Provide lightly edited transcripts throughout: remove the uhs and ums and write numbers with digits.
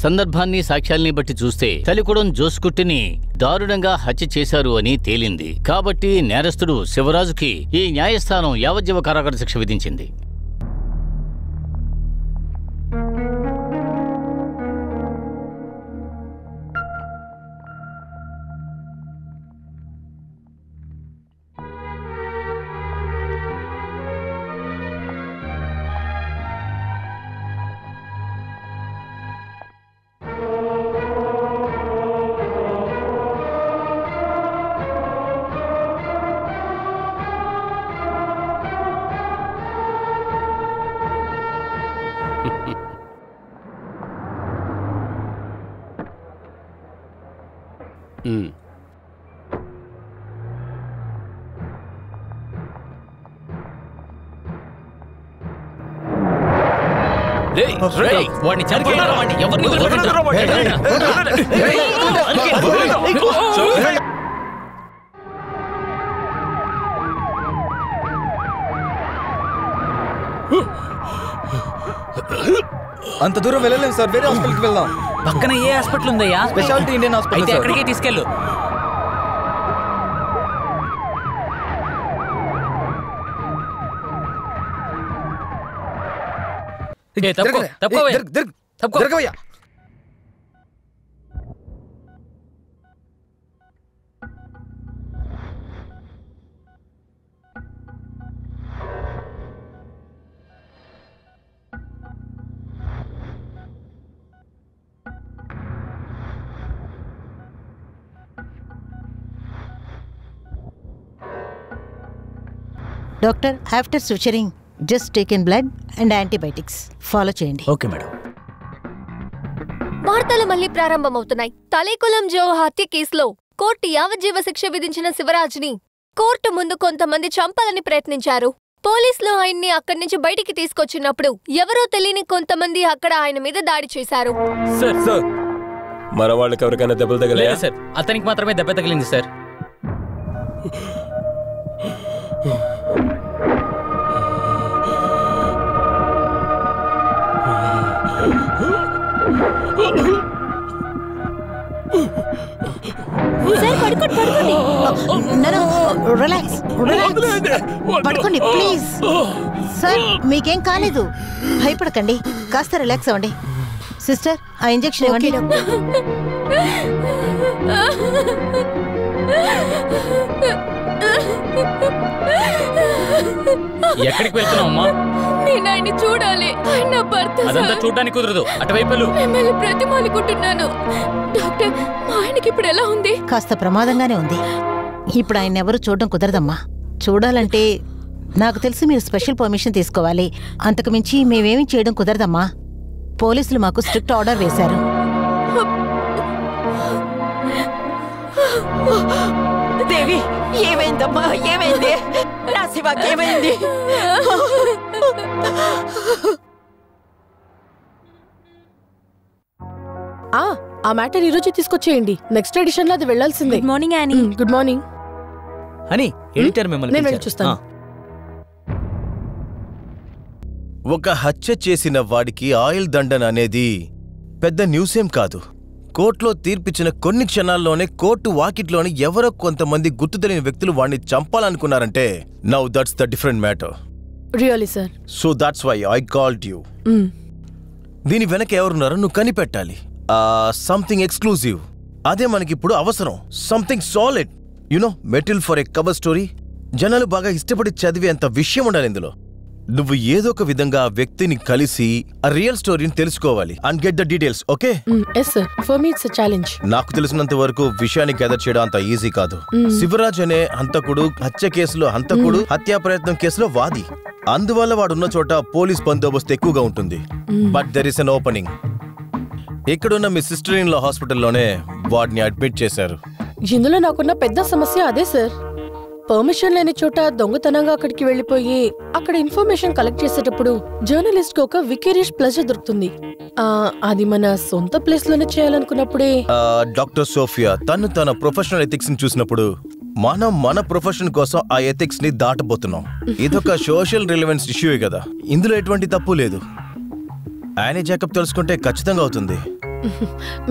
సందర్భాన్ని సాక్ష్యాల్ని బట్టి చూస్తే తలికుడం జోస్కుట్టిని దారుణంగా హత్య చేశారు అని తేలింది. కాబట్టి నేరస్తుడు శివరాజుకి ఈ న్యాయస్థానం యావజ్జీవ కారాగార శిక్ష విధించింది. వాడిని చంపేయరా వాడిని ఎవరిని అంత దూరం వెళ్ళలేము సార్, వేరే హాస్పిటల్కి వెళ్దాం. పక్కన ఏ హాస్పిటల్ ఉందయ్యా? Speciality Indian hospital. అయితే అక్కడికే తీసుకెళ్ళు. తప్పవయ్యా. Doctor, after suturing just taken blood and antibiotics follow చేయండి. Okay madam. వార్తలు మళ్లీ ప్రారంభమవుతున్నాయి. తలేకులం జో హత్య కేసులో కోర్టు యావజ్జీవ శిక్ష విధించిన శివరాజ్ని కోర్టు ముందు కొంతమంది చంపాలని ప్రయత్నించారు. పోలీసులు ఆయన్ని అక్కడి నుంచి బయటికి తీసుకొచ్చినప్పుడు ఎవరో తెలియని కొంతమంది అక్కడ ఆయన మీద దాడి చేశారు. మన వాళ్ళకి ఎవరికైనా దెబ్బలు తగిలాయా? సార్, అతనికి మాత్రమే దెబ్బ తగిలింది సార్. పడుకోండి ప్లీజ్. సార్, మీకేం కాలేదు, భయపడకండి, కాస్త రిలాక్స్ అవ్వండి. సిస్టర్, ఆ ఇంజెక్షన్ ఇవ్వండి. ఎక్కడికి వెళ్తున్నావమ్మా? నేను ఆయన్ని చూడాలి. ఆయన భర్త. అదంతా చూడడానికి కుదరదు, అటువైపు మిమ్మల్ని ప్రతిమాలుకుంటున్నాను. డాక్టర్, మా ఆయనకి ఇప్పుడు ఎలా ఉంది? కాస్త ప్రమాదంగానే ఉంది. ఇప్పుడు ఆయన ఎవరు చూడడం కుదరదమ్మా. చూడాలంటే నాకు తెలిసి మీరు స్పెషల్ పర్మిషన్ తీసుకోవాలి. అంతకు మించి మేమేమీ చేయడం కుదరదమ్మా. పోలీసులు మాకు స్ట్రిక్ట్ ఆర్డర్ వేశారు. దేవి, ఏమైందమ్మా? ఏమైంది? నా శివాకి ఏమైంది? ఆ మ్యాటర్ ఈ రోజు తీసుకొచ్చేయండి. నెక్స్ట్ ఎడిషన్ లో అది వెళ్లాల్సిందే. Good morning Annie. Good morning అని ఎడిటర్ మిమ్మల్ని నేను వెళ్ళి చూస్తాను. ఒక హత్య చేసిన వాడికి ఆయిల్ దండన అనేది పెద్ద న్యూసేం కాదు. కోర్టులో తీర్పిచ్చిన కొన్ని క్షణాల్లోనే కోర్టు వాకిట్లోని ఎవరో కొంతమంది గుర్తు తెలియని వ్యక్తులు వాడిని చంపాలనుకున్నారంటే now that's the different matter. Really sir. So that's why I called you. దీని వెనక ఎవరున్నారో నువ్వు కనిపెట్టాలి. సంథింగ్ ఎక్స్క్లూజివ్, అదే మనకిప్పుడు అవసరం. Something solid, you know, material for a cover story. జనాలు బాగా ఇష్టపడి చదివేంత విషయం ఉండాలి ఇందులో. నువ్వు ఏదో ఒక విధంగా ఆ వ్యక్తిని కలిసి ఆ రియల్ స్టోరీని తెలుసుకోవాలి and get the details. Okay? yes sir, for me it's a challenge. నాకు తెలిసినంత వరకు విషయాన్ని గ్యాదర్ చేయడం అంత ఈజీ కాదు. శివరాజ్ అనే హంతకుడు హత్య కేసులో హంతకుడు, హత్యా ప్రయత్నం కేసులో వాది. అందువల్ల వాడున్న చోట పోలీస్ బందోబస్తు ఎక్కువగా ఉంటుంది. But there is an opening. ఇక్కడున్న మీ సిస్టర్ ఇన్ లా హాస్పిటల్లోనే వాడిని అడ్మిట్ చేశారు. ఇందులో నాకున్న పెద్ద సమస్య అదే సార్. పర్మిషన్ లేని చోట దొంగతనంగా అక్కడికి వెళ్లిపోయి అక్కడ ఇన్ఫర్మేషన్ కలెక్ట్ చేసేటప్పుడు జర్నలిస్ట్ కి ఒక వికేరియస్ ప్లెజర్ దొరుకుతుంది. అది మన సొంత ప్లేస్ లోనే చేయాలనుకున్నప్పుడే డాక్టర్ సోఫియా తను తన ప్రొఫెషనల్ ఎథిక్స్ ని చూసినప్పుడు మనం మన ప్రొఫెషన్ కోసం ఆ ఎథిక్స్ ని దాటబోతున్నాం. ఇదొక సోషల్ రిలవెన్స్ ఇష్యూ కదా, ఇందులో ఎటువంటి తప్పు లేదు. యానీ జాకబ్ తెలుసుకుంటే ఖచ్చితంగా అవుతుంది.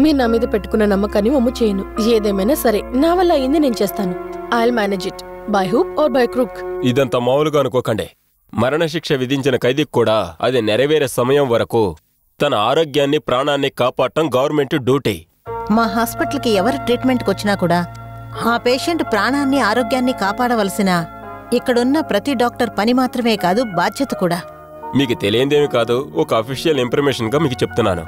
మీరు నా మీద పెట్టుకున్న నమ్మకాన్ని ఒమ్ము చేయను. ఏదేమైనా సరే నా వల్ల అయింది నేను చేస్తాను. I'll manage it by hook or by crook. ఇదంతా మామూలుగా అనుకోకండి. మరణశిక్ష విధించిన ఖైదీకి కూడా అది నెరవేరే సమయం వరకు తన ఆరోగ్యాన్ని ప్రాణాన్ని కాపాడటం గవర్నమెంట్ డ్యూటీ. మా హాస్పిటల్కి ఎవరు ట్రీట్మెంట్కి వచ్చినా కూడా ఆ పేషెంట్ ప్రాణాన్ని ఆరోగ్యాన్ని కాపాడవలసిన ఇక్కడున్న ప్రతి డాక్టర్ పని మాత్రమే కాదు, బాధ్యత కూడా. మీకు తెలియందేమి కాదు, ఒక అఫీషియల్ ఇన్ఫర్మేషన్ గా మీకు చెప్తున్నాను.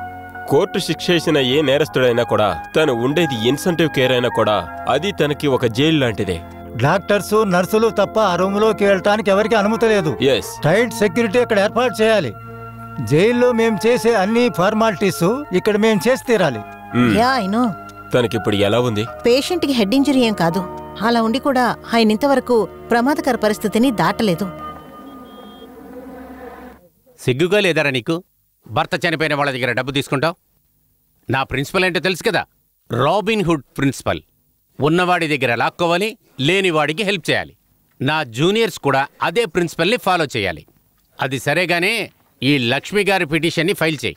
కోర్టు శిక్ష చేసిన ఏ నేరస్తుడైనా కూడా తను ఉండేది ఇన్సెంటివ్ కేర్ అయినా కూడా అది తనకి ఒక జైలు లాంటిదే. డాక్టర్స్ నర్సులు తప్ప ఆ రూములోకి వెళ్ళటానికి ఎవరికి అనుమతి లేదు. టైట్ సెక్యూరిటీ ఇక్కడ ఏర్పాటు చేయాలి. జైల్లో మేము చేసే అన్ని ఫార్మాలిటీస్ ఇక్కడ మేము చేసి తీరాలి. తనకిప్పుడు ఎలా ఉంది? పేషెంట్ కి హెడ్ ఇంజరీ ఏం కాదు. అలా ఉండి కూడా ఆయన ఇంతవరకు ప్రమాదకర పరిస్థితిని దాటలేదు. సిగ్గుగా లేదరా నీకు? భర్త చనిపోయిన వాళ్ళ దగ్గర డబ్బు తీసుకుంటావు? నా ప్రిన్సిపల్ ఏంటో తెలుసు కదా, రాబిన్ హుడ్ ప్రిన్సిపల్. ఉన్నవాడి దగ్గర లాక్కోవాలి, లేనివాడికి హెల్ప్ చేయాలి. నా జూనియర్స్ కూడా అదే ప్రిన్సిపల్ని ఫాలో చేయాలి. అది సరేగానే ఈ లక్ష్మి గారి పిటిషన్ని ఫైల్ చేయి.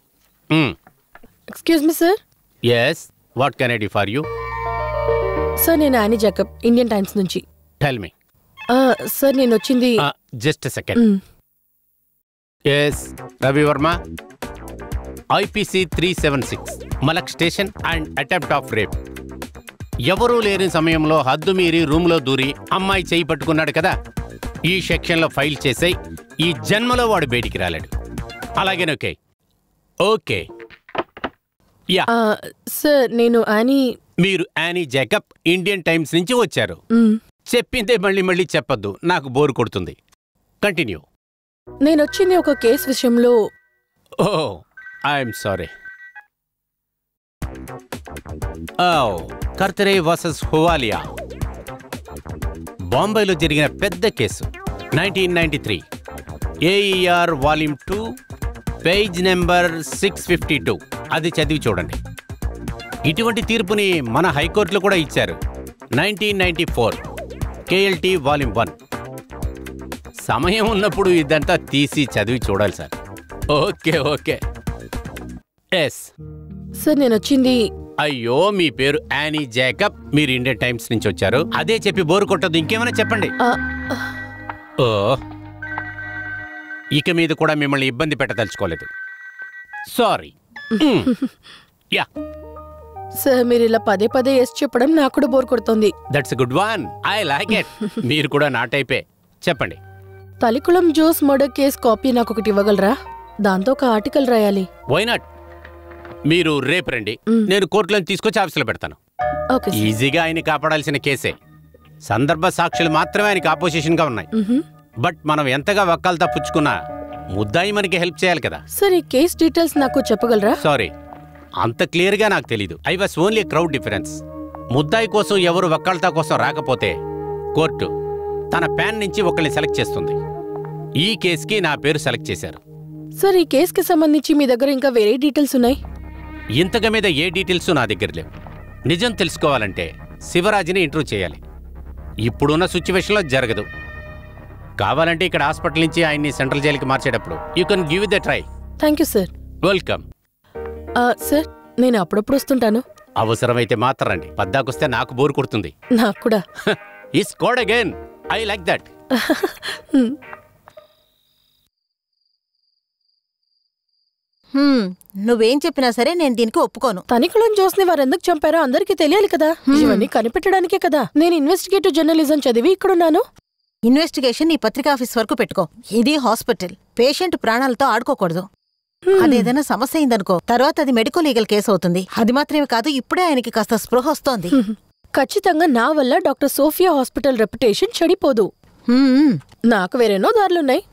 Excuse me sir. Yes, what can I do for you? Sir నేను యానీ జాకబ్, ఇండియన్ టైమ్స్ నుంచి. Tell me. సార్ నేను వచ్చింది. Just second. Yes, Ravi Varma, IPC 376 మలక్ station and attempt of rape. ఎవరూ లేని సమయంలో హద్దు మీరి రూమ్లో దూరి అమ్మాయి చేయి పట్టుకున్నాడు కదా, ఈ సెక్షన్లో ఫైల్ చేసాయి. ఈ జన్మలో వాడు బయటికి రాలేడు. అలాగేనోకే? ఓకే. యా సార్ నేను యానీ. మీరు యానీ జాకబ్, ఇండియన్ టైమ్స్ నుంచి వచ్చారు. చెప్పిందే మళ్ళీ మళ్ళీ చెప్పొద్దు, నాకు బోర్ కొడుతుంది. కంటిన్యూ. నేను వచ్చింది ఒక కేసు విషయంలో. ఓ, ఐఎమ్ సారీ. కర్తరే వర్సెస్ హువాలియా, బాంబేలో జరిగిన పెద్ద case. 1993 AER volume 2 page number 652. అది చదివి చూడండి. ఇటువంటి తీర్పుని మన హైకోర్టులో కూడా ఇచ్చారు. 1994 KLT వాల్యూమ్ 1. సమయం ఉన్నప్పుడు ఇదంతా తీసి చదివి చూడాలి sir. Okay okay. Yes sir నేను వచ్చింది. అయ్యో, మీ పేరు యానీ జాకబ్, మీరు ఇండియన్ టైమ్స్ నుంచి వచ్చారు. అదే చెప్పి బోరు కొట్టదు, ఇంకేమైనా చెప్పండి. ఓ, ఇక మీద కూడా మిమ్మల్ని ఇబ్బంది పెట్టదలుచుకోలేదు. సారీ. యా సార్ మీరు ఇలా పదే పదే ఎస్ చెప్పడం నాకు కూడా బోర్ కొడుతుంది. That's good one, I like it. మీరు కూడా నా టైపే. చెప్పండి. Thalikulam Jose murder case copy నాకు ఒకటి ఇవ్వగలరా? దాంతో ఒక ఆర్టికల్ రాయాలి. Why not? మీరు రేపు రండి, నేను కోర్టులో తీసుకొచ్చి ఆఫీసులో పెడతాను. ఈజీగా ఆయన కాపాడాల్సిన కేసే. సందర్భ సాక్షులు మాత్రమే ఆయనకి ఆపోజిషన్ గా ఉన్నాయి. బట్ మనం ఎంతగా వక్కాలతో పుచ్చుకున్నా ముద్దాయి మనకి హెల్ప్ చేయాలి కదా. సరే, కేస్ డీటెయిల్స్ నాకు చెప్పగలరా? సారీ, అంత క్లియర్ గా నాకు తెలీదు. I was only crowd difference. ముద్దాయి కోసం ఎవరు వక్కాలతా కోసం రాకపోతే కోర్టు తన ప్యాన్ నుంచి ఒకరిని సెలెక్ట్ చేస్తుంది. ఈ కేసుకి నా పేరు సెలెక్ట్ చేశారు. సార్ ఈ కేసుకి సంబంధించి మీ దగ్గర ఇంకా వేరే డీటెయిల్స్ ఉన్నాయి? ఇంతగా మీద ఏ డీటెయిల్స్ నా దగ్గర లేవు. నిజం తెలుసుకోవాలంటే శివరాజ్ని ఇంటర్వ్యూ చేయాలి. ఇప్పుడున్న సిచ్యువేషన్లో జరగదు. కావాలంటే ఇక్కడ హాస్పిటల్ నుంచి ఆయన్ని సెంట్రల్ జైలుకి మార్చేటప్పుడు you can give it the try. Thank you sir. Welcome. Sir నేను అప్పుడప్పుడు వస్తుంటాను. అవసరమైతే మాత్రం రండి. పద్దాకొస్తే నాకు బోర్ కొడుతుంది. నాకు కూడా. ఈ స్కోడ్ అగైన్, ఐ లైక్ దట్. నువ్వేం చెప్పినా సరే నేను దీనికి ఒప్పుకోను. తనిఖీలో జోస్ని వారెందుకు చంపారో అందరికీ తెలియాలి కదా. ఇవన్నీ కనిపెట్టడానికే కదా నేను ఇన్వెస్టిగేటివ్ జర్నలిజం చదివి ఇక్కడున్నాను. ఇన్వెస్టిగేషన్ నీ పత్రికా ఆఫీస్ వరకు పెట్టుకో. ఇది హాస్పిటల్, పేషెంట్ ప్రాణాలతో ఆడుకోకూడదు. అదేదైనా సమస్య అయిందనుకో, తర్వాత అది మెడికల్ లీగల్ కేసు అవుతుంది. అది మాత్రమే కాదు, ఇప్పుడే ఆయనకి కాస్త స్పృహ వస్తోంది. ఖచ్చితంగా నా వల్ల డాక్టర్ సోఫియా హాస్పిటల్ రెప్యుటేషన్ చెడిపోదు. నాకు వేరేనో దారులున్నాయి.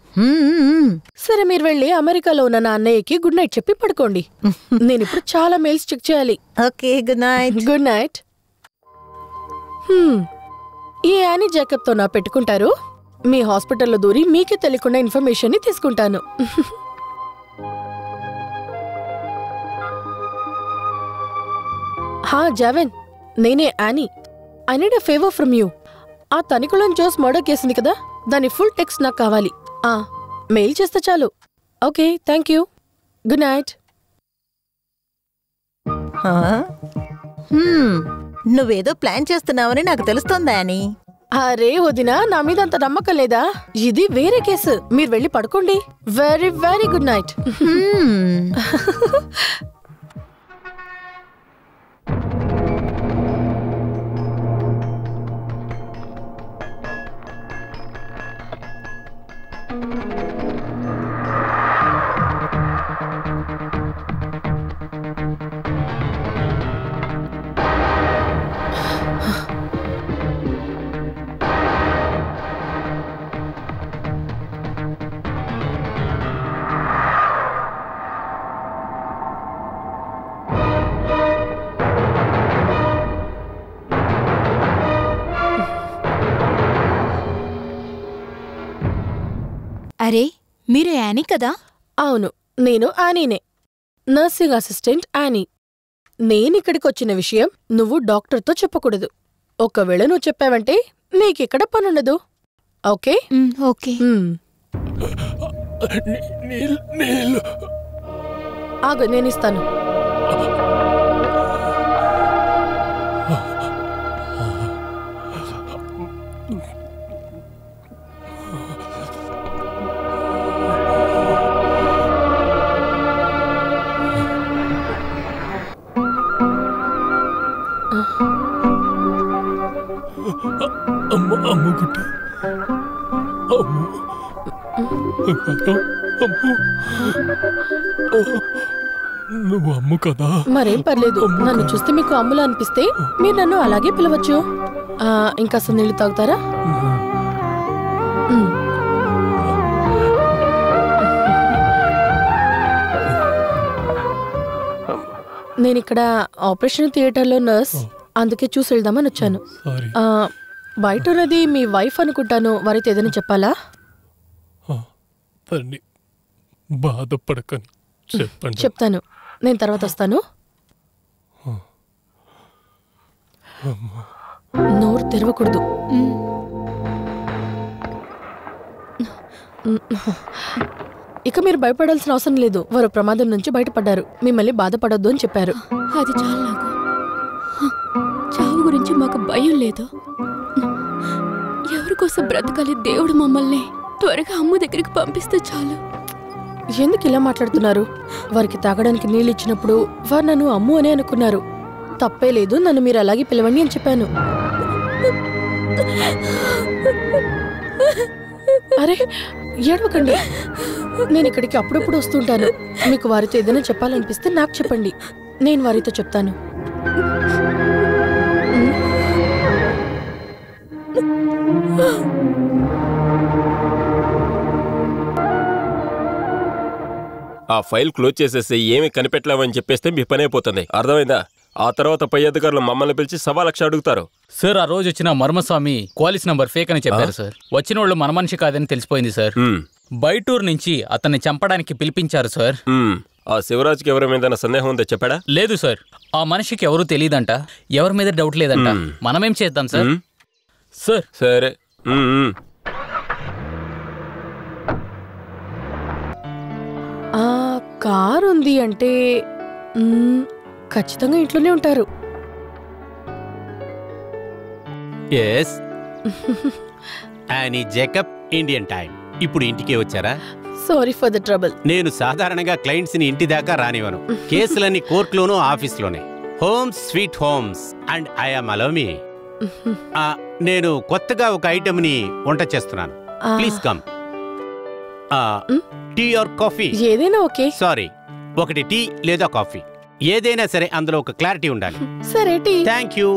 సరే, మీరు వెళ్ళి అమెరికాలో ఉన్న నా అన్నయ్యకి గుడ్ నైట్ చెప్పి పడుకోండి. నేను ఇప్పుడు చాలా మెయిల్స్ చెక్ చేయాలి. Okay, good night. Good night. ఈ యానీ జాకబ్ తో నా పెట్టుకుంటారు. మీ హాస్పిటల్లో దూరి మీకే తెలియకుండా ఇన్ఫర్మేషన్ ని తీసుకుంటాను. హా జావెన్, నేనే Annie. I need a favour from you. ఆ తనికులం జోస్ మర్డర్ కేసుంది కదా, దాని ఫుల్ టెక్స్ట్ నాకు కావాలి. మెయిల్ చేస్తే చాలు. Okay, thank you. Good night. నువ్వేదో ప్లాన్ చేస్తున్నావని నాకు తెలుస్తోందా అని. అరే వదినా, నా మీద అంత నమ్మకం లేదా? ఇది వేరే కేసు. మీరు వెళ్ళి పడుకోండి. Very very good night. అరే, మీరు యానీ కదా? అవును, నేను యానీనే, నర్సింగ్ అసిస్టెంట్ యానీ. నేనిక్కడికొచ్చిన విషయం నువ్వు డాక్టర్తో చెప్పకూడదు. ఒకవేళ నువ్వు చెప్పావంటే నీకిక్కడ పనుండదు. ఓకే? ఓకే. ఆగు, నేనిస్తాను. నువ్వు అమ్ము కదా? మరేం పర్లేదు. నన్ను చూస్తే మీకు అమ్ములా అనిపిస్తే మీరు నన్ను అలాగే పిలవచ్చు. ఇంకా నీళ్లు తాగుతారా? నేనిక్కడ ఆపరేషన్ థియేటర్లో నర్స్, అందుకే చూసి వెళ్దామని వచ్చాను. బయట ఉన్నది మీ వైఫ్ అనుకుంటాను. వారితో ఏదైనా చెప్పాలా? బాధపడకని చెప్పండి. చెప్తాను, నేను తర్వాత వస్తాను. నోరు తెరవకూడదు. ఇక మీరు భయపడాల్సిన అవసరం లేదు. వారు ప్రమాదం నుంచి బయటపడ్డారు. మిమ్మల్ని బాధపడొద్దు అని చెప్పారు. అది చాలు నాకు. చావు గురించి మాకు భయం లేదు. ఎవరి కోసం బ్రతకాలి? దేవుడు మమ్మల్ని త్వరగా అమ్ము దగ్గరికి పంపిస్తే చాలు. ఎందుకు ఇలా మాట్లాడుతున్నారు? వారికి తాగడానికి నీళ్ళు ఇచ్చినప్పుడు వారు నన్ను అమ్ము అని అనుకున్నారు. తప్పే లేదు, నన్ను మీరు అలాగే పిలవండి అని చెప్పాను. అరే ఏడవకండి, నేను ఇక్కడికి అప్పుడప్పుడు వస్తుంటాను. మీకు వారితో ఏదైనా చెప్పాలనిపిస్తే నాకు చెప్పండి, నేను వారితో చెప్తాను. ఆ ఫైల్ క్లోజ్ చేసేసి ఏమి కనిపెట్టలేమని చెప్పేస్తే మీ పని అయిపోతుంది. అర్థమైందా? ఆ తర్వాత పై అధికారులు మమ్మల్ని పిలిచి 1,00,000 అడుగుతారు. సార్, ఆ రోజు వచ్చిన మర్మస్వామి క్వాలిస్ నంబర్ ఫేక్ అని చెప్పారు సార్. వచ్చిన వాళ్ళు మన మనిషి కాదని తెలిసిపోయింది సార్. బయటూరు నుంచి అతన్ని చంపడానికి పిలిపించారు సార్. ఆ శివరాజ్కి ఎవరి మీద సందేహం ఉందో చెప్పాడా? లేదు సార్, ఆ మనిషికి ఎవరు తెలియదంట, ఎవరి మీద డౌట్ లేదంట. మనమేం చేద్దాం సార్? సార్ సరే, కారు ఉంది అంటే ఖచ్చితంగా ఇంట్లోనే ఉంటారు. Yes, Annie Jacob, Indian Time. ఇప్పుడు ఇంటికే వచ్చారా? Sorry for the trouble. నేను సాధారణంగా క్లయింట్స్ ని ఇంటి దాకా రానివ్వను. కేసులన్నీ కోర్టులోనూ ఆఫీస్లోనే. Homes sweet homes and I am అలోమి. నేను కొత్తగా ఒక ఐటమ్ ని వంట చేస్తున్నాను. Please come. Tea or coffee? ఏదైనా ఓకే. సారీ, ఒకటి టీ లేదా కాఫీ, ఏదైనా సరే, అందులో ఒక క్లారిటీ ఉండాలి. సరే, టీ. Thank you.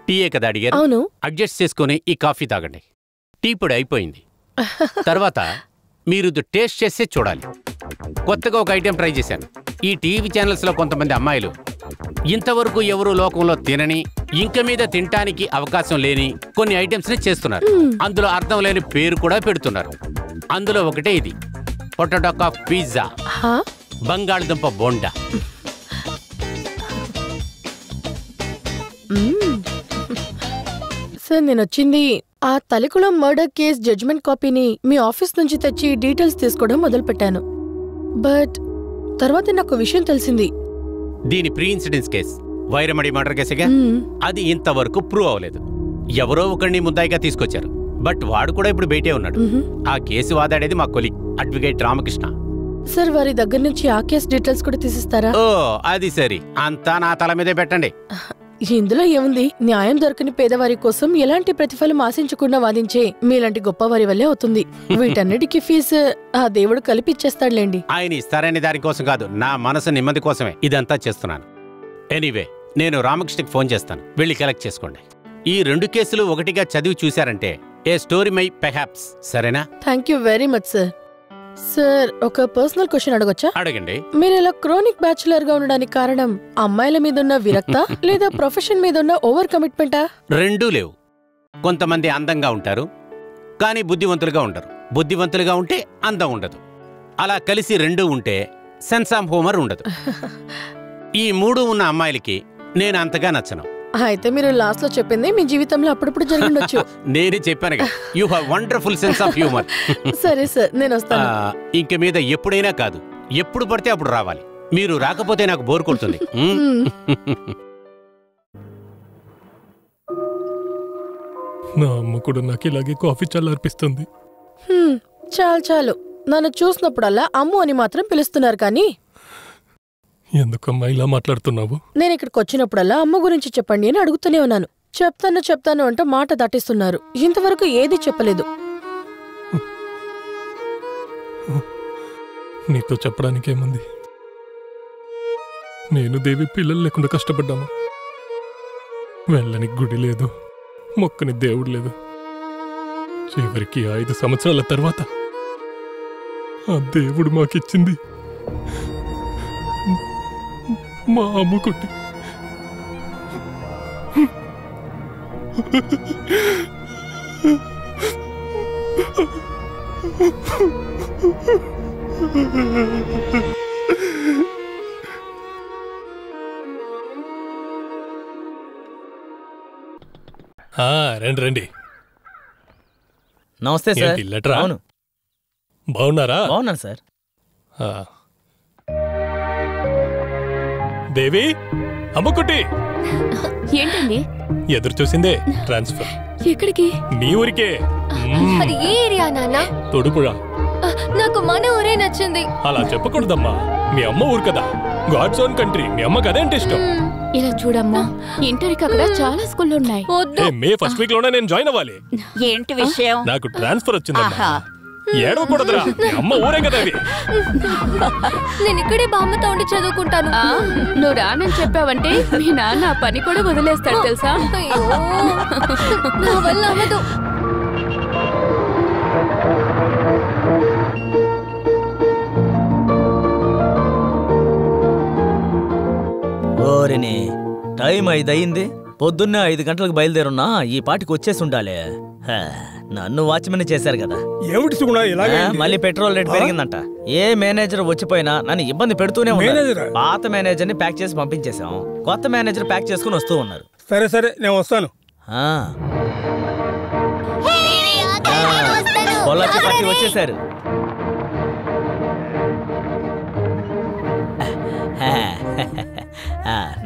టీయే కదా అడిగారు? అవును. అడ్జస్ట్ చేసుకుని ఈ కాఫీ తాగండి. టీ పొడి అయిపోయింది. తర్వాత మీరు టేస్ట్ చేసే చూడాలి. కొత్తగా ఒక ఐటెం ట్రై చేశాను. ఈ టీవీ ఛానల్స్లో కొంతమంది అమ్మాయిలు ఇంతవరకు ఎవరు లోకంలో తినని, ఇంక మీద తినటానికి అవకాశం లేని కొన్ని ఐటమ్స్ని చేస్తున్నారు. అందులో అర్థం లేని పేరు కూడా పెడుతున్నారు. అందులో ఒకటే ఇది, పొటాటో కాఫ్ పిజ్జా, బంగాళదుంప బోండా. సార్, నేను వచ్చింది ఆ తలికుళం మర్డర్ కేస్ జడ్జ్మెంట్ కాపీని మీ ఆఫీస్ నుంచి తెచ్చి డీటెయిల్స్ తీసుకోవడం మొదలుపెట్టాను. బట్ తర్వాత నాకు విషయం తెలిసింది. దీని ప్రీ ఇన్సిడెన్స్ కేస్ వైరమడి మర్డర్ కేసుగా అది ఇంతవరకు ప్రూవ్ అవ్వలేదు. ఎవరో ఒకరిని ముద్దాయిగా తీసుకొచ్చారు. బట్ వాడు కూడా ఇప్పుడు బయటే ఉన్నాడు. ఆ కేసు వాదాడేది మా కొలీగ్ అడ్వకేట్ రామకృష్ణ. సార్ వారి దగ్గర నుంచి ఆ కేస్ డీటెయిల్స్ కూడా తీసిస్తారా? ఓ అది సరి, అంతా నా తల మీదే పెట్టండి. ఇందులో ఏముంది? న్యాయం దొరకని పేదవారి కోసం ఎలాంటి ప్రతిఫలం ఆశించకుండా వాదించే మీలాంటి గొప్పవారి వల్లే అవుతుంది. వీటన్నిటికీ ఫీజు ఆ దేవుడు కలిపిచ్చేస్తాడులేండి. ఆయన ఇస్తారని దానికోసం కాదు, నా మనసు నెమ్మది కోసమే ఇదంతా చేస్తున్నాను. ఎనీవే, నేను రామకృష్ణకి ఫోన్ చేస్తాను, వెళ్ళి కలెక్ట్ చేసుకోండి. ఈ 2 కేసులు ఒకటిగా చదివి చూశారంటే ఏ స్టోరీ మై పెర్హాప్స్. సరేనా? Thank you very much sir. Sir, ఒక పర్సనల్ క్వశ్చన్ అడగొచ్చా? అడగండి. మీరు ఇలా క్రోనిక్ బ్యాచులర్ గా ఉండడానికి కారణం అమ్మాయిల మీద ఉన్న విరక్త లేదా ప్రొఫెషన్ మీద ఉన్న ఓవర్ కమిట్మెంటా? రెండూ లేవు. కొంతమంది అందంగా ఉంటారు కానీ బుద్ధివంతులుగా ఉండరు. బుద్ధివంతులుగా ఉంటే అందం ఉండదు. అలా కలిసి రెండూ ఉంటే సెన్స్ ఆఫ్ హ్యూమర్ ఉండదు. ఈ 3 ఉన్న అమ్మాయిలకి నేను అంతగా నచ్చను. అయితే మీరు లాస్ట్ లో చెప్పింది మీ జీవితంలో అప్పుడప్పుడు జరిగిండొచ్చు. నేనే చెప్పానుగా, you have wonderful sense of humour. సరే సార్, నేను వస్తాను. ఇంక మీద ఎప్పుడైనా కాదు, ఎప్పుడు పడితే అప్పుడు రావాలి. మీరు రాకపోతే నాకు బోర్ కొడుతుంది. నా అమ్మ కూడా నాకు ఇలాగే కాఫీ చల్లార్పిస్తుంది. చాలు చాలు, నన్ను చూసినప్పుడల్లా అమ్ము అని మాత్రం పిలుస్తున్నారు. కానీ ఎందుకమ్మా ఇలా మాట్లాడుతున్నావు? నేను ఇక్కడికి వచ్చినప్పుడల్లా అమ్మ గురించి చెప్పండి అని అడుగుతూనే ఉన్నాను. చెప్తాను అంటూ మాట దాటిస్తున్నారు. ఇంతవరకు ఏది చెప్పలేదు. నీతో చెప్పడానికేముంది? నేను దేవి పిల్లలు లేకుండా కష్టపడ్డాము. వెళ్ళని గుడి లేదు, మొక్కని దేవుడు లేదు. చివరికి 5 సంవత్సరాల తర్వాత ఆ దేవుడు మాకిచ్చింది మా అమ్మ కొట్టి. రండి రండి. నమస్తే సార్. లెటరా? అవును. బాగున్నారా? బాగున్నాను సార్. దేవి, అమ్మకుట్టి. ఏంటండి? ఎదురు చూసిందే ట్రాన్స్ఫర్. ఎక్కడికి? మీ ఊరికే. మరి ఏ ఏరియా నాన్న? తొడుపురా. నాకు మన ఊరే నచ్చింది. అలా చెప్పకూడదమ్మా, మీ అమ్మ ఊరు కదా, గాడ్స్ ఓన్ కంట్రీ. మీ అమ్మకి అదేంటి ఇష్టం? ఇలా చూడమ్మా, ఇంటర్కి అక్కడ చాలా స్కూళ్ళు ఉన్నాయి. మే ఫస్ట్ వీక్ లోనే నేను జాయిన్ అవ్వాలి. ఏంటి విషయం? నాకు ట్రాన్స్ఫర్ వచ్చిందమ్మా. ఏడవకూడదురా, మీ అమ్మ ఊరే కదా అది. నేను ఇక్కడే బామ్మతో ఉండి చదువుకుంటాను. నువ్వు రానని చెప్పావంటే మీ నాన్న ఆ పని కూడా వదిలేస్తాడు తెలుసా? నా వల్ల అవ్వదు. ఓరిని, టైం 5 అయింది. పొద్దున్నే 5 గంటలకు బయలుదేరున్నా ఈ పాటికి వచ్చేసి ఉండాలి. నన్ను వాచ్మెన్ చేశారు కదా. మళ్ళీ పెట్రోల్ రేట్ పెరిగిందంట. ఏ మేనేజర్ వచ్చిపోయినా నన్ను ఇబ్బంది పెడుతూనే ఉన్నారు. పాత మేనేజర్ ని ప్యాక్ చేసి పంపించేశాం. కొత్త మేనేజర్ ప్యాక్ చేసుకుని వస్తూ ఉన్నారు. సరే సరే, నేను వస్తాను. పొలాచి పార్టీ వచ్చేసారు.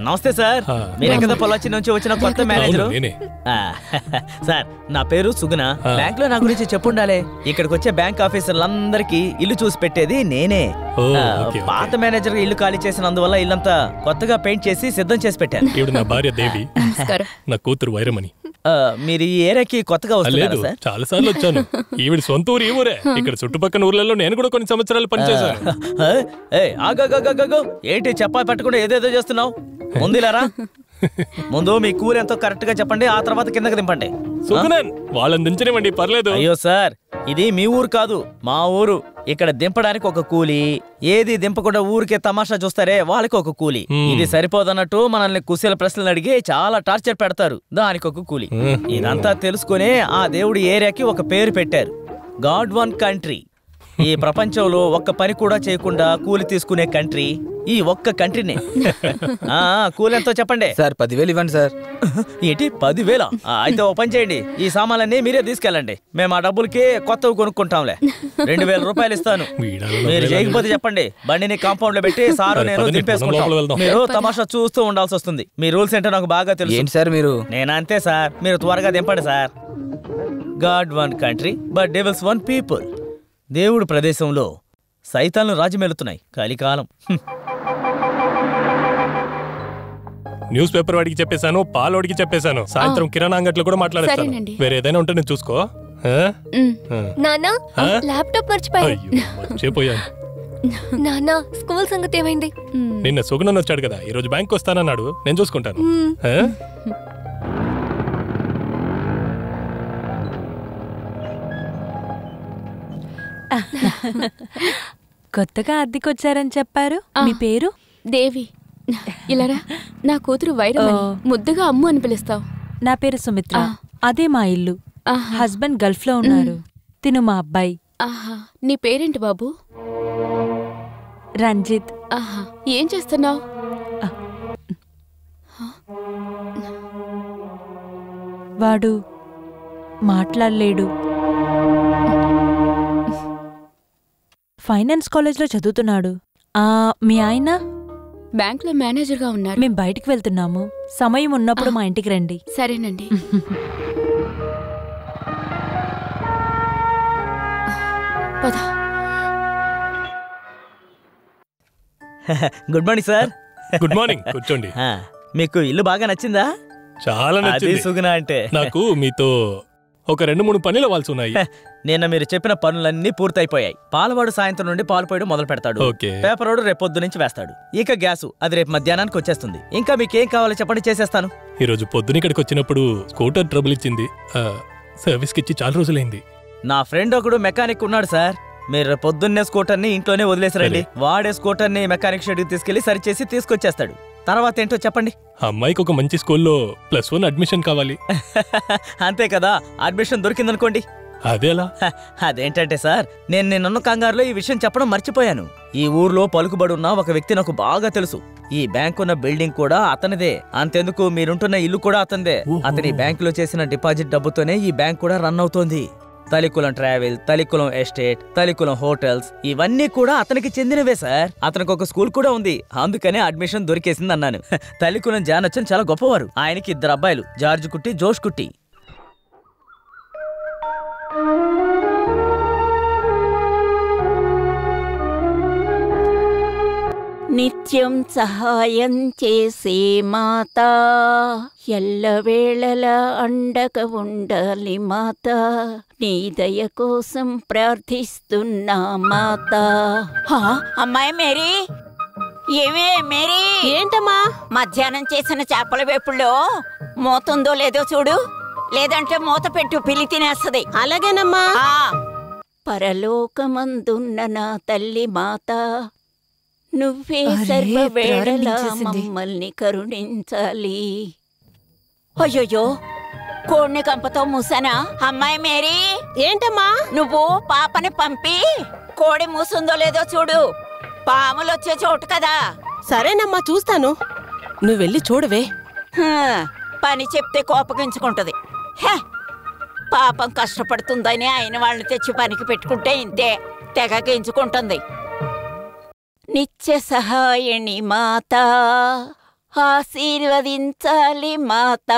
నమస్తే సార్. మీరే కదా పొలాచి నుంచి వచ్చిన కొత్త మేనేజరు? సార్, నా పేరు సుగుణ. బ్యాంక్ లో నా గురించి చెప్పుండాలే. ఇక్కడికి వచ్చే బ్యాంక్ ఆఫీసర్లందరికీ ఇల్లు చూసి పెట్టేది నేనే. పాత మేనేజర్ ఇల్లు ఖాళీ చేసినందువల్ల ఇల్లంతా కొత్తగా పెయింట్ చేసి సిద్ధం చేసి పెట్టాను. ఈవిడ నా భార్య దేవి, నా కూతురు వైరమణి. మీరు ఈ ఏరియాకి కొత్తగా వస్తున్నారా సార్? చాలా సార్లు వచ్చాను. ఈవిడ సొంత ఊరు ఈ ఊరే. ఇక్కడ చుట్టుపక్కల ఊర్లలో నేను కూడా కొన్ని సంవత్సరాలు పనిచేశాను. ఏంటి చెప్పా పట్టకుండా ఏదేదో చేస్తున్నావు? ముందులారా, ముందు మీ కూర ఎంతో కరెక్ట్ గా చెప్పండి, ఆ తర్వాత కిందకి దింపండి. వాళ్ళని దించనివ్వండి, పర్లేదు. అయ్యో సార్, ఇది మీ ఊరు కాదు, మా ఊరు. ఇక్కడ దింపడానికి ఒక కూలి, ఏది దింపకుండా ఊరికే తమాషా చూస్తారే వాళ్ళకి ఒక కూలి. ఇది సరిపోదన్నట్టు మనల్ని కుశల ప్రశ్నలు అడిగి చాలా టార్చర్ పెడతారు, దానికి ఒక కూలి. ఇదంతా తెలుసుకునే ఆ దేవుడి ఏరియాకి ఒక పేరు పెట్టారు, గాడ్ వన్ కంట్రీ. ఈ ప్రపంచంలో ఒక్క పని కూడా చేయకుండా కూలి తీసుకునే కంట్రీ ఈ ఒక్క కంట్రీనే. కూలి ఎంతో చెప్పండి సార్. 10,000 ఇవ్వండి సార్. ఏంటి 10,000? అయితే ఓ పని చేయండి, ఈ సామాన్లన్నీ మీరే తీసుకెళ్ళండి. మేము ఆ డబ్బులకి కొత్తవి కొనుక్కుంటాంలే. 2,000 రూపాయలు ఇస్తాను. మీరు చేయకపోతే చెప్పండి, బండిని కాంపౌండ్ లో పెట్టి సారు నేను దింపేసుకుంటాం. మీరు తమాషా చూస్తూ ఉండాల్సి వస్తుంది. మీ రూల్స్ ఏంటో నాకు బాగా తెలుసు. ఏంటి సార్ మీరు? నేను అంతే సార్, మీరు త్వరగా దింపండి sir. God own country but devils own people. దేవుడు ప్రదేశంలో సైతాన్లు రాజ్యమేలుతున్నాయి కలికాలం. న్యూస్ పేపర్ వాడికి చెప్పేశాను, పాలు వాడికి చెప్పేశాను, సాయంత్రం కిరాణా అంగట్లో కూడా మాట్లాడేస్తాను. వేరే ఏదైనా ఉంటే నేను చూసుకో. నానా ల్యాప్టాప్ మర్చిపోయాను. నానా స్కూల్ సంగతి ఏమైంది? నిన్న సుగుణన్ వచ్చాడు కదా, ఈ రోజు బ్యాంక్ వస్తానన్నాడు. నేను చూసుకుంటాను. కొత్తగా అద్దెకొచ్చారని చెప్పారు. మీ పేరు? దేవి. ఇలారా, నా కూతురు వైరమణి. ముద్దుగా అమ్ము అని పిలుస్తావు. నా పేరు సుమిత్ర. అదే మా ఇల్లు. హస్బెండ్ గల్ఫ్ లో ఉన్నారు. తిను మా అబ్బాయి. ఆహా, నీ పేరేంటి బాబు? రంజిత్. ఆహా, ఏం చేస్తున్నావు? వాడు మాట్లాడలేడు. ఫైనాన్స్ కాలేజ్లో చదువుతున్నాడు. మీ ఆయన? బ్యాంక్లో మేనేజర్గా ఉన్నారు. మేము బయటికి వెళ్తున్నాము. సమయం ఉన్నప్పుడు మా ఇంటికి రండి. సరేనండి. Good morning sir. Good morning. కూర్చోండి. మీకు ఇల్లు బాగా నచ్చిందా? చాలా నచ్చింది. సుగుణ అంటే నాకు మీతో ఒక 2-3 పనులు అవ్వాల్సి ఉన్నాయి. నిన్న మీరు చెప్పిన పనులన్నీ పూర్తయిపోయాయి. పాలవాడు సాయంత్రం నుండి పాలు పోయడం మొదలు పెడతాడు. పేపర్ వాడు రేపొద్దు నుంచి వేస్తాడు. ఇక గ్యాసు అది రేపు మధ్యాహ్నానికి వచ్చేస్తుంది. ఇంకా మీకేం కావాలో చెప్పండి, చేసేస్తాను. ఈ రోజు పొద్దున ఇక్కడికి వచ్చినప్పుడు స్కూటర్ ట్రబుల్ ఇచ్చింది. సర్వీస్కి ఇచ్చి చాలా రోజులైంది. నా ఫ్రెండ్ ఒకడు మెకానిక్ ఉన్నాడు సార్. మీరు పొద్దున్నే స్కూటర్ని ఇంట్లోనే వదిలేసారండి. వాడే స్కూటర్ని మెకానిక్ షెడ్కి తీసుకెళ్లి సరిచేసి తీసుకొచ్చేస్తాడు. తర్వాత ఏంటో చెప్పండి. అమ్మాయికి ఒక మంచి స్కూల్లో +1 అడ్మిషన్ కావాలి. అంతే కదా, అడ్మిషన్ దొరికిందనుకోండి. అదేలా? అదేంటంటే సార్, నేను నిన్న కంగారులో ఈ విషయం చెప్పడం మర్చిపోయాను. ఈ ఊర్లో పలుకుబడి ఉన్న ఒక వ్యక్తి నాకు బాగా తెలుసు. ఈ బ్యాంక్ ఉన్న బిల్డింగ్ కూడా అతనిదే. అంతెందుకు, మీరుంటున్న ఇల్లు కూడా అతనిదే. అతని బ్యాంకులో చేసిన డిపాజిట్ డబ్బుతోనే ఈ బ్యాంక్ కూడా రన్ అవుతోంది. తలికులం ట్రావెల్, తలికులం ఎస్టేట్, తలికులం హోటల్స్ ఇవన్నీ కూడా అతనికి చెందినవే సార్. అతనికి ఒక స్కూల్ కూడా ఉంది, అందుకనే అడ్మిషన్ దొరికేసింది అన్నాను. తలికులం జానచ్చన్ చాలా గొప్పవారు. ఆయనకి 2 అబ్బాయిలు, జార్జ్ కుట్టి, జోష్ కుట్టి. నిత్యం సహాయం చేసే మాత, ఎల్లవేళలా అండగా ఉండాలి మాత, నీ దయ కోసం ప్రార్థిస్తున్నా మాత. అమ్మాయి మేరీ, ఏమే మేరీ? ఏంటమ్మా? మధ్యాహ్నం చేసిన చేపల వేపుల్లో మూతుందో లేదో చూడు, లేదంటే మూత పెట్టు, పిలి తినేస్తది. అలాగేనమ్మా. పరలోకమందున్న నా తల్లి మాత, నువ్వే సర్వవేళలా మమ్మల్ని కరుణించాలి. అయ్యో, కోడిని కంపతో మూసానా? అమ్మాయి మేరీ, ఏంటమ్మా? నువ్వు పాపని పంపి కోడి మూసుందో లేదో చూడు. పాములు వచ్చే చోటు కదా. సరేనమ్మా, చూస్తాను. నువ్వు వెళ్ళి చూడవే. పని చెప్తే కోపగించుకుంటది. పాపం కష్టపడుతుందని అయిన వాళ్ళని తెచ్చి పనికి పెట్టుకుంటే ఇంతే, తెగగించుకుంటుంది. నిత్య సహాయణి మాత, ఆశీర్వదించాలి మాత,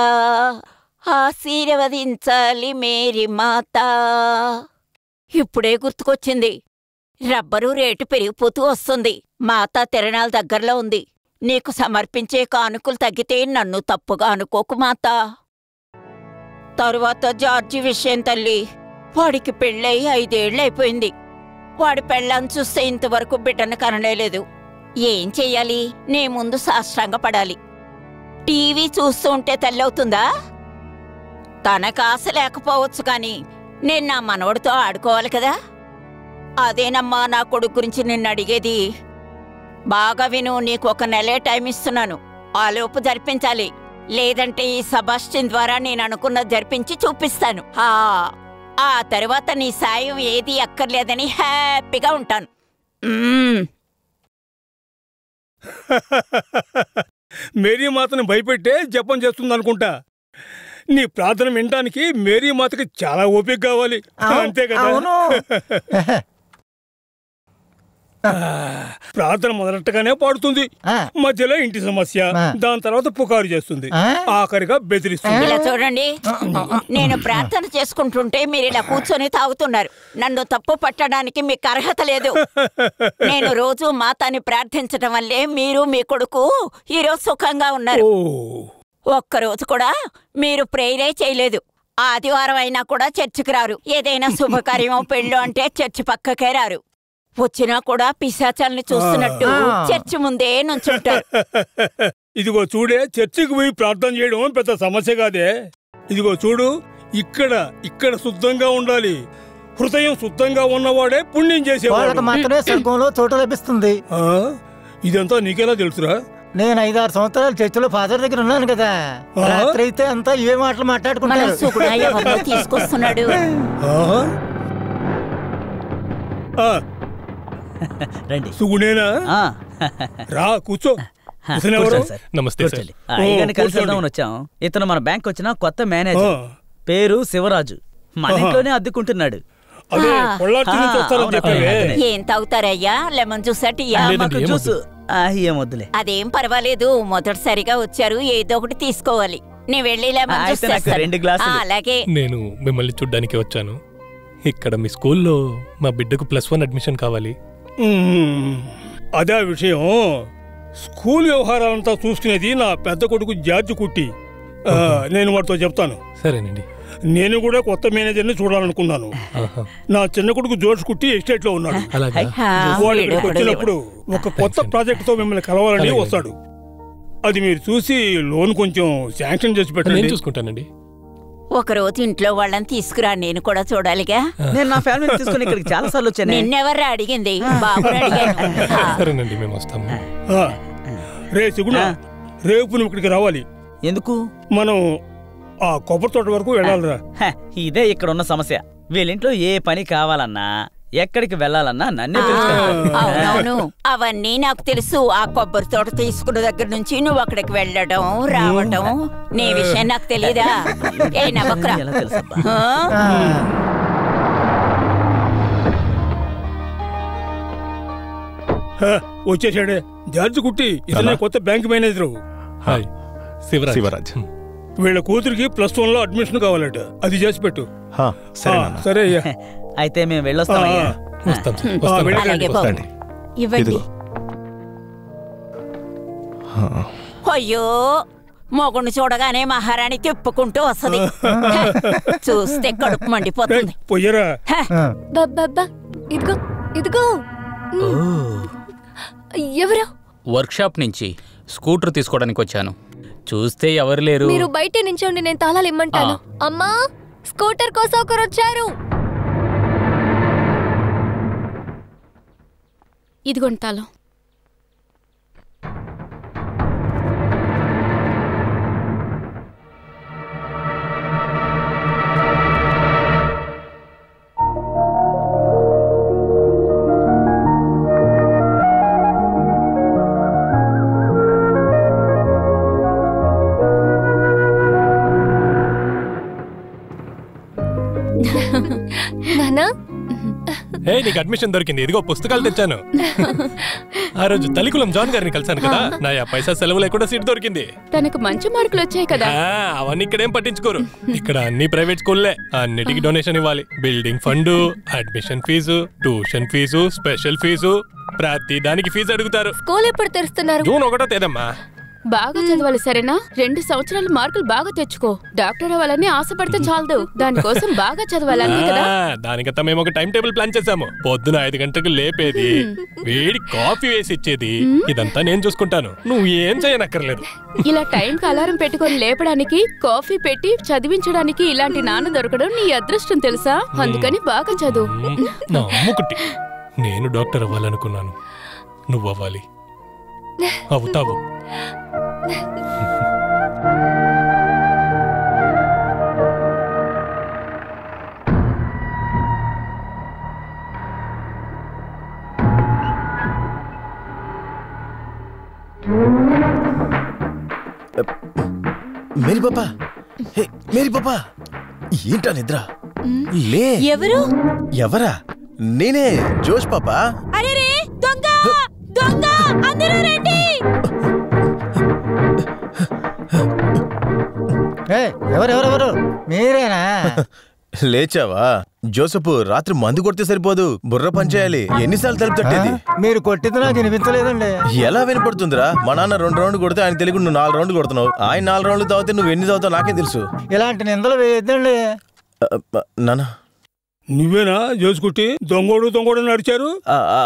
ఆశీర్వదించాలి మేరీ మాత. ఇప్పుడే గుర్తుకొచ్చింది, రబ్బరు రేటు పెరిగిపోతూ వస్తుంది. మాతా తిరణాల దగ్గరలో ఉంది. నీకు సమర్పించే కానుకలు తగ్గితే నన్ను తప్పుగా అనుకోకు మాత. తరువాత జార్జి విషయం తల్లి, వాడికి పెళ్ళై 5 ఏళ్లైపోయింది. వాడి పెళ్ళాన్ని చూస్తే ఇంతవరకు బిడ్డను కనలేదు. ఏం చెయ్యాలి? నీ ముందు సాష్టాంగ పడాలి. టీవీ చూస్తూ ఉంటే తల్లవుతుందా? తనకు ఆశ లేకపోవచ్చు కానీ నేను నా మనవడితో ఆడుకోవాలి కదా. అదేనమ్మా నా కొడుకు గురించి నిన్ను అడిగేది. బాగా విను, నీకు 1 నెలే టైం ఇస్తున్నాను. ఆలోపు జరిపించాలి, లేదంటే ఈ సబాస్టిన్ ద్వారా నేను అనుకున్నది జరిపించి చూపిస్తాను. ఆ తర్వాత నీ సాయం ఏది అక్కర్లేదని హ్యాపీగా ఉంటాను. మేరీ మాతను భయపెట్టే జపం చేస్తుందనుకుంటా. నీ ప్రార్థన వినడానికి మేరీ మాతకి చాలా ఓపిక కావాలి, అంతే కదా? ప్రార్థన మొదలెట్టగానే పాడుతుంది, మధ్యలో ఇంటి సమస్య, దాని తర్వాత పుకారు చేస్తుంది, ఆఖరిగా బెదిరిస్తుంది. ఇలా చూడండి, నేను ప్రార్థన చేసుకుంటుంటే మీరు ఇలా కూర్చొని తాగుతున్నారు. నన్ను తప్పు పట్టడానికి మీకు అర్హత లేదు. నేను రోజు మాతాని ప్రార్థించడం వల్లే మీరు మీ కొడుకు ఈరోజు సుఖంగా ఉన్నారు. ఒక్కరోజు కూడా మీరు ప్రేయరే చేయలేదు. ఆదివారం అయినా కూడా చర్చికి రారు. ఏదైనా శుభకార్యమో పెళ్ళో అంటే చర్చి పక్కకే రారు. వచ్చినా కూడా పిశాచాలని చూస్తున్నట్టు చర్చి ముందే నుంచుంటారు. ఇదిగో చూడే, చర్చికి పోయి ప్రార్థన చేయడం పెద్ద సమస్య కాదే. ఇదిగో చూడు, ఇక్కడ శుద్ధంగా ఉండాలి. హృదయం శుద్ధంగా ఉన్నవాడే పుణ్యం చేసేవాడు. మాత్రమే స్వర్గంలో చోటు లభిస్తుంది. ఇదంతా నీకెలా తెలుసురా? నేను 5-6 సంవత్సరాలు చర్చిలో ఫాదర్ దగ్గర ఉన్నాను కదా. రాత్రి అయితే అంతా ఏ మాటలు మాట్లాడుకుంటారు. తీసుకొస్తున్నాడు. రండి. సుగుణేనా? రా కూర్చో. నమస్తే. కలిసి వెళ్దామని వచ్చాం. ఇతను మన బ్యాంక్ వచ్చిన కొత్త మేనేజర్, పేరు శివరాజు. మన ఇంట్లోనే అద్దెకుంటున్నాడు. ఏం తాగుతారయ్యా? లెమన్ జ్యూస్ జ్యూస్ ఏమొద్దులే. అదేం పర్వాలేదు, మొదటిసారిగా వచ్చారు, ఏదో ఒకటి తీసుకోవాలి. నీ వెళ్ళి లెమన్ జ్యూస్ 2 గ్లాసులు. అలాగే. నేను మిమ్మల్ని చూడ్డానికి వచ్చాను. ఇక్కడ మీ స్కూల్లో మా బిడ్డకు +1 అడ్మిషన్ కావాలి. అదే విషయం. స్కూల్ వ్యవహారాలంతా చూసుకునేది నా పెద్ద కొడుకు జార్జ్ కుట్టి. నేను వాడితో చెప్తాను. సరేనండి. నేను కూడా కొత్త మేనేజర్ని చూడాలనుకున్నాను. నా చిన్న కొడుకు జోష్ కుట్టి ఎస్టేట్ లో ఉన్నాడు. వాడు ఇక్కడికి వచ్చినప్పుడు ఒక కొత్త ప్రాజెక్ట్ తో మిమ్మల్ని కలవాలని వస్తాడు. అది మీరు చూసి లోన్ కొంచెం శాంక్షన్ చేసి పెట్టండి. చూసుకుంటానండి. ఒకరోజు ఇంట్లో వాళ్ళని తీసుకురా, నేను కూడా చూడాలిగా. నేను నా ఫ్యామిలీ తీసుకుని ఇక్కడికి చాలా సార్లు వచ్చాను. నిన్నెవర్రా అడిగింది? బాబుని అడిగాను. సరేనండి, మేము వస్తాము. రే సిగుణ, రేపు నువ్వు ఇక్కడికి రావాలి. ఎందుకు? మనం ఆ కొబ్బరి తోట వరకు వెళ్ళాలిరా. ఇదే ఇక్కడ ఉన్న సమస్య. వీళ్ళింట్లో ఏ పని కావాలన్నా ఎక్కడికి వెళ్ళాలన్నా నన్నే అవునవును, అవన్నీ నాకు తెలుసు. ఆ కొబ్బరి తోట తీసుకున్న దగ్గర నుంచి నువ్వు అక్కడికి వెళ్ళడం రావడం, నీ విషయం నాకు తెలీదా? ఏ నమ్మకరా? వచ్చేసాడే జార్జ్ కుట్టి. ఇతనే కొత్త బ్యాంక్ మేనేజరు. శివరాజ్. వీళ్ళ కూతురికి +1 లో అడ్మిషన్ కావాలట, అది చేసి పెట్టు. సరే అయ్యా. అయితే మేము వెళ్ళొస్తామయ్యా. ఇవ్వండి. అయ్యో, మొగుడిని చూడగానే మహారాణి తిప్పుకుంటూ వస్తుంది. చూస్తే కడుపు మండిపోతుంది. పోయరా. ఇదిగో ఇదిగో. ఎవరు? వర్క్షాప్ నుంచి స్కూటర్ తీసుకోవడానికి వచ్చాను. చూస్తే ఎవరు లేరు. మీరు బయట నించోండి, నేను తాళాలు ఇమ్మంటాను. అమ్మా, స్కూటర్ కోసం ఒకరు వచ్చారు. ఇదిగోండి తాళం. నీకు అడ్మిషన్ దొరికింది. ఇదిగో పుస్తకాలు తెచ్చాను. ఆ రోజు తలికులం జాన్ గారిని కలిసాను కదా, నా పైసా సెలవు లేకుండా సీట్ దొరికింది. తనకు మంచి మార్కులు వచ్చాయి కదా. అవన్నీ ఇక్కడేం పట్టించుకోరు. ఇక్కడ అన్ని ప్రైవేట్ స్కూల్లే. అన్నిటికీ డొనేషన్ ఇవ్వాలి. Building fund, admission fees, tuition fees, special fees, ప్రతి దానికి ఫీజు అడుగుతారు. స్కూల్ ఎప్పుడు తెరుస్తున్నారు? జూన్ 1వ తేదమ్మా. బాగా చదవాలి సరేనా? 2 సంవత్సరాలు మార్కులు బాగా తెచ్చుకో. డాక్టర్ అవ్వాలని ఆశపడితే చాలదు, దానికోసం బాగా చదవాలి. దానికంతా మేము ఒక టైం టేబుల్ ప్లాన్ చేసాము. పొద్దున 5 గంటలకు లేపేది, వేడి కాఫీ వేసి ఇచ్చేది, ఇదంతా నేను చూసుకుంటాను. నువ్వు ఏం చేయనక్కర్లేదు. ఇలా టైంకి అలారం పెట్టుకొని లేపడానికి, కాఫీ పెట్టి చదివించడానికి ఇలాంటి నాన్న దొరకడం నీ అదృష్టం తెలుసా? అందుకని బాగా చదువు. నా అమ్ముకుట్టి, నేను డాక్టర్ అవ్వాలనుకున్నాను, నువ్వు అవ్వాలి. అవుతావు. మేరీ పాపా, హే మేరీ పాపా, ఏంటా నిద్ర? లే. ఎవరు? ఎవరా? నేనే, జోష్ పాపా. అరే రే, దొంగ దొంగ, అందరూ రండి. ఎవరెవరెవరు? మీరేనా? లేచావా? జోసెఫ్, రాత్రి మందు కొడితే సరిపోదు, బుర్ర పనిచేయాలి. ఎన్నిసార్లు తలుపు తట్టేది? మీరు కొట్టింది నాకు వినిపించలేదండి. ఎలా వినపడుతుందిరా? మా నాన్న 2 రౌండ్లు కొడితే ఆయన తెలియకుండా నువ్వు 4 రౌండ్లు కొడుతున్నావు. ఆయన 4 రౌండ్లు తాగితే నువ్వు ఎన్ని తాగుతావు నాకే తెలుసు. ఇలాంటి నిందలు వేయద్దండి. నాన్న, నువ్వేనా జోసుకుట్టి దొంగోడు నడిచారు?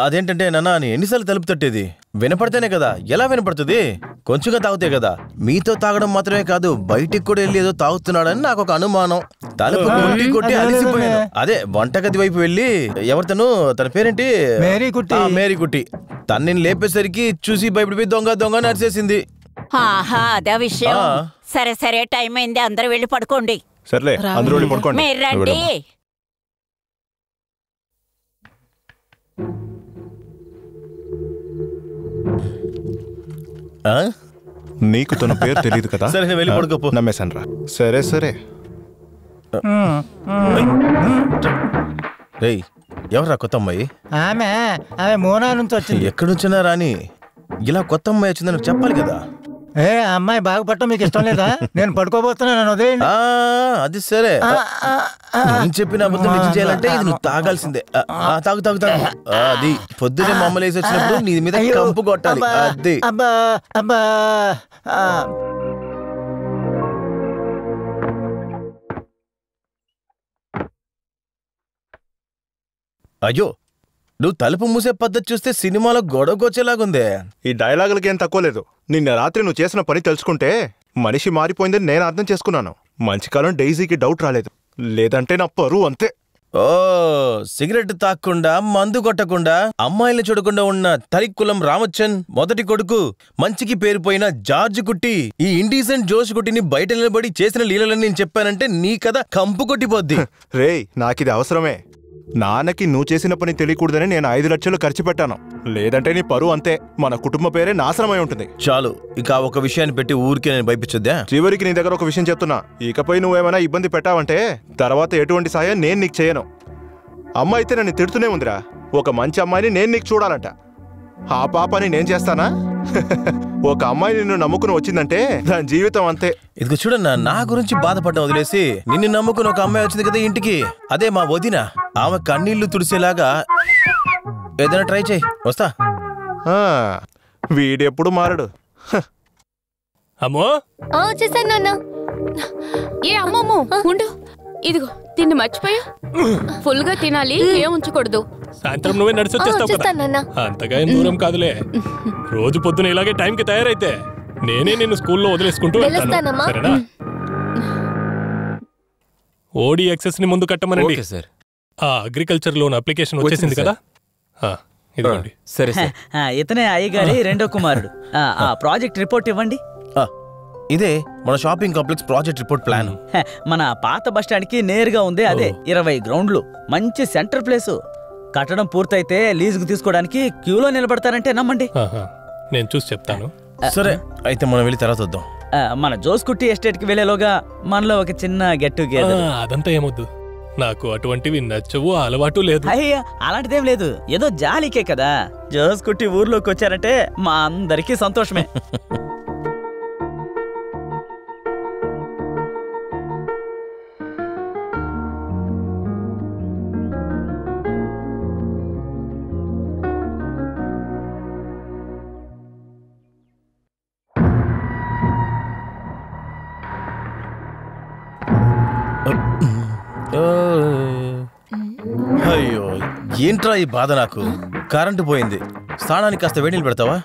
అదేంటంటే నాన్న, అని ఎన్నిసార్లు తలుపు తట్టేది? వినపడితేనే కదా. ఎలా వినపడుతుంది? కొంచెంగా తాగుతే కదా. మీతో తాగడం మాత్రమే కాదు, బయటికి కూడా వెళ్ళి ఏదో తాగుతున్నాడని నాకు ఒక అనుమానం. తలుపు కొట్టి అలిసిపోయాను. అదే వంటగది వైపు వెళ్ళి, ఎవరితను, తన పేరేంటి? మేరీ కుట్టి. తను నేను లేపేసరికి చూసి భయపడిపోయి దొంగ దొంగ నడిచేసింది. ఆహా, అదే విషయం. సరే సరే, టైం అయింది, అందరూ వెళ్ళి పడుకోండి. సర్లే, అందరూ వెళ్ళి పడుకోండి. మీరు రండి. నీకు తన పేరు తెలియదు కదా? సరే, నేను వెళ్ళి పడుకోపో. నమ్మేశాను రా. సరే సరే. రేయ్, ఎవరా కొత్త అమ్మాయి? ఆమె మోనా నుంచి వచ్చింది. ఎక్కడి నుంచినా రాని, ఇలా కొత్త అమ్మాయి వచ్చిందని నాకు చెప్పాలి కదా. అమ్మాయి బాగుపడటం మీకు ఇష్టం లేదా? నేను పడుకోబోతున్నాను, వదిలేయండి. అది సరే. నేను చెప్పిన అబద్ధం నిజం చేయాలంటే ఇది నువ్వు తాగాల్సిందే. తాగు తాగు తాగు. అది పొద్దునే మమ్మల్ని వేసి వచ్చినప్పుడు నీ మీద కంపు కొట్టాలి. అది అబ్బా అబ్బా. అయ్యో, నువ్వు తలుపు మూసే పద్ధతి చూస్తే సినిమాలో గొడవకొచ్చేలాగుందే. ఈ డైలాగులకి ఏం తక్కువ లేదు. నిన్న రాత్రి నువ్వు చేసిన పని తెలుసుకుంటే మనిషి మారిపోయిందని నేను అర్థం చేసుకున్నాను. మంచి కాలం డైజీకి డౌట్ రాలేదు, లేదంటే నా పరువు అంతే. ఓ, సిగరెట్ తాక్కుండా, మందు కొట్టకుండా, అమ్మాయిల్ని చూడకుండా ఉన్న తరిక్కులం రామచ్చన్ మొదటి కొడుకు, మంచికి పేరుపోయిన జార్జ్ కుట్టి, ఈ ఇండీసెంట్ జోష్ కుట్టిని బయట నిలబడి చేసిన లీలలని నేను చెప్పానంటే నీ కథ కంపు కొట్టిపోద్ది. రేయ్, నాకిది అవసరమే. నాన్నకి నువ్వు చేసిన పని తెలియకూడదని నేను 5 లక్షలు ఖర్చు పెట్టాను, లేదంటే నీ పరువు అంతే. మన కుటుంబ పేరే నాశనమై ఉంటుంది. చాలు, ఇక ఒక విషయాన్ని పెట్టి ఊరికే నేను భయపించొద్దా? చివరికి నీ దగ్గర ఒక విషయం చెప్తున్నా. ఇకపై నువ్వేమైనా ఇబ్బంది పెట్టావంటే తర్వాత ఎటువంటి సాయం నేను నీకు చేయను. అమ్మ అయితే నన్ను తిడుతూనే ఉందిరా. ఒక మంచి అమ్మాయిని నేను నీకు చూడాలంట. ఆ పాపని నేను చేస్తానా? ఒక అమ్మాయి నిన్ను నమ్ముకుని వచ్చిందంటే దాని జీవితం అంతే. ఇదిగో చూడన్నా, నా గురించి బాధపడ్డా వదిలేసి నిన్ను నమ్ముకుని ఒక అమ్మాయి వచ్చింది కదా ఇంటికి, అదే మా వదిన. ఆమె కన్నీళ్లు తుడిసేలాగా ఏదైనా ట్రై చేయి, వస్తా. వీడెప్పుడు మారడు. అమ్మో, చేశాను నాన్న. ఏ అమ్మమ్మో, ఉండు. ఇదిగో తిండి మర్చిపోయా. ఫుల్ గా తినాలి, ఏం ఉంచకూడదు. సాయంత్రం నువ్వే నడిచి వచ్చేస్తావు కదా. అంతగా ఏం దూరం కాదులే. రోజు పొద్దున ఇలాగే టైంకి తయారైతే నేనే నిన్ను స్కూల్లో వదిలేసుకుంటూ వెళ్తాను, సరేనా? ఓడి యాక్సెస్ ని ముందు కట్టమనండి. అగ్రికల్చర్ లోన్ అప్లికేషన్ వచ్చేసింది కదా. ఇదిగోండి. సరే సార్. ఇతనే అయ్యగారి రెండో కుమారుడు. ఆ ప్రాజెక్ట్ రిపోర్ట్ ఇవ్వండి. ఇదే మన shopping complex project report plan. మన పాత బస్టాండ్ కి నేరుగా ఉంది. అదే 20 గ్రౌండ్లు, మంచి సెంటర్ ప్లేసు. కట్టడం పూర్తయితే లీజుకు తీసుకోవడానికి క్యూలో నిలబడతారంటే నమ్మండి. నేను చూసి చెప్తాను. సరే, అయితే మనం వెళ్ళి తర్వాత వద్దాం. మన జోస్కుట్టి ఎస్టేట్ కి వెళ్లేలోగా మనలో ఒక చిన్న గెట్ టుగెదర్. అదంతా ఏమొద్దు, నాకు అటువంటివి నచ్చవు, అలవాటు లేదు. అయ్యా, అలాంటిదేం లేదు, ఏదో జాలికే కదా. జోస్కుట్టి ఊర్లోకి వచ్చారంటే మా అందరికీ సంతోషమే. అయ్యో, ఏంట్రా ఈ బాధ నాకు. కరెంటు పోయింది, స్నానానికి కాస్త వేడి నీళ్ళు పెడతావా?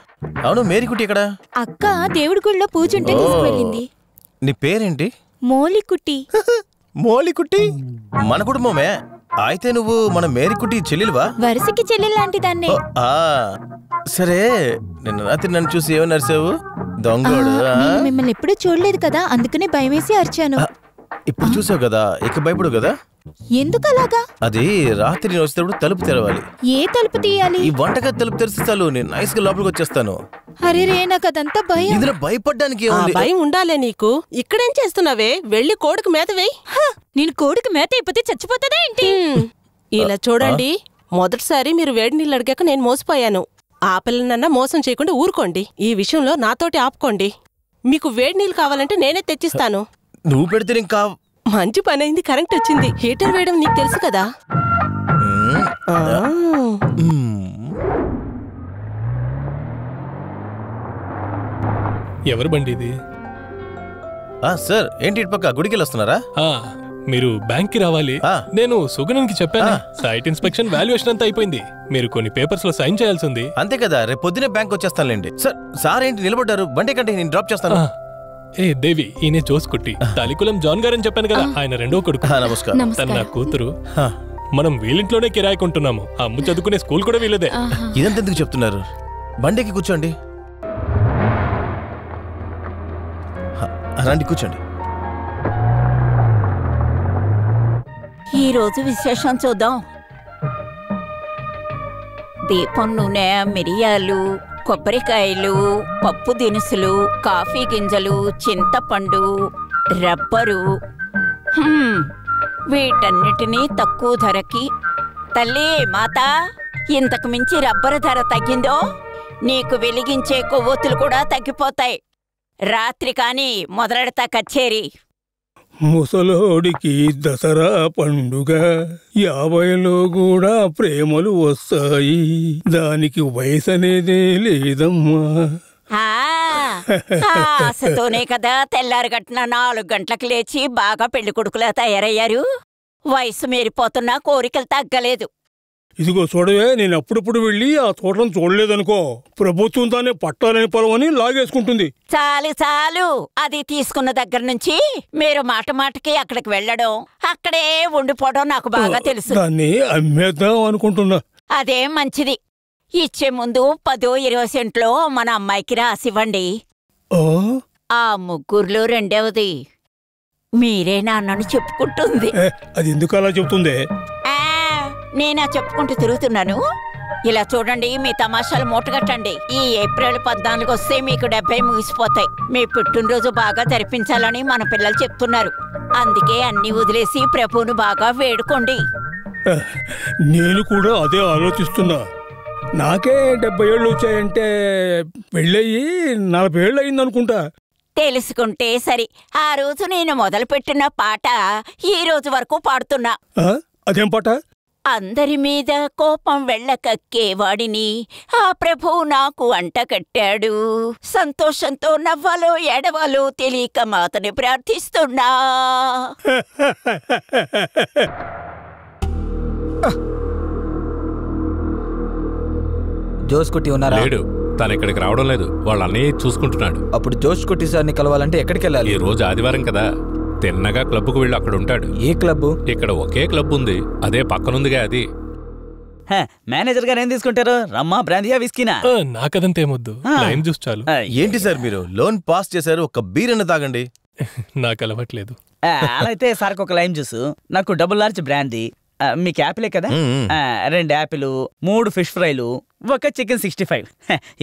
అవును, మేరీకుట్టి ఇక్కడ. అక్క దేవుడి గుళ్ళో పూజ ఉంటే తీసుకెళ్ళింది. నీ పేరేంటి? మోలికుట్టి. మోలికుట్టి మన కుటుంబమే. అయితే నువ్వు మన మేరీకుట్టి చెల్లెలువా? వరుసకి చెల్లెలాంటిదాన్నే. సరే, నిన్న రాత్రి నన్ను చూసి ఏమని నరిసావు? దొంగోడు. మిమ్మల్ని ఎప్పుడూ చూడలేదు కదా, అందుకనే భయమేసి అరిచాను. ఇప్పుడు చూసావు కదా, ఇక భయపడు కదా. ఎందుకలాగా? అది రాత్రి నేను వచ్చేటప్పుడు తలుపు తెరవాలి. ఏ తలుపు తీయాలి? ఈ వంటగది తలుపు తెరిస్తే చాలు, నేను నైస్ గా లోపలికి వచ్చేస్తాను. అరే రే నాకు అదంతా భయం. ఇందులో భయపడ్డానికి భయం ఉండాలే నీకు. ఇక్కడేం చేస్తున్నావే? వెళ్ళి కోడికి మేత వేయి. నేను కోడికి మేత అయిపోతే చచ్చిపోతుందా ఏంటి? ఇలా చూడండి, మొదటిసారి మీరు వేడి నీళ్ళు అడిగాక నేను మోసపోయాను. ఆ పిల్లనన్నా మోసం చేయకుండా ఊరుకోండి. ఈ విషయంలో నాతోటి ఆపుకోండి. మీకు వేడి నీళ్ళు కావాలంటే నేనే తెచ్చిస్తాను. నువ్వు పెడితే ఇంకా మంచి పని అయింది, కరెంట్ వచ్చింది. హీటర్ వేయడం నీకు తెలుసు కదా. ఎవరు బండి ఇది? సార్ ఏంటి ఇటు పక్క గుడికి వస్తున్నారా? మీరు బ్యాంక్ కి రావాలి. నేను సుగణన్కి చెప్పాను, సైట్ ఇన్స్పెక్షన్ వాల్యుయేషన్ అంతా అయిపోయింది. మీరు కొన్ని పేపర్స్ లో సైన్ చేయాల్సి ఉంది. అంతే కదా, రేపు పొద్దునే బ్యాంక్ వచ్చేస్తానులేండి. సార్ ఏంటి నిలబడ్డారు? బండి కంటే నేను డ్రాప్ చేస్తాను. ఏ దేవి, ఈయన జోస్కుట్టి, తాలికులం జాన్ గారని చెప్పాను కదా, ఆయన రెండో కొడుకు. నమస్కారం. తన నా కూతురు. మనం వీళ్ళింట్లోనే కిరాయికుంటున్నాము. అమ్ము చదువుకునే స్కూల్ కూడా వీళ్ళదే. ఇదంతా ఎందుకు చెప్తున్నారు? బండికి కూర్చోండి. రండి కూర్చోండి. ఈ రోజు విశేషం చూద్దాం. దీపం నూనె, మిరియాలు, కొబ్బరికాయలు, పప్పు దినుసులు, కాఫీ గింజలు, చింతపండు, రబ్బరు. వీటన్నిటినీ తక్కువ ధరకి. తల్లి మాత, ఇంతకు మించి రబ్బరు ధర తగ్గిందో నీకు వెలిగించే కొవ్వొత్తులు కూడా తగ్గిపోతాయి. రాత్రి కాని మొదలెడతా కచేరీ. ముసలోడికి దసరా పండుగ, 50లో కూడా ప్రేమలు వస్తాయి, దానికి వయసు అనేదే లేదమ్మా. ఆశతోనే కదా తెల్లారగట్టిన 4 గంటలకు లేచి బాగా పెళ్లి కొడుకులా తయారయ్యారు. వయసు మీరిపోతున్నా కోరికలు తగ్గలేదు. ఇదిగో చూడవే, నేను అప్పుడప్పుడు వెళ్ళి ఆ తోటను చూడలేదనుకో, ప్రభుత్వం తానే పట్టాలని పొలమని లాగేసుకుంటుంది. చాలు చాలు, అది తీసుకున్న దగ్గర నుంచి మీరు మాట మాటకి అక్కడికి వెళ్ళడం, అక్కడే ఉండిపోవడం నాకు బాగా తెలుసు. దాన్ని అమ్మేద్దాం అనుకుంటున్నా. అదేం మంచిది. ఇచ్చే ముందు 10-20 సెంట్లో మన అమ్మాయికి రాసివ్వండి. ఆ ముగ్గురులో రెండవది మీరే నాన్నని చెప్పుకుంటుంది. అది ఎందుకు అలా చెప్తుంది? నేనా చెప్పుకుంటూ తిరుగుతున్నాను. ఇలా చూడండి, మీ తమాషాలు మూటగట్టండి. ఈ ఏప్రిల్ 14 వస్తే మీకు 70 ముగిసిపోతాయి. మీ పుట్టినరోజు బాగా జరిపించాలని మన పిల్లలు చెప్తున్నారు. అందుకే అన్ని వదిలేసి ప్రభువును బాగా వేడుకోండి. నేను కూడా అదే ఆలోచిస్తున్నా. నాకే 70 ఏళ్ళు వచ్చాయంటే పెళ్ళయి 40 ఏళ్ళు అయిందనుకుంటా. తెలుసుకుంటే సరి. ఆ రోజు నేను మొదలుపెట్టిన పాట ఈ రోజు వరకు పాడుతున్నా. అదేం పాట? అందరి మీద కోపం వెళ్ళకక్కేవాడిని ఆ ప్రభువు నాకు అంట కట్టాడు. సంతోషంతో నవ్వాలో ఏడవాలో తెలియక మాతని ప్రార్థిస్తున్నా. జోస్ కుట్టి ఉన్నారా? లేడు, తను ఇక్కడికి రావడం లేదు. వాళ్ళ అన్నయ్య చూసుకుంటున్నాడు. అప్పుడు జోస్ కుట్టి సార్ని కలవాలంటే ఎక్కడికి వెళ్ళాలి? ఈ రోజు ఆదివారం కదా, తిన్నగా క్లబ్కు వెళ్ళి అక్కడ ఉంటాడు. A club? ఇక్కడ ఒకే క్లబ్ ఉంది, అదే పక్కనుందిగా అది. మేనేజర్ గారు ఏం తీసుకుంటారు? రమ్మా, బ్రాందియా, విస్కీనా? నాకదంతేమొద్దు, లైమ్ జ్యూస్ చాలు. ఏంటి సార్ మీరు లోన్ పాస్ చేశారు, ఒక బీర్ అన్న తాగండి. నాకు అలవాట్లేదు. అలా అయితే సార్కి ఒక లైమ్ జ్యూస్, నాకు డబుల్ లార్జ్ బ్రాందీ. మీకు యాపిలే కదా? 2 యాపిల్, 3 ఫిష్ ఫ్రైలు, ఒక చికెన్ 65.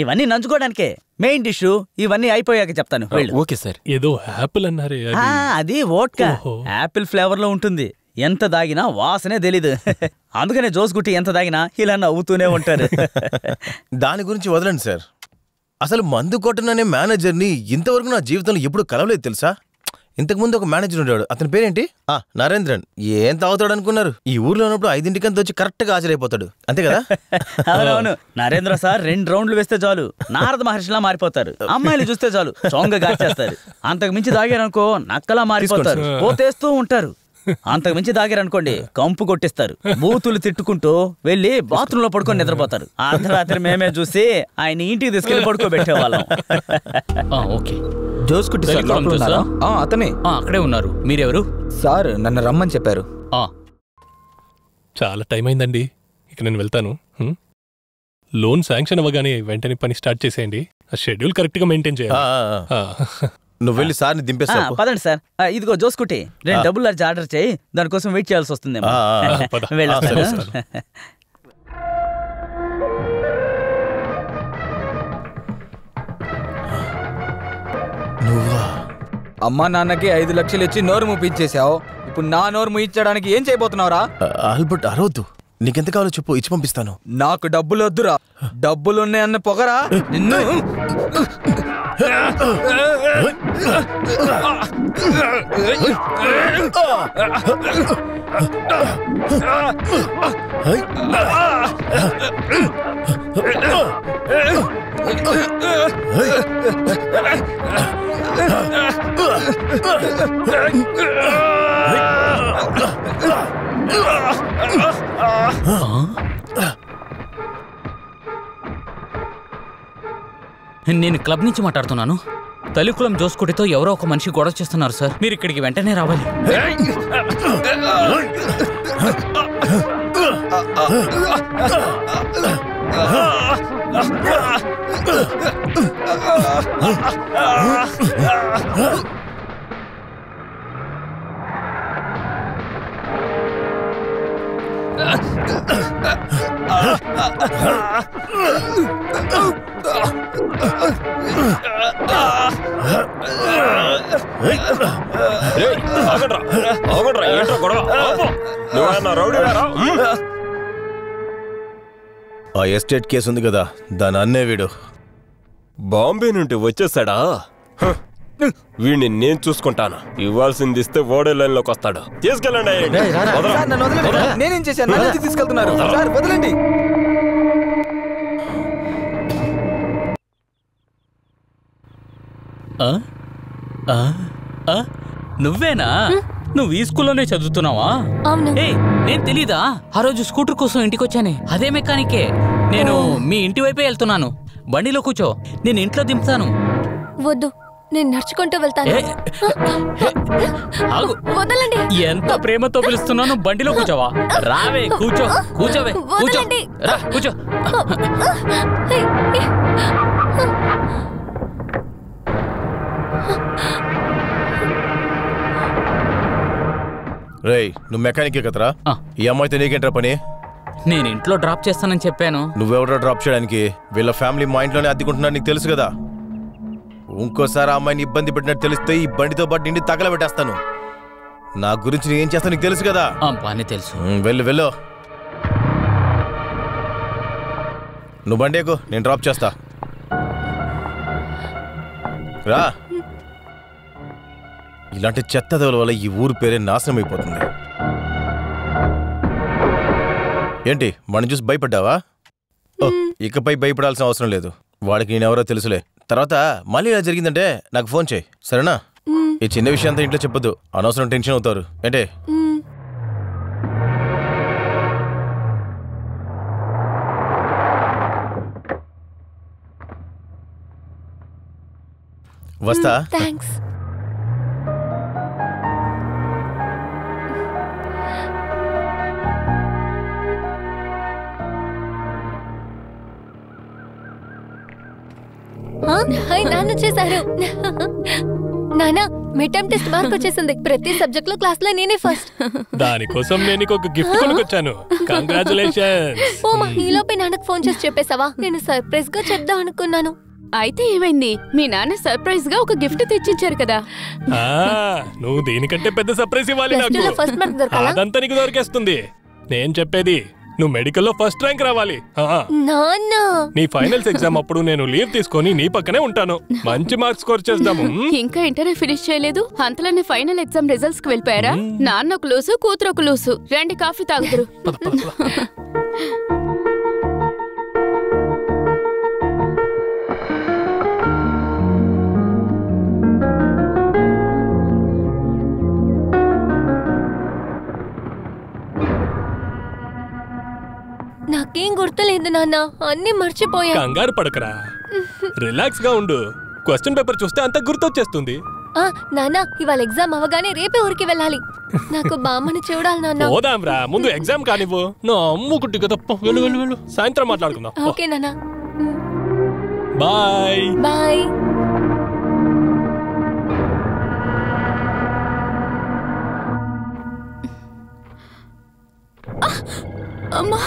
ఇవన్నీ నంచుకోవడానికే. మెయిన్ డిష్ ఇవన్నీ అయిపోయాక చెప్తాను. Okay sir. ఏదో యాపిల్ అన్నారే, అది వోడ్కా. యాపిల్ ఫ్లేవర్ లో ఉంటుంది. ఎంత దాగినా వాసనే తెలీదు. అందుకనే జోస్ గుట్టి ఎంత దాగినా ఇలా నవ్వుతూనే ఉంటారు. దాని గురించి వదలండి సార్. అసలు మందు కొట్టననే మేనేజర్ని ఇంతవరకు నా జీవితంలో ఎప్పుడు కలవలేదు తెలుసా? ఇంతకుముందు ఒక మేనేజర్ ఉండేవాడు, అతని పేరేంటి? నరేంద్రన్. ఏం తాగుతాడు అనుకున్నారు? ఈ ఊర్లో ఉన్నప్పుడు 5 వచ్చి కరెక్ట్ గా హాజరైపోతాడు, అంతే కదా? అవునవును. నరేంద్ర సార్ 2 రౌండ్లు వేస్తే చాలు నారద మహర్షిలా మారిపోతారు. అమ్మాయిలు చూస్తే చాలు చొంగ గాచేస్తారు. అంతకు మించి దాగారనుకో నక్కలా మారిపోతారు, పోతేస్తూ ఉంటారు. అంతకు మించి దాగారనుకోండి కంపు కొట్టిస్తారు. బూతులు తిట్టుకుంటూ వెళ్ళి బాత్రూమ్ లో పడుకొని నిద్రపోతారు. అర్ధరాత్రి మేమే చూసి ఆయన ఇంటికి తీసుకెళ్లి పడుకోబెట్టేవాళ్ళం. ఓకే. జోస్ కుట్టి సార్ లోపల ఉన్నారా? అతనే అక్కడే ఉన్నారు. మీరెవరు? సార్ నన్ను రమ్మని చెప్పారు. చాలా టైం అయిందండి, ఇక నేను వెళ్తాను. లోన్ శాంక్షన్ అవ్వగానే వెంటనే పని స్టార్ట్ చేసేయండి. ఆ షెడ్యూల్ కరెక్ట్ గా మెయింటైన్ చేయాలి. నువ్వు వెళ్ళి సార్ని దింపేస్తా. పదండి సార్. ఇదిగో జోస్ కుట్టి, 2 డబుల్ లార్జ్ ఆర్డర్ చేయి. దానికోసం వెయిట్ చేయాల్సి వస్తుంది. అమ్మా నాన్నకి 5 లక్షలు ఇచ్చి నోరు ముప్పించేశావు. ఇప్పుడు నా నోరు ముయించడానికి ఏం చేయబోతున్నావురా? ఆల్బర్ట్ అరవద్దు. నీకెంత కావాలో చెప్పు, ఇచ్చి పంపిస్తాను. నాకు డబ్బులు వద్దురా. డబ్బులున్నాయన్న పొగరా నిన్ను. నేను క్లబ్ నుంచి మాట్లాడుతున్నాను. తలికులం జోస్కుటితో ఎవరో ఒక మనిషి గొడవ చేస్తున్నారు సార్. మీరు ఇక్కడికి వెంటనే రావాలి. ఆ ఎస్టేట్ కేసు ఉంది కదా, దాని అన్నే వీడు బాంబే నుండి వచ్చేసాడా? వీడిని నేను చూసుకుంటాను. ఇవ్వాల్సింది ఇస్తే ఓడే లైన్ లోకి వస్తాడు. తీసుకెళ్ళండి. నేనేం చేశాను? తీసుకెళ్తున్నారు సార్, వదలండి. నువ్వేనా? నువ్వు ఈ స్కూల్లోనే చదువుతున్నావా? నేను తెలీదా? ఆ రోజు స్కూటర్ కోసం ఇంటికి వచ్చానే, అదే మెకానికే. నేను మీ ఇంటి వైపే వెళ్తున్నాను. బండిలో కూర్చో, నేను ఇంట్లో దింపుతాను. వద్దు, నేను నడుచుకుంటూ వెళ్తాను. వదలండి. ఎంత ప్రేమతో పిలుస్తున్నాను, బండిలో కూర్చోవా? రావే, కూర్చో. కూర్చోవే, కూర్చో. రా, కూర్చో. రేయ్, నువ్వు మెకానికే కదరా? ఈ అమ్మాయితో నీకేంట్రా పని? నేను ఇంట్లో డ్రాప్ చేస్తానని చెప్పాను. నువ్వెవరో డ్రాప్ చేయడానికి? వీళ్ళ ఫ్యామిలీ మా ఇంట్లోనే అద్దెకుంటున్నారు, నీకు తెలుసు కదా. ఇంకోసారి ఆ అమ్మాయిని ఇబ్బంది పెట్టినట్టు తెలిస్తే ఈ బండితో పాటు నిండి తగలబెట్టేస్తాను. నా గురించి నేను ఏం చేస్తాను నీకు తెలుసు కదా. బానే తెలుసు. వెళ్ళు. నువ్వు బండి ఎక్కు, నేను డ్రాప్ చేస్తా. రా. ఇలాంటి చెత్తదవుల వల్ల ఈ ఊరు పేరే నాశనం అయిపోతుంది. ఏంటి, మనం చూసి భయపడ్డావా? ఇకపై భయపడాల్సిన అవసరం లేదు. వాడికి నేనెవరో తెలుసులే. తర్వాత మళ్ళీ ఇలా జరిగిందంటే నాకు ఫోన్ చేయి, సరేనా? ఈ చిన్న విషయం అంతా ఇంట్లో చెప్పొద్దు, అనవసరం టెన్షన్ అవుతారు. ఏంటే? వస్తా. థాంక్స్. నాన్న చేశారు. నానా, మిడ్ టర్మ్ టెస్ట్ మార్క్ వచ్చేసింది. ప్రతి సబ్జెక్ట్ లో క్లాస్ లో నేనే ఫస్ట్. దానికోసం నేను ఒక గిఫ్ట్ కొనుకొచ్చాను. కంగ్రాచులేషన్స్. ఓమా, ఈలోపే నాన్నకు ఫోన్ చేసి చెప్పేసావా? నేను సర్ప్రైజ్ గా చెప్దాం అనుకున్నాను. అయితే ఏమైంది? మీ నాన్న సర్ప్రైజ్ గా ఒక గిఫ్ట్ తెచ్చిచ్చారు కదా. నువ్వు దీనికంటే పెద్ద సర్ప్రైజ్ ఇవ్వాలి నాకు. అదంతా నీకు దొరికేస్తుంది. నేను చెప్పేది, నువ్వు మెడికల్లో ఫస్ట్ ర్యాంక్ రావాలి. నీ ఫైనల్స్ ఎగ్జామ్ అప్పుడు నేను లీవ్ తీసుకొని నీ పక్కనే ఉంటాను. మంచి మార్క్స్ స్కోర్ చేద్దాము. ఇంకా ఇంటర్వ్యూ ఫినిష్ చేయలేదు, అంతలోనే ఫైనల్ ఎగ్జామ్ రిజల్ట్స్ కి వెళ్ళిపోయారా? నాన్న ఒక లూసు, కూతురు ఒక లూసు. రండి, కాఫీ తాగుతురు. నాకేం గుర్తులేదు నాన్న, అన్ని మర్చిపోయా. కంగారు పడకరా, రిలాక్స్ గా ఉండు. క్వశ్చన్ పేపర్ చూస్తే అంత గుర్తొచ్చేస్తుంది. నాన్న, ఇవాళ ఎగ్జామ్ అవగానే రేపే ఊరికి వెళ్ళాలి. నాకు బామ్మని చూడాలి నాన్న. పోదాంరా, ముందు ఎగ్జామ్ కానివ్వు. నా అమ్ము కుట్టి కదా. వెళ్ళు. సాయంత్రం మాట్లాడుకుందాం. ఓకే నాన్న. Bye bye. అమ్మా,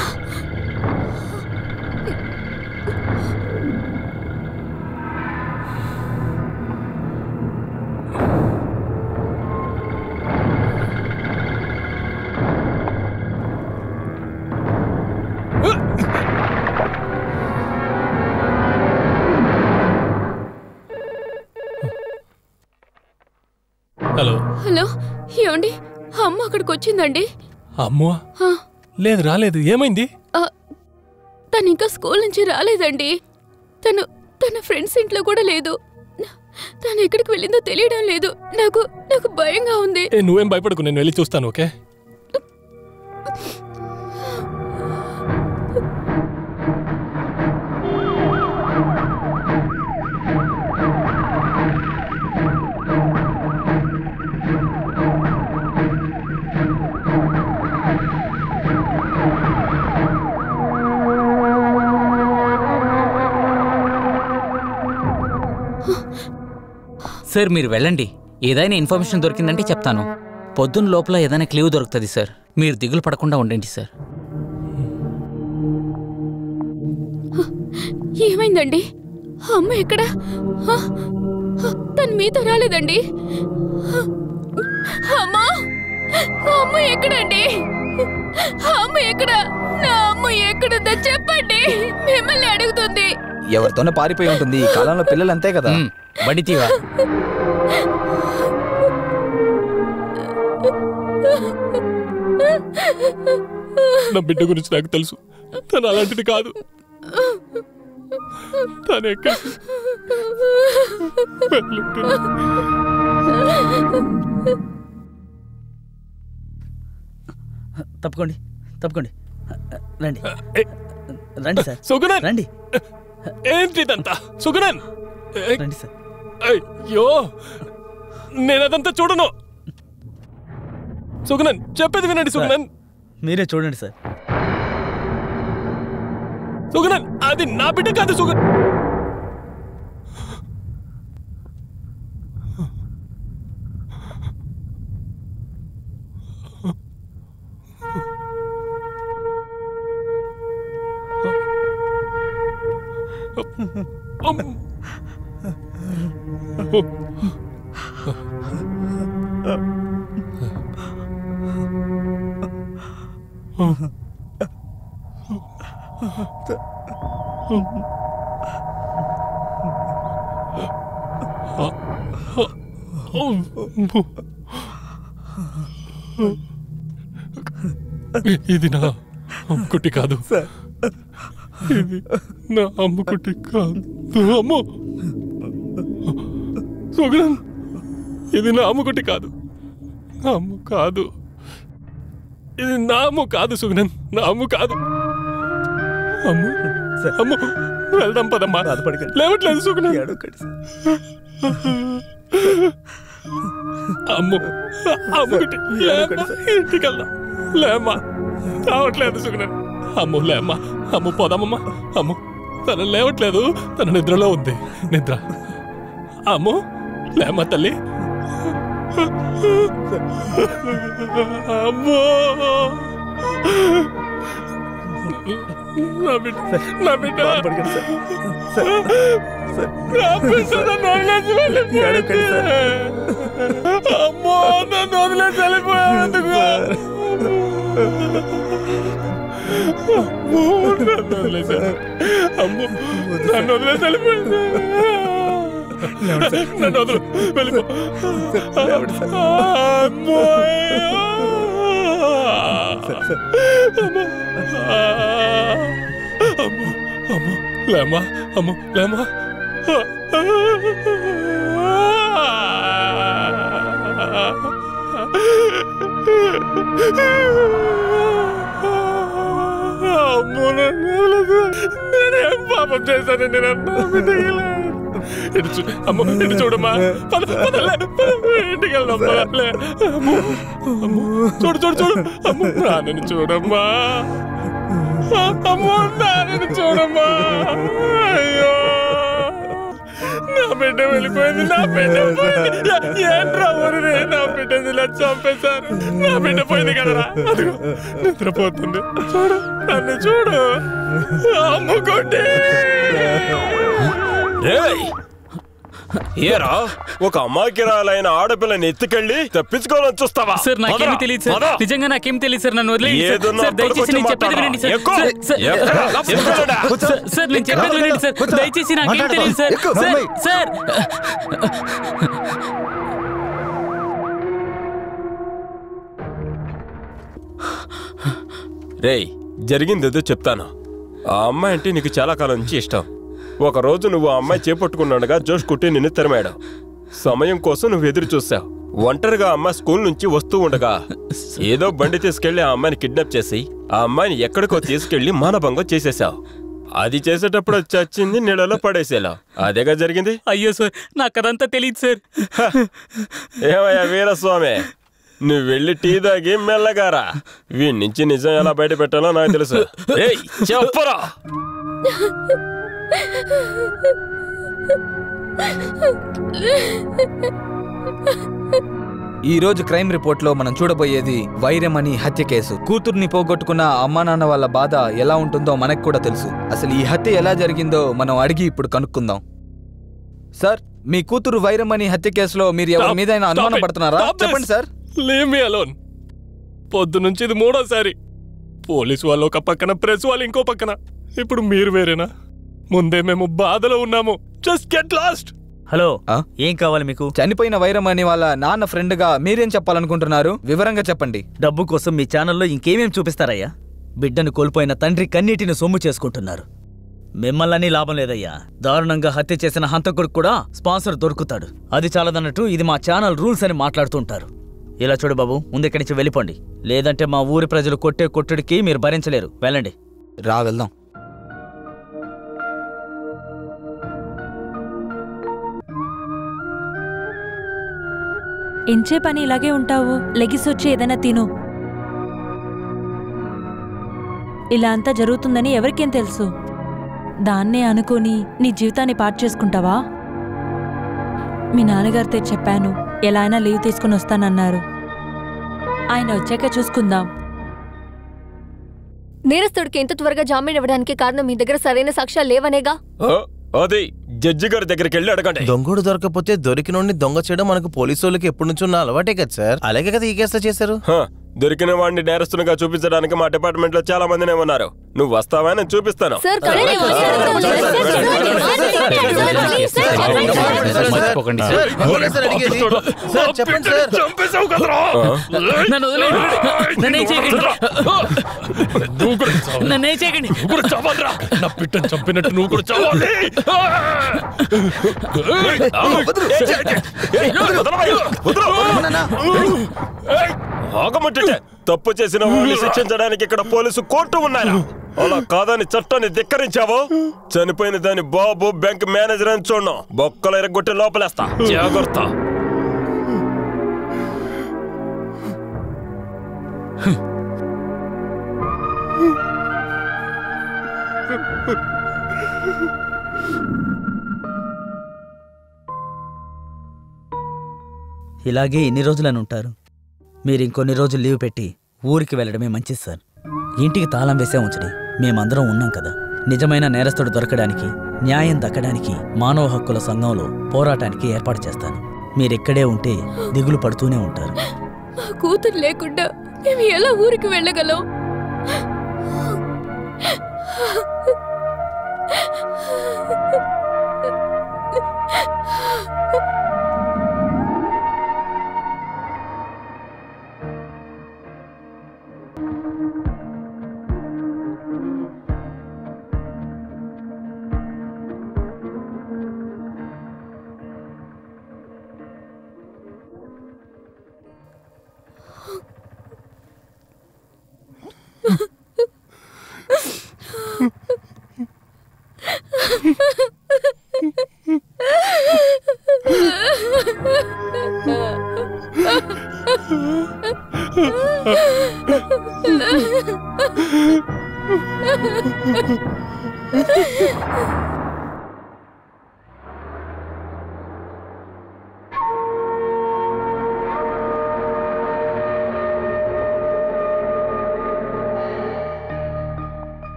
హలో హలో ఏమండి అమ్మ అక్కడికి వచ్చిందండి. అమ్మో లేదు రాలేదు. ఏమైంది? తను ఇంకా స్కూల్ నుంచి రాలేదండి. తన ఫ్రెండ్స్ ఇంట్లో కూడా లేదు. తను ఎక్కడికి వెళ్ళిందో తెలియడం లేదు. నాకు భయంగా ఉంది. నువ్వేం భయపడకు, నేను వెళ్ళి చూస్తాను. ఓకే సార్ మీరు వెళ్ళండి. ఏదైనా ఇన్ఫర్మేషన్ దొరికిందంటే చెప్తాను. పొద్దున్న లోపల ఏదైనా క్లూ దొరుకుతుంది సార్. మీరు దిగులు పడకుండా ఉండండి సార్. ఏమైందండి? అమ్మ ఎక్కడ? తను మీతో రాలేదండి. అమ్మా, అమ్మ ఎక్కడండి? అమ్మ ఎక్కడ? నా అమ్మ ఎక్కడుందో చెప్పండి, మిమ్మల్ని అడుగుతుంది. ఎవరితోనే పారిపోయి ఉంటుంది. ఈ కాలంలో పిల్లలు అంతే కదా. బడితీవా నా బిడ్డ గురించి నాకు తెలుసు. తను అలాంటిది కాదు. తను ఎక్కడ తప్పుకోండి రండి రండి సార్. సుగుణన్ రండి. ఏంటిదంతా? సుగుణన్ రండి సార్. అయ్యో నేనదంతా చూడను. సుగుణన్ చెప్పేది వినండి. సుగుణన్ మీరే చూడండి సార్. సుగుణన్ అది నా బిడ్డ కాదు. సుగుణ్ ఇది నా అమ్ముకుట్టి కాదు. ఇది నా అమ్ముకుట్టి కాదు. అమ్మో సుగుణన్, ఇది నా అమ్ముకుట్టి కాదు. అమ్ము కాదు. ఇది నా అమ్ము కాదు సుగుణన్, నా అమ్ము కాదు. అమ్ము అమ్ము వెళ్దాం పదమ్మా. లేవట్లేదు సుగుణన్. అమ్ము అమ్ముకుట్టి ఇంటికి వెళ్దాం. లేమ్మా రావట్లేదు సుగుణన్. అమ్ము లేమ్మా. అమ్ము పోదామమ్మా. అమ్ము తను లేవట్లేదు. తన నిద్రలో ఉంది. నిద్ర. అమ్ము లేమ్మా తల్లి. అమ్మో నా బిడ్డ నా బిడ్డ అమ్మో నన్ను వదిలేసి వెళ్ళిపోయాను. అమ్మో నన్ను వదిలేసి వెళ్ళిపోయింది. నన్ను వదిలి వెళ్ళిపో. అమ్మో అమ్మో అమ్మో లేమ్మా. అమ్మో లేమ్మా. అమ్మో నేనేం పాపం చేశాను? నేను అమ్మ ఇటు చూడమ్మా. ఇంటికి వెళ్దాం. చూడు చూడు చూడు. అమ్మ నాన్నని చూడమ్మా. అమ్మో నాన్నని చూడమ్మా. అయ్యో నా బిడ్డ వెళ్ళిపోయింది. నా బిడ్డ పోయింది. ఏంట్రా ఊరిని నా బిడ్డని ఇలా చంపేశారు. నా బిడ్డ పోయింది కదరా. అదిగో నిద్రపోతుంది. చూడు నన్ను చూడు. అమ్ముకోండి. ఏరా ఒక అమాయకురాలైన ఆడపిల్లని ఎత్తుకెళ్ళి తప్పించుకోవాలని చూస్తావా? సార్ నాకేమీ తెలియదు సార్. నిజంగా నాకేం తెలియదు సార్. నన్ను వదిలేయండి సార్. దయచేసి నేను చెప్పేది వినండి సార్. సార్ నేను చెప్పేది వినండి సార్. దయచేసి నాకేం తెలియదు సార్. సార్ రేయ్, జరిగిందేదో చెప్తాను. ఆ అమ్మాయి అంటే నీకు చాలా కాలం నుంచి ఇష్టం. ఒకరోజు నువ్వు ఆ అమ్మాయి చేపట్టుకున్నాడుగా జోష్ కుట్టి నిన్ను తరిమాడు. సమయం కోసం నువ్వు ఎదురు చూసావు. ఒంటరిగా అమ్మాయి స్కూల్ నుంచి వస్తూ ఉండగా ఏదో బండి తీసుకెళ్లి ఆ అమ్మాయిని కిడ్నాప్ చేసి ఆ అమ్మాయిని ఎక్కడికో తీసుకెళ్లి మానభంగం చేసేసావు. అది చేసేటప్పుడు చచ్చింది, నీళ్ళలో పడేసేలా. అదేగా జరిగింది. అయ్యో సార్, నాకు అదంతా తెలియదు సార్. ఏమయ్యా వీరస్వామి, నువ్వు వెళ్ళి టీ తాగి మెల్లగారా. వీడి నుంచి నిజం ఎలా బయట పెట్టాలో నాకు తెలుసు. ఏయ్, చెప్పరా. ఈ రోజు క్రైమ్ రిపోర్ట్ లో మనం చూడబోయేది వైరమణి హత్య కేసు. కూతుర్ని పోగొట్టుకున్న అమ్మా నాన్న వాళ్ళ బాధ ఎలా ఉంటుందో మనకు కూడా తెలుసు. అసలు ఈ హత్య ఎలా జరిగిందో మనం అడిగి ఇప్పుడు కనుక్కుందాం. సార్, మీ కూతురు వైరమణి హత్య కేసులో మీరు ఎవరి మీద అనుమానం పడుతున్నారా? చెప్పండి సార్. Leave me alone. పొద్దు నుంచి ఇది మూడోసారి. పోలీసు వాళ్ళు ఒక పక్కన, ప్రెస్ వాళ్ళు ఇంకో పక్కన. ఇప్పుడు మీరు వేరేనా? ముందే మేము బాధలో ఉన్నాము. Just get lost. హలో, ఏం కావాలి మీకు? చనిపోయిన వైరమణి వాళ్ళ నాన్న ఫ్రెండ్ గా మీరేం చెప్పాలనుకుంటున్నారు? వివరంగా చెప్పండి. డబ్బు కోసం మీ ఛానల్లో ఇంకేమేం చూపిస్తారయ్యా? బిడ్డను కోల్పోయిన తండ్రి కన్నీటిని సొమ్ము చేసుకుంటున్నారు. మిమ్మల్ని లాభం లేదయ్యా. దారుణంగా హత్య చేసిన హంతకుడికి కూడా స్పాన్సర్ దొరుకుతాడు. అది చాలదన్నట్టు ఇది మా ఛానల్ రూల్స్ అని మాట్లాడుతుంటారు. ఇలా చూడు బాబు, ముందెక్కడి నుంచి వెళ్ళిపోండి. లేదంటే మా ఊరి ప్రజలు కొట్టే కొట్టుడికి మీరు భరించలేరు. వెళ్ళండి. రా వెళ్దాం. ఎంచే పని ఇలాగే ఉంటావు? లెగిసొచ్చి ఏదైనా తిను. ఇలా అంతా జరుగుతుందని ఎవరికేం తెలుసు? దాన్నే అనుకొని నీ జీవితాన్ని పాడు చేసుకుంటావా? మీ నాన్నగారితో చెప్పాను, ఎలా అయినా లీవ్ తీసుకుని వస్తానన్నారు. ఆయన వచ్చాక చూసుకుందాం. నేరస్తుడికి ఎంత త్వరగా జామీన్ ఇవ్వడానికి కారణం మీ దగ్గర సరైన సాక్ష్యాలు లేవనేగా? అది జడ్జి గారి దగ్గరికి వెళ్ళి అడగండి. దొంగడు దొరకపోతే దొరికినోడిని దొంగ చేయడం మనకు పోలీసు వాళ్ళకి ఎప్పటి నుంచి ఉన్న అలవాటే కదా సార్. అలాగే కదా ఈ కేసులో చేశారు. దొరికిన వాడిని నేరస్తునిగా చూపించడానికి మా డిపార్ట్మెంట్ లో చాలా మందినే ఉన్నారు. నువ్వు వస్తావా? నేను చూపిస్తాను. నా పిట్టని చంపినట్టు నువ్వు కూడా చావాలి. ఆగమంటే తప్పు చేసిన వాళ్ళని శిక్షించడానికి ఇక్కడ పోలీసు కోర్టు ఉన్నాయా? అలా కాదని చట్టాన్ని ధిక్కరించావో చనిపోయిన దాని బాబు బ్యాంక్ మేనేజర్ అని చూడను. బొక్కలు ఎరగొట్టి లోపలేస్తా. జాగ్రత్త. ఇలాగే ఎన్ని రోజులని ఉంటారు? మీరు ఇంకొన్ని రోజులు లీవ్ పెట్టి ఊరికి వెళ్ళడమే మంచిది సార్. ఇంటికి తాళం వేసే ఉంచండి. మేమందరం ఉన్నాం కదా. నిజమైన నేరస్తుడు దొరకడానికి, న్యాయం దక్కడానికి మానవ హక్కుల సంఘంలో పోరాటానికి ఏర్పాటు చేస్తాను. మీరిక్కడే ఉంటే దిగులు పడుతూనే ఉంటారు. మా కూతురు లేకుండా మేము ఎలా ఊరికి వెళ్ళగలం?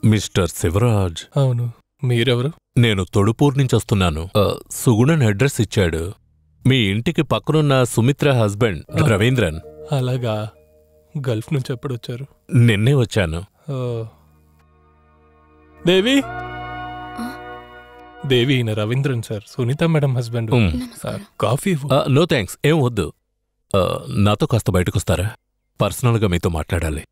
మిస్టర్ శివరాజ్. అవును, మీరెవరు? నేను తొడుపూర్ నుంచి వస్తున్నాను. సుగుణన్ అడ్రస్ ఇచ్చాడు. మీ ఇంటికి పక్కనున్న సుమిత్ర హస్బెండ్ రవీంద్రన్. అలాగా. గల్ఫ్ నుంచి ఎప్పుడు వచ్చారు? నిన్నే వచ్చాను. దేవి దేవి ఈయన Raveendran sir, Sunitha madam husband. Coffee? No thanks, ఏం వద్దు. నాతో కాస్త బయటకొస్తారా? పర్సనల్గా మీతో మాట్లాడాలి.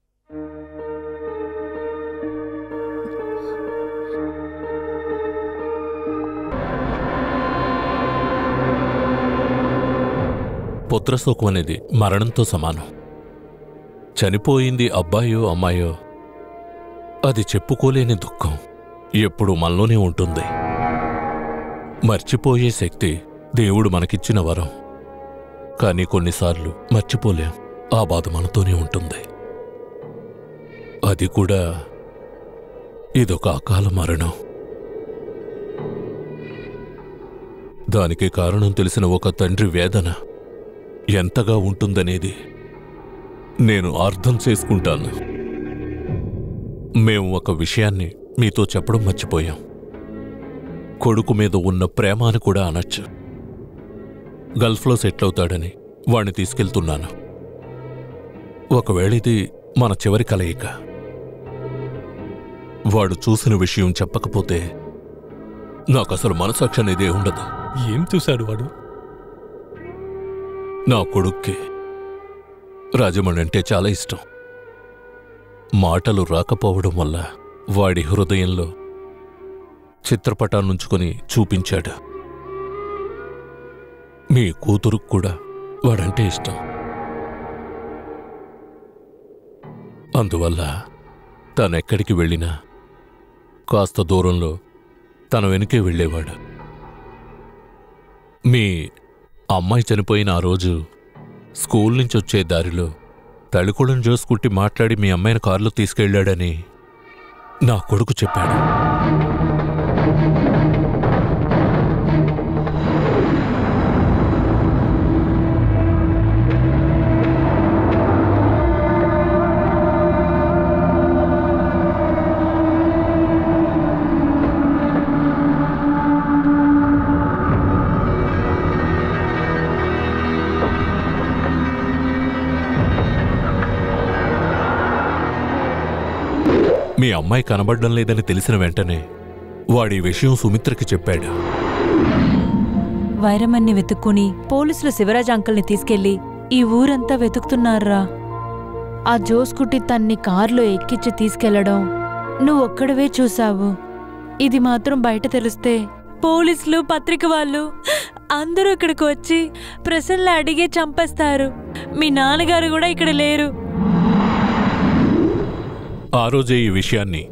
పుత్రశోకం అనేది మరణంతో సమానం. చనిపోయింది అబ్బాయో అమ్మాయో, అది చెప్పుకోలేని దుఃఖం ఎప్పుడూ మనలోనే ఉంటుంది. మర్చిపోయే శక్తి దేవుడు మనకిచ్చిన వరం. కానీ కొన్నిసార్లు మర్చిపోలేం. ఆ బాధ మనతోనే ఉంటుంది. అది కూడా ఇదొక అకాల మరణం. దానికి కారణం తెలిసిన ఒక తండ్రి వేదన ఎంతగా ఉంటుందనేది నేను అర్థం చేసుకుంటాను. మేము ఒక విషయాన్ని మీతో చెప్పడం మర్చిపోయాం. కొడుకు మీద ఉన్న ప్రేమ అని కూడా అనొచ్చు. గల్ఫ్లో సెటిల్ అవుతాడని వాణ్ణి తీసుకెళ్తున్నాను. ఒకవేళ ఇది మన చివరి కలయిక. వాడు చూసిన విషయం చెప్పకపోతే నాకసలు మనసాక్షి అనేదే ఉండదు. ఏం చూశాడు వాడు? నా కొడుక్కి రాజమణి అంటే చాలా ఇష్టం. మాటలు రాకపోవడం వల్ల వాడి హృదయంలో చిత్రపటాన్నుంచుకొని చూపించాడు. మీ కూతురుకు కూడా వాడంటే ఇష్టం. అందువల్ల తనెక్కడికి వెళ్ళినా కాస్త దూరంలో తన వెనుకే వెళ్ళేవాడు. మీ అమ్మాయి చనిపోయిన ఆ రోజు స్కూల్ నుంచి వచ్చే దారిలో తళికుళం జోసుకుట్టి మాట్లాడి మీ అమ్మాయిని కారులో తీసుకెళ్లాడని నా కొడుకు చెప్పాడు. మీ అమ్మాయి కనబడడం లేదని తెలిసిన వెంటనే వాడి విషయం సుమిత్రకి చెప్పాడు. వైరమన్ని వెతుక్కుని పోలీసులు శివరాజ్ అంకుల్ని తీసుకెళ్లి ఈ ఊరంతా వెతుకుతున్నారా. ఆ జోస్కుట్టి తన్ని కారులో ఎక్కించి తీసుకెళ్లడం నువ్వొక్కడవే చూసావు. ఇది మాత్రం బయట తెలిస్తే పోలీసులు, పత్రిక వాళ్ళు అందరూ ఇక్కడికి వచ్చి ప్రశ్నలు అడిగే చంపేస్తారు. మీ నాన్నగారు కూడా ఇక్కడ లేరు. ఆ రోజే ఈ విషయాన్ని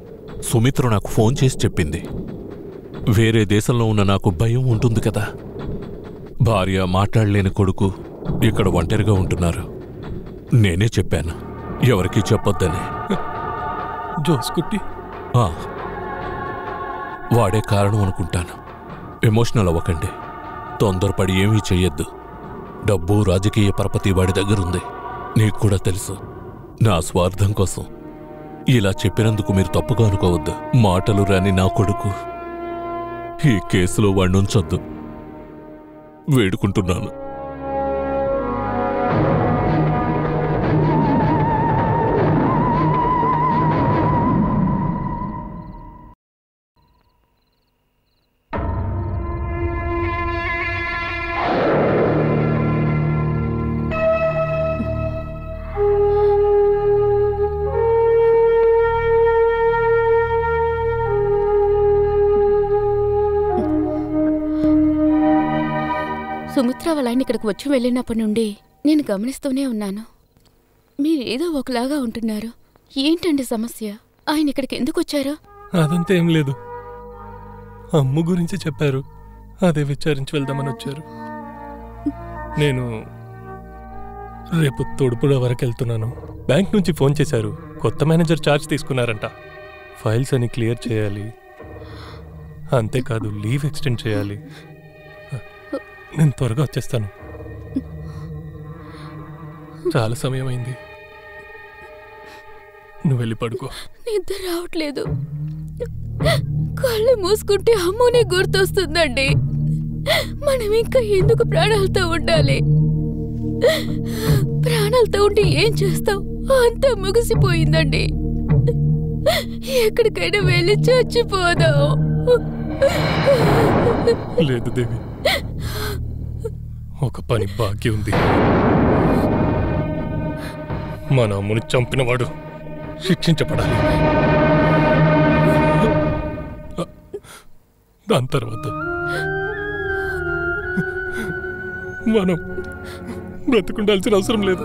సుమిత్ర నాకు ఫోన్ చేసి చెప్పింది. వేరే దేశంలో ఉన్న నాకు భయం ఉంటుంది కదా. భార్య, మాట్లాడలేని కొడుకు ఇక్కడ ఒంటరిగా ఉంటున్నారు. నేనే చెప్పాను ఎవరికీ చెప్పొద్దని. జోస్కుట్టి వాడే కారణం అనుకుంటాను. ఎమోషనల్ అవ్వకండి. తొందరపడి ఏమీ చెయ్యొద్దు. డబ్బు, రాజకీయ పరపతి వాడి దగ్గరుంది. నీకు కూడా తెలుసు. నా స్వార్థం కోసం ఇలా చెప్పినందుకు మీరు తప్పుగా అనుకోవద్దు. మాటలు రాని నా కొడుకు ఈ కేసులో వాణ్ణుంచొద్దు. వేడుకుంటున్నాను. సుమిత్ర వాళ్ళ ఆయన ఇక్కడికి వచ్చి వెళ్ళినప్పటి నుండి నేను గమనిస్తూనే ఉన్నాను. మీరేదో ఒకలాగా ఉంటున్నారు. ఏంటండి సమస్య? ఆయన ఇక్కడికి ఎందుకు వచ్చారు? అదంతా ఏం లేదు. అమ్ము గురించి చెప్పారు. అదే విచారించి వెళ్దామని వచ్చారు. నేను రేపు తొడుపుల వరకు వెళ్తున్నాను. బ్యాంక్ నుంచి ఫోన్ చేశారు. కొత్త మేనేజర్ ఛార్జ్ తీసుకున్నారంట. ఫైల్స్ అని క్లియర్ చేయాలి. అంతేకాదు లీవ్ ఎక్స్టెండ్ చేయాలి. నేను త్వరగా వచ్చేస్తాను. చాలా సమయం అయింది. నువ్వు వెళ్ళి పడుకో. నిద్ర రావట్లేదు. కళ్ళు మూసుకుంటే అమ్మోనే గుర్తొస్తుందండి. మనం ఇంకా ఎందుకు ప్రాణాలతో ఉండాలి? ప్రాణాలతో ఉంటే ఏం చేస్తాం? అంతా ముగిసిపోయిందండి. ఎక్కడికైనా వెళ్ళి చచ్చిపోదాం. లేదు దేవి, ఒక పని బాకీ ఉంది. మన అమ్ముని చంపినవాడు శిక్షించబడాలి. దాని తర్వాత మనం బ్రతుకుండాల్సిన అవసరం లేదు.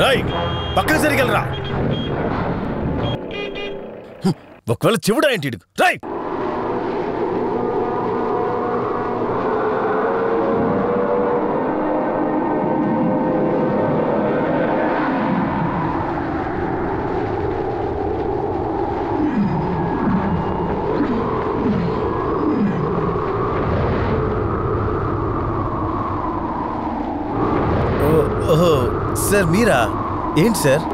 రాయ్ పక్కన సరిగలరా. ఒకవేళ చెవుడా ఏంటి రాయ్. ఓహో సార్ మీరా? ఏంటి సార్?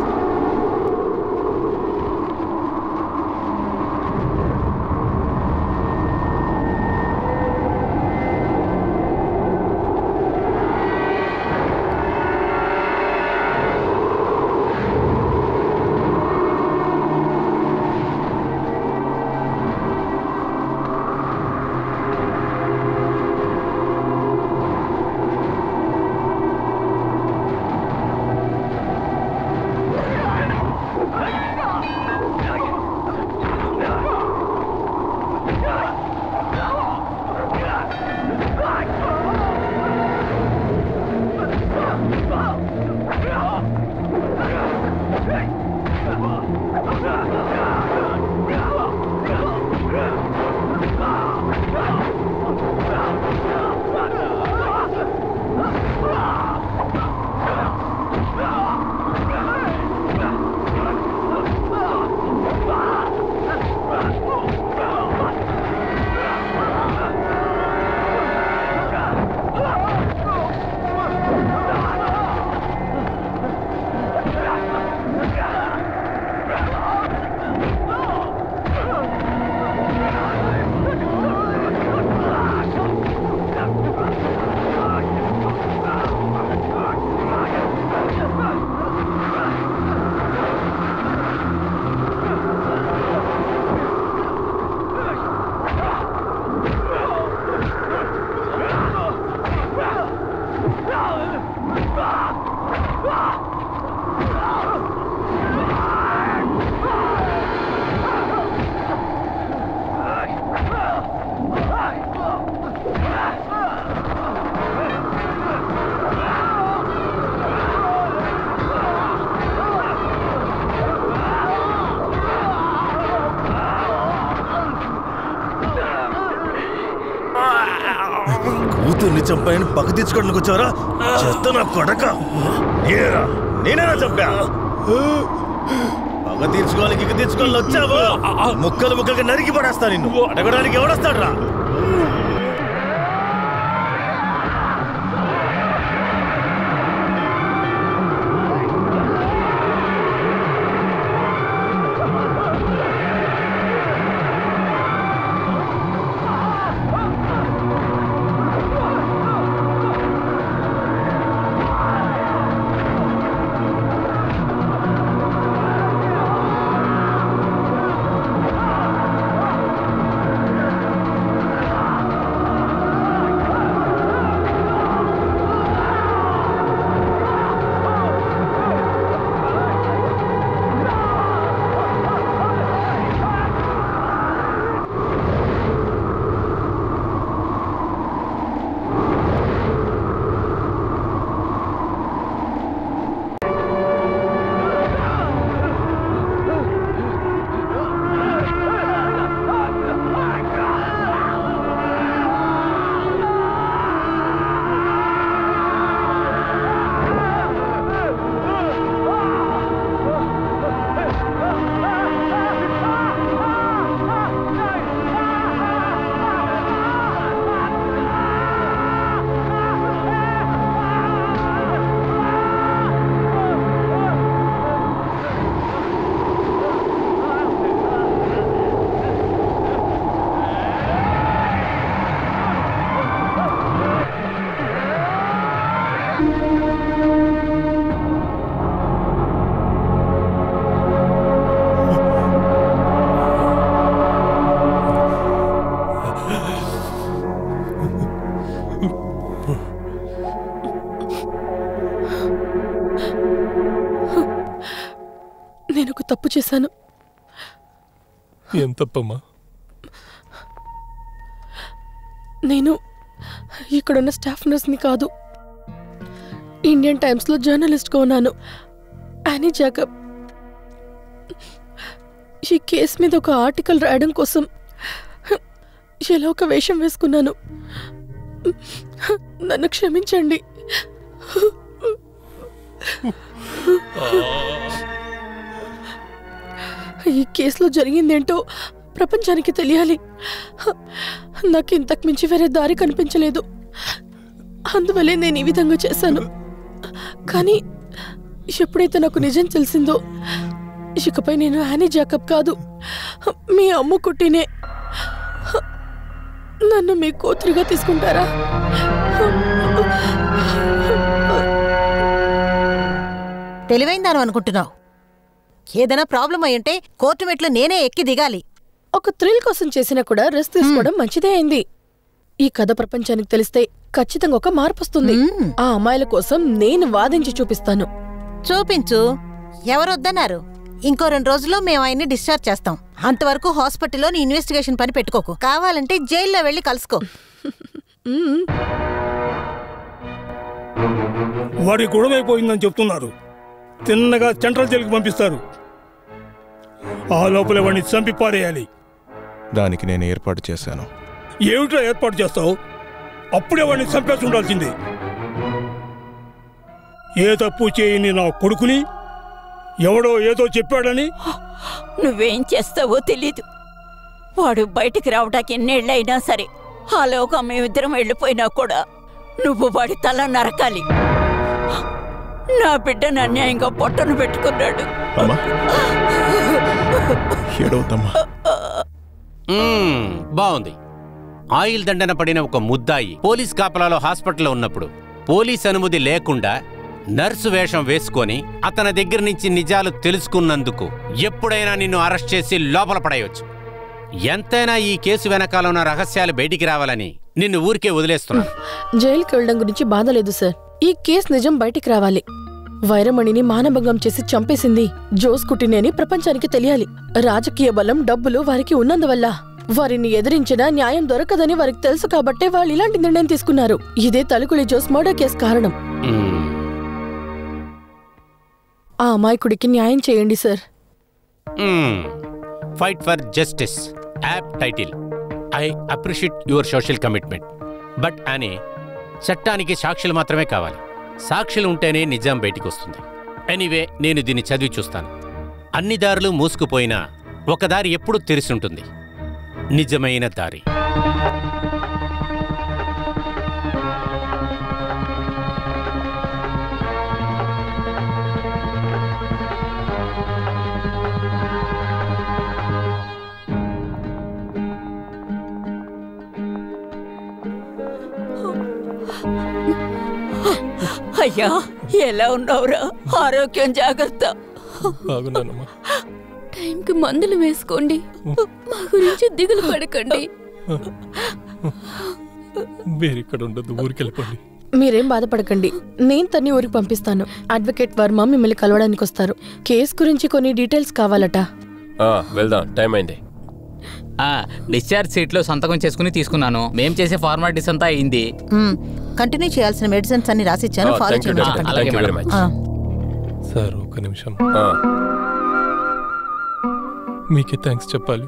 కూతుర్ని చంపాయని పక్క తీర్చుకోవడానికి వచ్చావరా? చెత్త నా కొడక. ఏరా నేనేనా చంపా? పగ తీర్చుకోవాలి ఇక తీర్చుకోవాలి వచ్చావా? ముక్కలు ముక్కలుగా నరికి పడేస్తా నిన్ను. అడగడానికి ఎవడొస్తాడు రా? ఒక తప్పు చేశాను. ఏం తప్పమ్మా? నేను ఇక్కడున్న స్టాఫ్ నర్స్ని కాదు, ఇండియన్ టైమ్స్లో జర్నలిస్ట్గా ఉన్నాను. Annie Jacob. ఈ కేసు మీద ఒక ఆర్టికల్ రాయడం కోసం ఎలా ఒక వేషం వేసుకున్నాను. నన్ను క్షమించండి. ఈ కేసులో జరిగిందేంటో ప్రపంచానికి తెలియాలి. నాకు ఇంతకు మించి వేరే దారి కనిపించలేదు. అందువల్లే నేను ఈ విధంగా చేశాను. కానీ ఎప్పుడైతే నాకు నిజం తెలిసిందో, ఇకపై నేను యానీ జాకబ్ కాదు, మీ అమ్ము కుట్టినే. నన్ను మీ కూతురుగా తీసుకుంటారా? తెలివైందాను అనుకుంటున్నావు. ఏదైనా ప్రాబ్లం అయ్యుంటే కోర్టు మెట్లు నేనే ఎక్కి దిగాలి. ఒక థ్రిల్ కోసం చేసినా కూడా రెస్ట్ తీసుకోవడం మంచిదే అయింది. ఈ కథ ప్రపంచానికి తెలిస్తే ఖచ్చితంగా ఒక మార్పు వస్తుంది. ఆ అమ్మాయిల కోసం నేను వాదించి చూపిస్తాను. చూపించు. ఎవరొద్దన్నారు? ఇంకో 2 రోజుల్లో మేము ఆయన్ని డిశ్చార్జ్ చేస్తాం. అంతవరకు హాస్పిటల్లో నీ ఇన్వెస్టిగేషన్ పని పెట్టుకోకు. కావాలంటే జైల్లో వెళ్ళి కలుసుకో. వాడి గొడవైపోయిందని చెప్తున్నారు. తిన్నగా సెంట్రల్ జైలుకి పంపిస్తారు. ఆ లోపల వాడిని చంపి పారేయాలి. దానికి నేను ఏర్పాటు చేశాను. ఏమిటో ఏర్పాటు చేస్తావు? అప్పుడే వాడిని చంపేసి ఉండాల్సింది. ఏ తప్పు చేయని నా కొడుకుని ఎవడో ఏదో చెప్పాడని. నువ్వేం చేస్తావో తెలీదు. వాడు బయటికి రావడానికి ఎన్నేళ్ళైనా సరే, ఆలోగా మేమిద్దరం వెళ్ళిపోయినా కూడా నువ్వు వాడి తల నరకాలి. నా బిడ్డను అన్యాయంగా పొట్టను పెట్టుకున్నాడు. బాగుంది. ఆయిల్ దండన పడిన ఒక ముద్దాయి పోలీస్ కాపలాలో హాస్పిటల్లో ఉన్నప్పుడు పోలీస్ అనుమతి లేకుండా నర్సు వేషం వేసుకొని అతని దగ్గర నుంచి నిజాలు తెలుసుకున్నందుకు ఎప్పుడైనా నిన్ను అరెస్ట్ చేసి లోపల పడేయొచ్చు. ఎంతైనా ఈ కేసు వెనకాల ఉన్న రహస్యాలు బయటికి రావాలని నిన్ను ఊరికే వదిలేస్తున్నాను. జైలుకి వెళ్ళడం గురించి బాధ లేదు సార్. ఈ కేసు నిజం బయటికి రావాలి. వైరమణిని మానభంగం చేసి చంపేసింది జోస్ కుట్టినే అని ప్రపంచానికి తెలియాలి. రాజకీయ బలం, డబ్బులు వారికి ఉన్నందువల్ల వారిని ఎదిరించినా న్యాయం దొరకదని వారికి తెలుసు కాబట్టే వాళ్ళు ఇలాంటి నిర్ణయం తీసుకున్నారు. ఇదే తలుకులి జోస్ మర్డర్ కేసు కారణం. ఆ అమాయకుడికి న్యాయం చేయండి sir. Fight for justice app title. I appreciate your social commitment. But అనే చట్టానికి సాక్షులు మాత్రమే కావాలి. సాక్షులు ఉంటేనే నిజం బయటికి వస్తుంది. ఎనీవే, నేను దీన్ని చదివి చూస్తాను. అన్ని దారులు మూసుకుపోయినా ఒక దారి ఎప్పుడూ తెరిచుంటుంది, నిజమైన దారి. అయ్యా, ఎలా ఉన్నావురా? ఆరోగ్యం జాగ్రత్త. టైంకి మందులు వేసుకోండి. మా గురించి దిగులు పడకండి. మీరేం బాధపడకండి. నేను తన్ని ఊరికి పంపిస్తాను. అడ్వకేట్ వర్మ మిమ్మల్ని కలవడానికి వస్తారు. కేసు గురించి కొన్ని డీటెయిల్స్ కావాలట. వెళ్దాం, టైం అయింది. డిశ్చార్జ్ సీట్లో సంతకం చేసుకుని తీసుకున్నాను. మేం చేసే ఫార్మాలిటీస్ అంతా అయింది. కంటిన్యూ చేయాల్సిన మెడిసిన్స్ అన్ని రాసిచ్చాను. ఫాలో చేయండి. సార్, ఒక నిమిషం. మీకే థ్యాంక్స్ చెప్పాలి.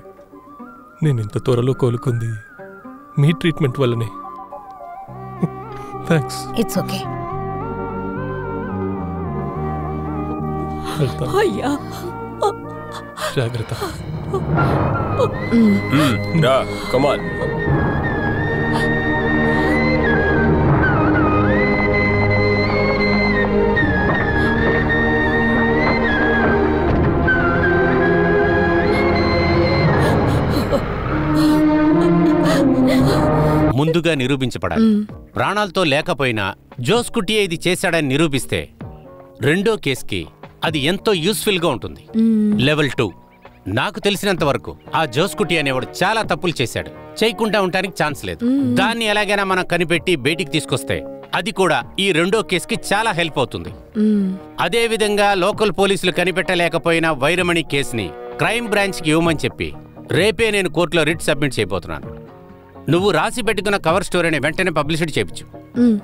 నేను ఇంత త్వరలో కోలుకుంది మీ ట్రీట్మెంట్ వల్లనే. థ్యాంక్స్. It's okay. అయ్యా, జాగ్రత్త. రా, కమ్ ఆన్. ముందుగా నిరూపించబడాలి. ప్రాణాలతో లేకపోయినా జోస్ కుట్టియే ఇది చేశాడని నిరూపిస్తే రెండో కేసుకి అది ఎంతో యూస్ఫుల్ గా ఉంటుంది. లెవెల్ 2. నాకు తెలిసినంత వరకు ఆ జోస్ కుట్టి అనేవాడు చాలా తప్పులు చేశాడు. చేయకుండా ఉండడానికి ఛాన్స్ లేదు. దాన్ని ఎలాగైనా మనం కనిపెట్టి బయటికి తీసుకొస్తే అది కూడా ఈ రెండో కేసుకి చాలా హెల్ప్ అవుతుంది. అదే విధంగా లోకల్ పోలీసులు కనిపెట్టలేకపోయిన వైరమణి కేసుని క్రైమ్ బ్రాంచ్కి ఇవ్వమని చెప్పి రేపే నేను కోర్టులో రిట్ సబ్మిట్ చేయబోతున్నాను. నువ్వు రాసి పెట్టుకున్న కవర్ స్టోరీని వెంటనే పబ్లిసిటీ చేయించు.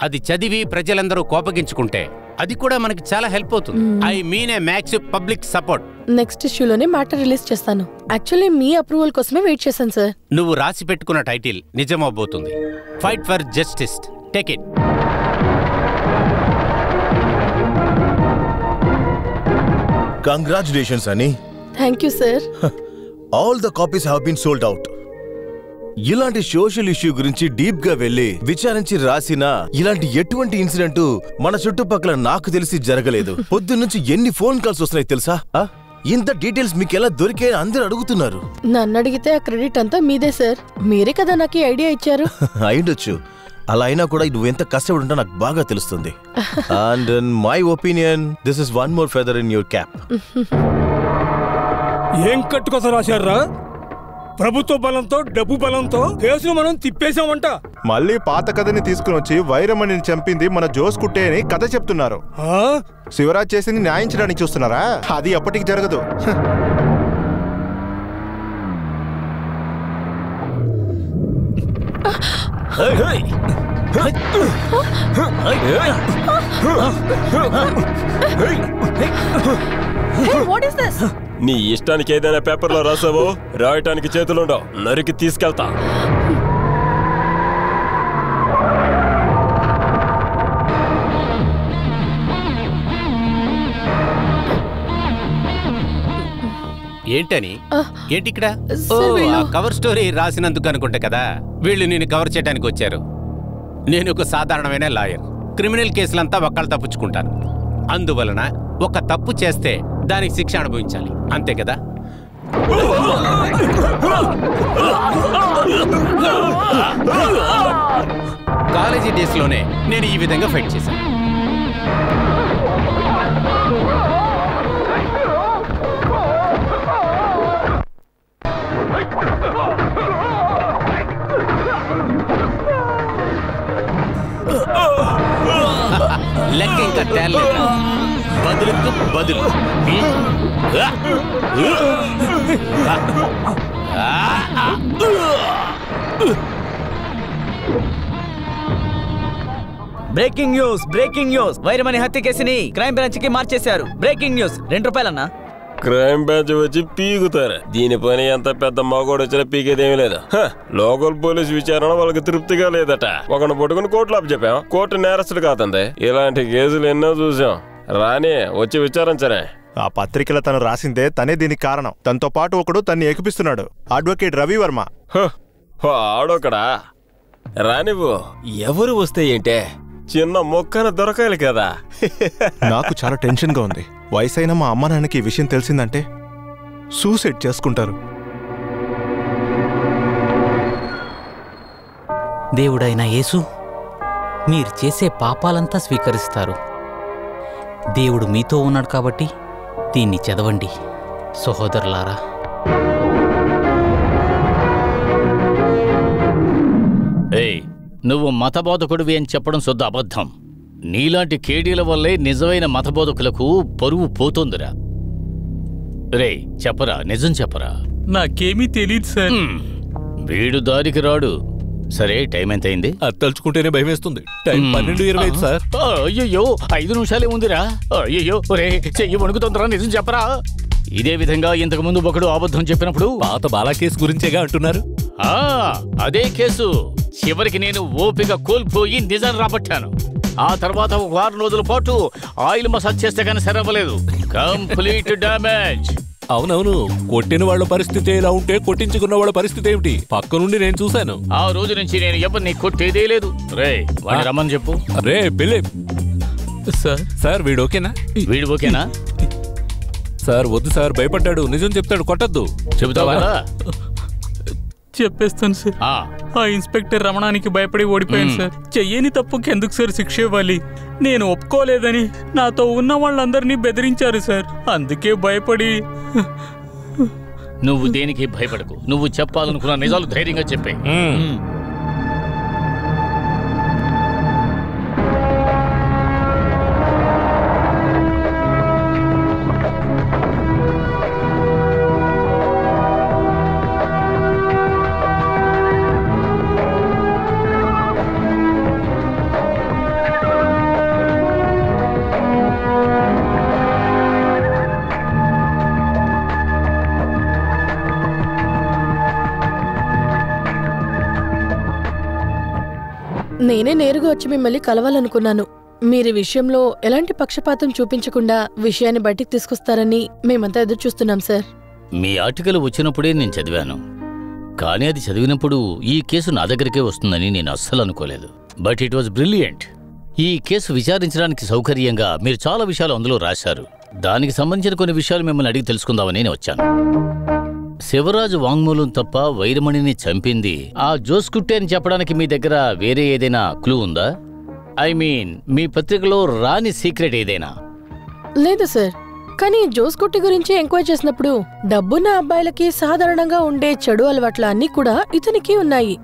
అది చదివి ప్రజలందరూ కోపగించుకుంటే అది కూడా మనకి చాలా హెల్ప్ అవుతుంది. I mean a max public support. Next ఇష్యూలోనే మ్యాటర్ రిలీజ్ చేస్తాను. యాక్చువల్లీ మీ అప్రూవల్ కోసమే వెయిట్ చేశాను సార్. నువ్వు రాసి పెట్టుకున్న టైటిల్ నిజమవబోతుంది. Fight for justice. Take it. Congratulations అని. Thank you sir. All the copies have been sold out. ఇలాంటి సోషల్ ఇష్యూ గురించి డీప్ గా వెళ్లి విచారించి రాసిన ఇలాంటి ఎటువంటి ఇన్సిడెంట్ మన చుట్టుపక్కల నాకు తెలిసి జరగలేదు. పొద్దున్నుంచి ఎన్ని ఫోన్ కాల్స్ వస్తున్నాయి తెలుసా? ఇంత డీటెయిల్స్ మీకు ఎలా దొరికే అందరూ అడుగుతున్నారు. నన్ను అడిగితే ఆ క్రెడిట్ అంతా మీదే సార్. మీరే కదా నాకు ఈ ఐడియా ఇచ్చారు. అయ్యుండొచ్చు. అలా అయినా కూడా నువ్వెంత కష్టపడి ఉంటా నాకు బాగా తెలుస్తుంది. And in my opinion this is one more feather in your cap. ఏం కట్టుకోసం రాశారా? ప్రభుత్వ బలంతో డబ్బు బలంతో కేసును మనం తిప్పేశామంట. మళ్ళీ పాత కథని తీసుకుని వచ్చి వైరమణిని చంపింది మన జోస్ కుట్టే అని కథ చెప్తున్నారు. శివరాజ్ చేసింది న్యాయించడానికి చూస్తున్నారా? అది ఎప్పటికి జరగదు. నీ ఇష్టానికి ఏదైనా పేపర్లో రాసావో రాయటానికి చేతులుండవు, నరికి తీసుకెళ్తా. ఏంటని? ఏంటి ఇక్కడ? కవర్ స్టోరీ రాసినందుకు అనుకుంటా కదా వీళ్ళు నేను కవర్ చేయడానికి వచ్చారు. నేను ఒక సాధారణమైన లాయర్. క్రిమినల్ కేసులంతా ఒక్కళ్ళు తప్పించుకుంటాను. అందువలన ఒక తప్పు చేస్తే దానికి శిక్ష అనుభవించాలి, అంతే కదా? కాలేజీ డేస్లోనే నేను ఈ విధంగా ఫైట్ చేశాను. లెక్క ఇంకా తేలలేదా? బదులుకు బదులు. Breaking news, breaking news. Vairamani హత్య కేసుని క్రైమ్ బ్రాంచ్ కి మార్చేశారు. Breaking news. ₹2 క్రైమ్ బ్రాంచ్ వచ్చి పీకుతారు. దీని పని ఎంత పెద్ద మగోడు వచ్చినా పీకేదేమీ లేదు. లోకల్ పోలీస్ విచారణ వాళ్ళకి తృప్తిగా లేదట. ఒకరిని పట్టుకుని కోర్టులో చెప్పాం. కోర్టు నేరస్తుడు కాదండి. ఇలాంటి కేసులు ఎన్నో చూసాం. రాని వచ్చి విచారించనే. ఆ పత్రికలో తను రాసిందే తనే దీనికి కారణం. తనతో పాటు ఒకడు తన్ని ఏకిపిస్తున్నాడు, అడ్వకేట్ రవి వర్మ. ఆడొకడా? రానివ్వు. ఎవరు వస్తే ఏంటే, చిన్న మొక్కన దొరకాలి కదా. నాకు చాలా టెన్షన్ గా ఉంది. వయసైన మా అమ్మ నాన్నకి ఈ విషయం తెలిసిందంటే సూసైడ్ చేసుకుంటారు. దేవుడైన యేసు, మీరు చేసే పాపాలంతా స్వీకరిస్తారు. దేవుడు మీతో ఉన్నాడు కాబట్టి దీన్ని చదవండి సహోదరులారా. ఏయ్, నువ్వు మతబోధకుడివి అని చెప్పడం శుద్ధ అబద్ధం. నీలాంటి కేడీల వల్లే నిజమైన మతబోధకులకు పరువు పోతుందిరా. రే చెప్పరా, నిజం చెప్పరా. నాకేమీ తెలియదు సార్. వీడు దారికి రాడు. సరే, టైం ఎంత అయింది? అది తలుచుకుంటేనే భయం వేస్తుంది. Time 12:25 sir. అయ్యో 5 నిమిషాలే ఉందిరా. అయ్యో రే, చెయ్యి వణుకుతుందిరా, నిజం చెప్పరా. ఇదే విధంగా ఇంతకు ముందు ఒకడు అబద్ధం చెప్పినప్పుడు పాత బాలా కేసు గురించేగా అంటున్నారు. అదే కేసు. చివరికి నేను ఓపిక కోల్పోయి నిజం రాబట్టాను. ఆ తర్వాత 1 వారం రోజుల పాటు ఆయిల్ మసాజ్ చేస్తే కానీ సరవ్వలేదు. Complete damage. అవునవును, కొట్టిన వాళ్ళ పరిస్థితి ఎలా ఉంటే కొట్టించుకున్న వాళ్ళ పరిస్థితి ఏమిటి? పక్క నుండి నేను చూశాను. ఆ రోజు నుంచి నేను ఎవరిని కొట్టేదే లేదు. రే, వాడిని రమ్మని చెప్పు. రే బిలీప్ సార్, వీడు ఓకేనా? వీడు ఓకేనా సార్? వద్దు సార్, భయపడ్డాడు. నిజం చెప్తాడు, కొట్టద్దు. చెబుతావా? చెప్పేస్తాను సార్. ఆ ఇన్స్పెక్టర్ రమణానికి భయపడి ఓడిపోయాను సార్. చెయ్యని తప్పుకి ఎందుకు సార్ శిక్ష ఇవ్వాలి? నేను ఒప్పుకోలేదని నాతో ఉన్న వాళ్ళందరినీ బెదిరించారు సార్. అందుకే భయపడి. నువ్వు దేనికి భయపడకు. నువ్వు చెప్పాలనుకున్న నిజాలు ధైర్యంగా చెప్పే. నేనే నేరుగా వచ్చి మిమ్మల్ని కలవాలనుకున్నాను. మీరు విషయంలో ఎలాంటి పక్షపాతం చూపించకుండా విషయాన్ని బయటికి తీసుకొస్తారని మేమంతా ఎదురు చూస్తున్నాం సార్. మీ ఆర్టికల్ వచ్చినప్పుడే నేను చదివాను, కానీ అది చదివినప్పుడు ఈ కేసు నా దగ్గరికే వస్తుందని నేను అస్సలు అనుకోలేదు. But it was brilliant. ఈ కేసు విచారించడానికి సౌకర్యంగా మీరు చాలా విషయాలు అందులో రాశారు. దానికి సంబంధించిన కొన్ని విషయాలు మిమ్మల్ని అడిగి తెలుసుకుందామని నేను వచ్చాను. శివరాజు వాంగ్మూలం తప్ప వైరమణిని చంపింది ఆ జోస్కుట్టే అని చెప్పడానికి మీ దగ్గర వేరే ఏదైనా క్లూ ఉందా? ఐ మీన్ మీ పత్రికలో రాని సీక్రెట్ ఏదైనా? లేదు సార్, కానీ జోస్కుట్టి గురించి ఎంక్వైరీ చేసినప్పుడు డబ్బున్న అబ్బాయిలకి సాధారణంగా ఉండే చెడు అలవాట్ల అన్నీ కూడా ఇతనికి ఉన్నాయి.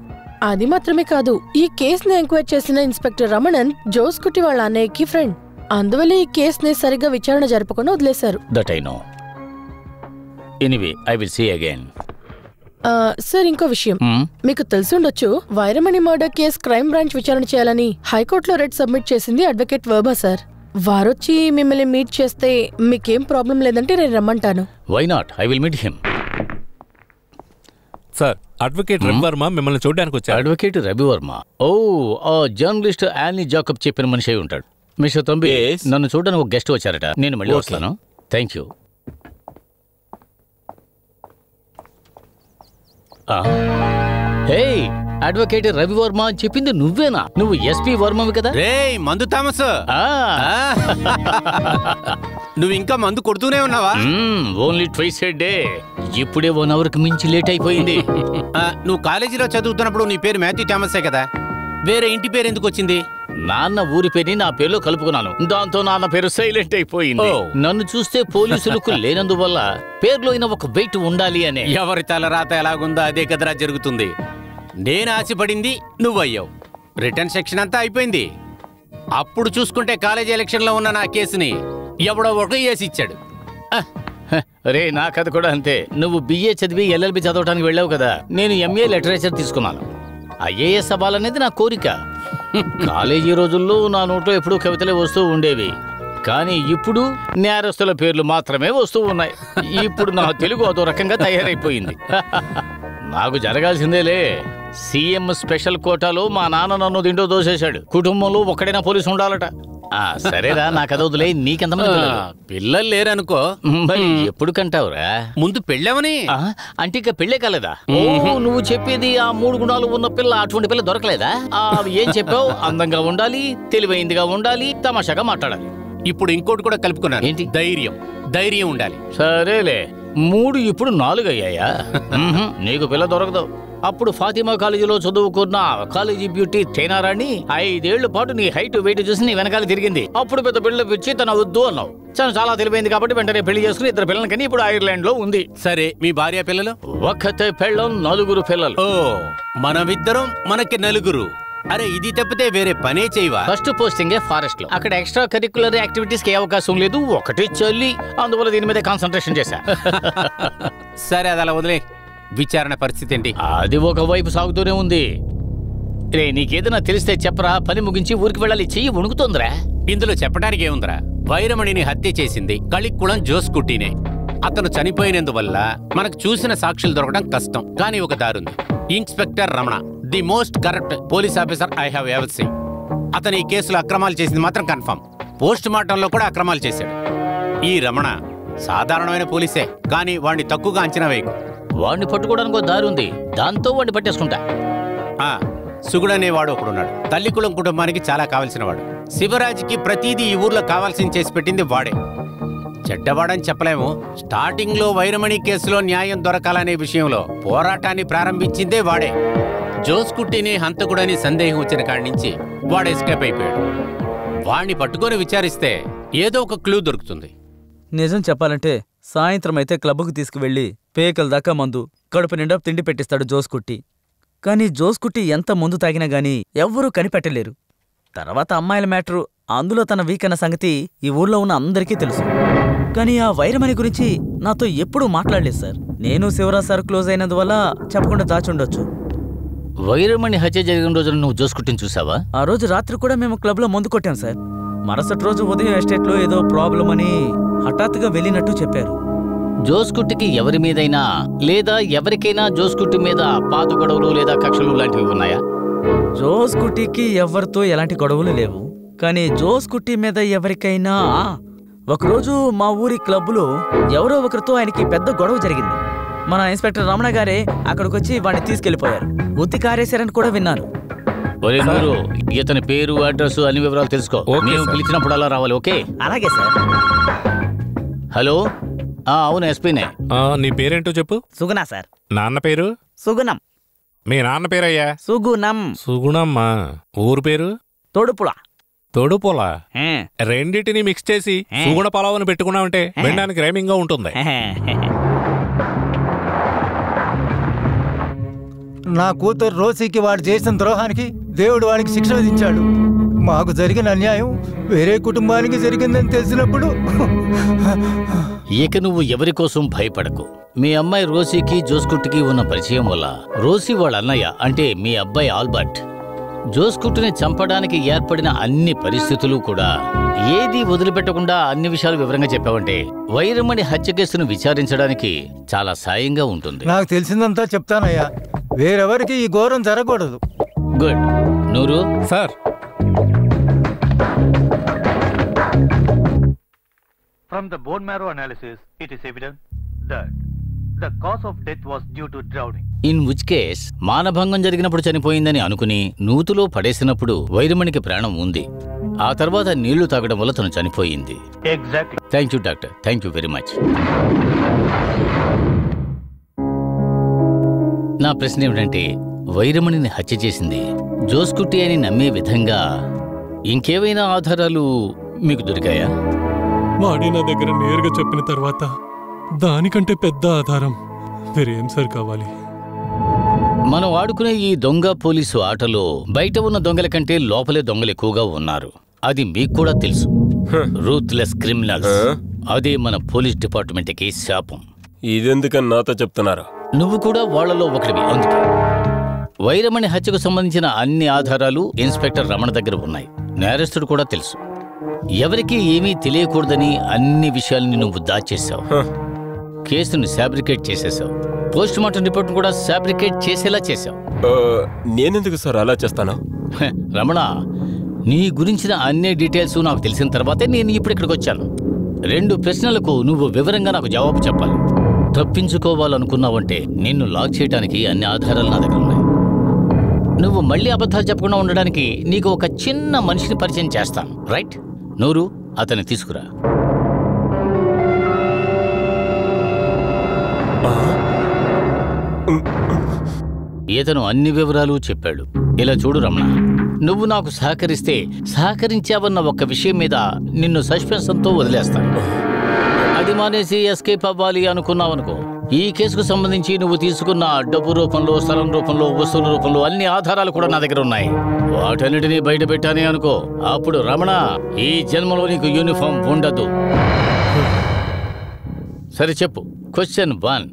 అది మాత్రమే కాదు, ఈ కేసుని ఎంక్వైరీ చేసిన ఇన్స్పెక్టర్ రమణన్ జోస్కుట్టి వాళ్ళ అన్నయ్యకి ఫ్రెండ్. అందువల్ల ఈ కేసుని సరిగ్గా విచారణ జరపకుండా వదిలేశారు. That I know. Anyway I will see again. Sir, ఇంకో విషయం మీకు తెలిసుండొచ్చు, Vairamani murder case crime branch విచారణ చేయాలని హైకోర్టులో రెడ్ సబ్మిట్ చేసింది అడ్వకేట్ వర్మ సార్. వారొచ్చి మిమ్మల్ని మీట్ చేస్తే మీకేం ప్రాబ్లం లేదంటే నేను రమ్మంటాను. Why not? I will meet him. Sir, advocate Ravi Varma మిమ్మల్ని చూడడానికి వచ్చారు. అడ్వకేట్ రవివర్మ? ఓ, ఆ జర్నలిస్ట్ యానీ జాకబ్ చెప్పిన మనిషి అయి ఉంటాడు. మిస్టర్ తంబి, నన్ను చూడడానికి ఒక గెస్ట్ వచ్చారట. నేను మళ్ళీ వస్తాను. Thank you. Hey, advocate Ravi Varma చెప్పింది నువ్వేనా? నువ్వు ఎస్పీ వర్మవి కదా? రేయ్ మందు థామస్, నువ్వు ఇంకా మందు కొడుతూనే ఉన్నావా? Only twice a day. ఇప్పుడే 1 అవర్కి మించి లేట్ అయిపోయింది. నువ్వు కాలేజీలో చదువుతున్నప్పుడు నీ పేరు మాథ్యూ థామసే కదా? వేరే ఇంటి పేరు ఎందుకు వచ్చింది? నాన్న ఊరి పేరుని నా పేరులో కలుపుకున్నాను. దాంతో నాన్న పేరు సైలెంట్ అయిపోయింది. నన్ను చూస్తే పోలీసులకు లేనందువల్ల పేరులో అయినా ఒక వెయిట్ ఉండాలి అనే. ఎవరి తలరాత ఎలాగుందో అదే కదరా జరుగుతుంది. నేను ఆశపడింది నువ్వయ్యావు. రిటర్న్ సెక్షన్ అంతా అయిపోయింది. అప్పుడు చూసుకుంటే కాలేజీ ఎలక్షన్లో ఉన్న నా కేసుని ఎవడో ఒక వేసి ఇచ్చాడు. రే, నా కథ కూడా అంతే. నువ్వు బిఏ చదివి ఎల్ఎల్బి చదవడానికి వెళ్ళావు కదా, నేను ఎంఏ లిటరేచర్ తీసుకున్నాను. ఐఏఎస్ అవ్వాలనేది నా కోరిక. కాలేజీ రోజుల్లో నా నోట్లో ఎప్పుడూ కవితలే వస్తూ ఉండేవి, కానీ ఇప్పుడు నేరస్తుల పేర్లు మాత్రమే వస్తూ ఉన్నాయి. ఇప్పుడు నా తెలుగు అదో రకంగా తయారైపోయింది. నాకు జరగాల్సిందేలే. సీఎం స్పెషల్ కోటాలో మా నాన్న నన్ను దిండో దోసేశాడు. కుటుంబంలో ఒక్కడైనా పోలీసు ఉండాలట. సరేరా, నా కథ వదిలే. నీకెంతమంది పిల్లలు లేరనుకో, మరి ఎప్పుడు కంటావురా? ముందు పెళ్ళామని. అంటే ఇక పెళ్ళే కాలేదా? నువ్వు చెప్పేది ఆ 3 గుణాలు ఉన్న పిల్ల, అటువంటి పిల్ల దొరకలేదా? ఏం చెప్పావు? అందంగా ఉండాలి, తెలివైందిగా ఉండాలి, తమాషాగా మాట్లాడాలి. ఇప్పుడు ఇంకోటి కూడా కలుపుకున్నాను. ఏంటి? ధైర్యం ఉండాలి. సరేలే, 3 ఇప్పుడు 4 అయ్యాయా? నీకు పిల్ల దొరకదు. అప్పుడు ఫాతిమా కాలేజీలో చదువుకున్న కాలేజీ బ్యూటీ తేనారాణి 5 ఏళ్ల పాటు నీ హైట్ వెయిట్ చూసి నీ వెనకాల తిరిగింది. అప్పుడు పెద్ద పిల్ల పిచ్చి తన వద్దు అన్నావు. చాలా తెలివైంది కాబట్టి వెంటనే పెళ్లి చేసుకుని 2 పిల్లలకి కని ఇప్పుడు ఐర్లాండ్ లో ఉంది. సరే, మీ భార్య పిల్లలు? ఒక్కతే పెళ్ళం, 4 పిల్లలు. ఓ, మనమిద్దరం మనకి 4. అరే, ఇది తప్పితే వేరే పనే చేయవా? ఫస్ట్ పోస్టింగే ఫారెస్ట్ లో. అక్కడ ఎక్స్ట్రా కరిక్యులర్ యాక్టివిటీస్ కి అవకాశం లేదు. ఒకటి చల్లి, అందువల్ల దీని మీద కాన్సన్ట్రేషన్ చేశా. సరే, అది అలా వదిలే. విచారణ పరిస్థితి ఏంటి? అది ఒకవైపు సాగుతూనే ఉంది. రే, నీకేదైనా తెలిస్తే చెప్పరా, పని ముగించి ఊరికి వెళ్ళాలి. చెయ్యి వణుకుతోందిరా. ఇందులో చెప్పడానికి ఏముందిరా? వైరమణిని హత్య చేసింది కళిక్కుళం జోస్కుట్టినే. అతను చనిపోయినందువల్ల మనకు చూసిన సాక్షులు దొరకడం కష్టం. కానీ ఒక దారుంది. Inspector Ramana, the most corrupt police officer I have ever seen. అతను ఈ కేసులో అక్రమాలు చేసింది మాత్రం కన్ఫర్మ్. పోస్ట్ మార్టంలో కూడా అక్రమాలు చేశాడు. ఈ రమణ సాధారణమైన పోలీసే, కానీ వాడిని తక్కువగా అంచనా వేయకు. వాడిని పట్టుకోవడానికి ఒక దారి ఉంది. దాంతో వాడిని పట్టేసుకుంటా. సుగుడనేవాడు ఒకడున్నాడు. తల్లికులం కుటుంబానికి చాలా కావలసిన వాడు. శివరాజ్కి ప్రతిదీ ఈ ఊర్లో కావాల్సింది చేసి పెట్టింది వాడే. చెడ్డవాడని చెప్పలేము. స్టార్టింగ్ లో వైరమణి కేసులో న్యాయం దొరకాలనే విషయంలో పోరాటాన్ని ప్రారంభించిందే వాడే. జోస్కుట్టిని హంతకుడని సందేహం వచ్చిన కాడి నుంచి వాడు ఎస్కేప్ అయిపోయాడు. వాడిని పట్టుకొని విచారిస్తే ఏదో ఒక క్లూ దొరుకుతుంది. నిజం చెప్పాలంటే సాయంత్రం అయితే క్లబ్కు తీసుకువెళ్ళి పేకల దాకా మందు, కడుపు నిండా తిండి పెట్టిస్తాడు జోస్కుట్టి. కానీ జోస్కుట్టి ఎంత మందు తాగినా గానీ ఎవ్వరూ కనిపెట్టలేరు. తర్వాత అమ్మాయిల మ్యాటరు, అందులో తన వీక్ అన్న సంగతి ఈ ఊర్లో ఉన్న అందరికీ తెలుసు. కానీ ఆ వైరమణి గురించి నాతో ఎప్పుడూ మాట్లాడలేదు సార్. నేను శివరాజ్ సార్ క్లోజ్ అయినందువల్ల చెప్పకుండా దాచుండొచ్చు. వైరమణి హత్య జరిగిన రోజున నువ్వు జోస్కుట్టిని చూసావా? ఆ రోజు రాత్రి కూడా మేము క్లబ్లో మందు కొట్టాం సార్. మరుసటి రోజు ఉదయం ఎస్టేట్లో ఏదో ప్రాబ్లం అని హఠాత్తుగా వెళ్ళినట్టు చెప్పారు. జోస్కుట్టికి ఎవరి మీదైనా లేదా ఎవరికైనా జోస్కుట్టి మీద పాత గొడవలు లేదా కక్షలు లాంటివి ఉన్నాయా? జోస్ కుట్టికి ఎవరితో ఎలాంటి గొడవలు లేవు, కానీ జోస్ కుట్టి మీద ఎవరికైనా ఒకరోజు మా ఊరి క్లబ్లో ఎవరో ఒకరితో ఆయనకి పెద్ద గొడవ జరిగింది. మన ఇన్స్పెక్టర్ రమణ గారే అక్కడికొచ్చి వాడిని తీసుకెళ్లిపోయారు. ఉత్తి కారేశారని కూడా విన్నాను. ఇతని పేరు, అడ్రస్ అన్ని వివరాలు తెలుసుకో. మేము పిలిచినప్పుడు అలా రావాలి. ఓకే? అలాగే సార్. హలో, అవును ఎస్పీనే. నీ పేరేంటో చెప్పు. సుగుణ సార్. నాన్న పేరు? సుగుణం. మీ నాన్న పేరయ్యా? సుగుణం. సుగుణమ్మా. ఊరు పేరు? తోడుపుల. తోడుపుల. రెండింటిని మిక్స్ చేసి సుగుణ పలావని పెట్టుకున్నావంటే వినడానికి రైమింగ్ గా ఉంటుంది. నా కూతురు రోసీకి వాడు చేసిన ద్రోహానికి దేవుడు వాడికి శిక్ష విధించాడు. మాకు జరిగిన అన్యాయం వేరే కుటుంబానికి జరిగిందని తెలిసినప్పుడు ఇక నువ్వు ఎవరి కోసం భయపడకు. మీ అమ్మాయి రోసీకి జోస్కుట్టికి ఉన్న పరిచయం వల్ల రోసీ వాళ్ళ అన్నయ్య అంటే మీ అబ్బాయి ఆల్బర్ట్ జోస్కుట్టిని చంపడానికి ఏర్పడిన అన్ని పరిస్థితులు కూడా ఏది వదిలిపెట్టకుండా అన్ని విషయాలు వివరంగా చెప్పావంటే వైరమణి హత్య కేసును విచారించడానికి చాలా సాయంగా ఉంటుంది. నాకు తెలిసిందంతా చెప్తానయ్యా. వేరెవరికి ఈ ఘోరం జరగకూడదు. గుడ్. నూరు sir. From the bone marrow analysis, it is evident that the cause of death was due to drowning. In which case మానభంగం జరిగినప్పుడు చనిపోయిందని అనుకుని నూతులో పడేసినప్పుడు వైరమణికి ప్రాణం ఉంది. ఆ తర్వాత నీళ్లు తాగడం వల్ల తను చనిపోయింది. Exactly. Thank you doctor. Thank you very much. నా ప్రశ్న ఏమిటంటే వైరమణిని హత్య చేసింది జోస్కుట్టి అని నమ్మే విధంగా ఇంకేవైనా ఆధారాలు మీకు దొరికాయా? వాడి నా దగ్గర నేరుగా చెప్పిన తర్వాత దానికంటే పెద్ద ఆధారం వేరేం సార్ కావాలి? మనం ఆడుకునే ఈ దొంగ పోలీసు ఆటలో బయట ఉన్న దొంగల కంటే లోపలే దొంగలు ఎక్కువగా ఉన్నారు. అది మీకు కూడా తెలుసు. Ruthless criminals. అదే మన పోలీస్ డిపార్ట్మెంట్కి శాపం. ఇదెందుకని నాతో చెప్తున్నారు? నువ్వు కూడా వాళ్లలో ఒకటివి. అందుకే వైరమణి హత్యకు సంబంధించిన అన్ని ఆధారాలు ఇన్స్పెక్టర్ రమణ దగ్గర ఉన్నాయి. నేరస్తుడు కూడా తెలుసు. ఎవరికీ ఏమీ తెలియకూడదని అన్ని విషయాల్ని నువ్వు దాచేశావు. కేసును ఫ్యాబ్రికేట్ చేసేసావు. పోస్ట్ మార్టం రిపోర్ట్ కూడా ఫ్యాబ్రికేట్ చేసేలా చేశావు. నేనెందుకు సార్ అలా చేస్తాను? రమణ, నీ గురించిన అన్ని డీటెయిల్స్ నాకు తెలిసిన తర్వాతే నేను ఇప్పుడు ఇక్కడికి వచ్చాను. 2 ప్రశ్నలకు నువ్వు వివరంగా నాకు జవాబు చెప్పాలి. తప్పించుకోవాలనుకున్నావంటే నిన్ను లాక్ చేయడానికి అన్ని ఆధారాలు నా దగ్గర ఉన్నాయి. నువ్వు మళ్ళీ అబద్ధాలు చెప్పకుండా ఉండడానికి నీకు ఒక చిన్న మనిషిని పరిచయం చేస్తాను. రైట్? నూరు, అతన్ని తీసుకురా. ఇతను అన్ని వివరాలు చెప్పాడు. ఇలా చూడు రమణ, నువ్వు నాకు సహకరించావన్న ఒక్క విషయం మీద నిన్ను సస్పెన్షన్తో వదిలేస్తాను. అది మానేసి ఎస్కేప్ అవ్వాలి అనుకున్నావనుకో, ఈ కేసుకు సంబంధించి నువ్వు తీసుకున్న డబ్బు రూపంలో, స్థలం రూపంలో, వస్తువుల రూపంలో అన్ని ఆధారాలు కూడా నా దగ్గర ఉన్నాయి. వాటన్నిటినీ బయట పెట్టానే అనుకో, అప్పుడు రమణ ఈ జన్మలో నీకు యూనిఫామ్ ఉండదు. సరే చెప్పు. క్వశ్చన్ 1.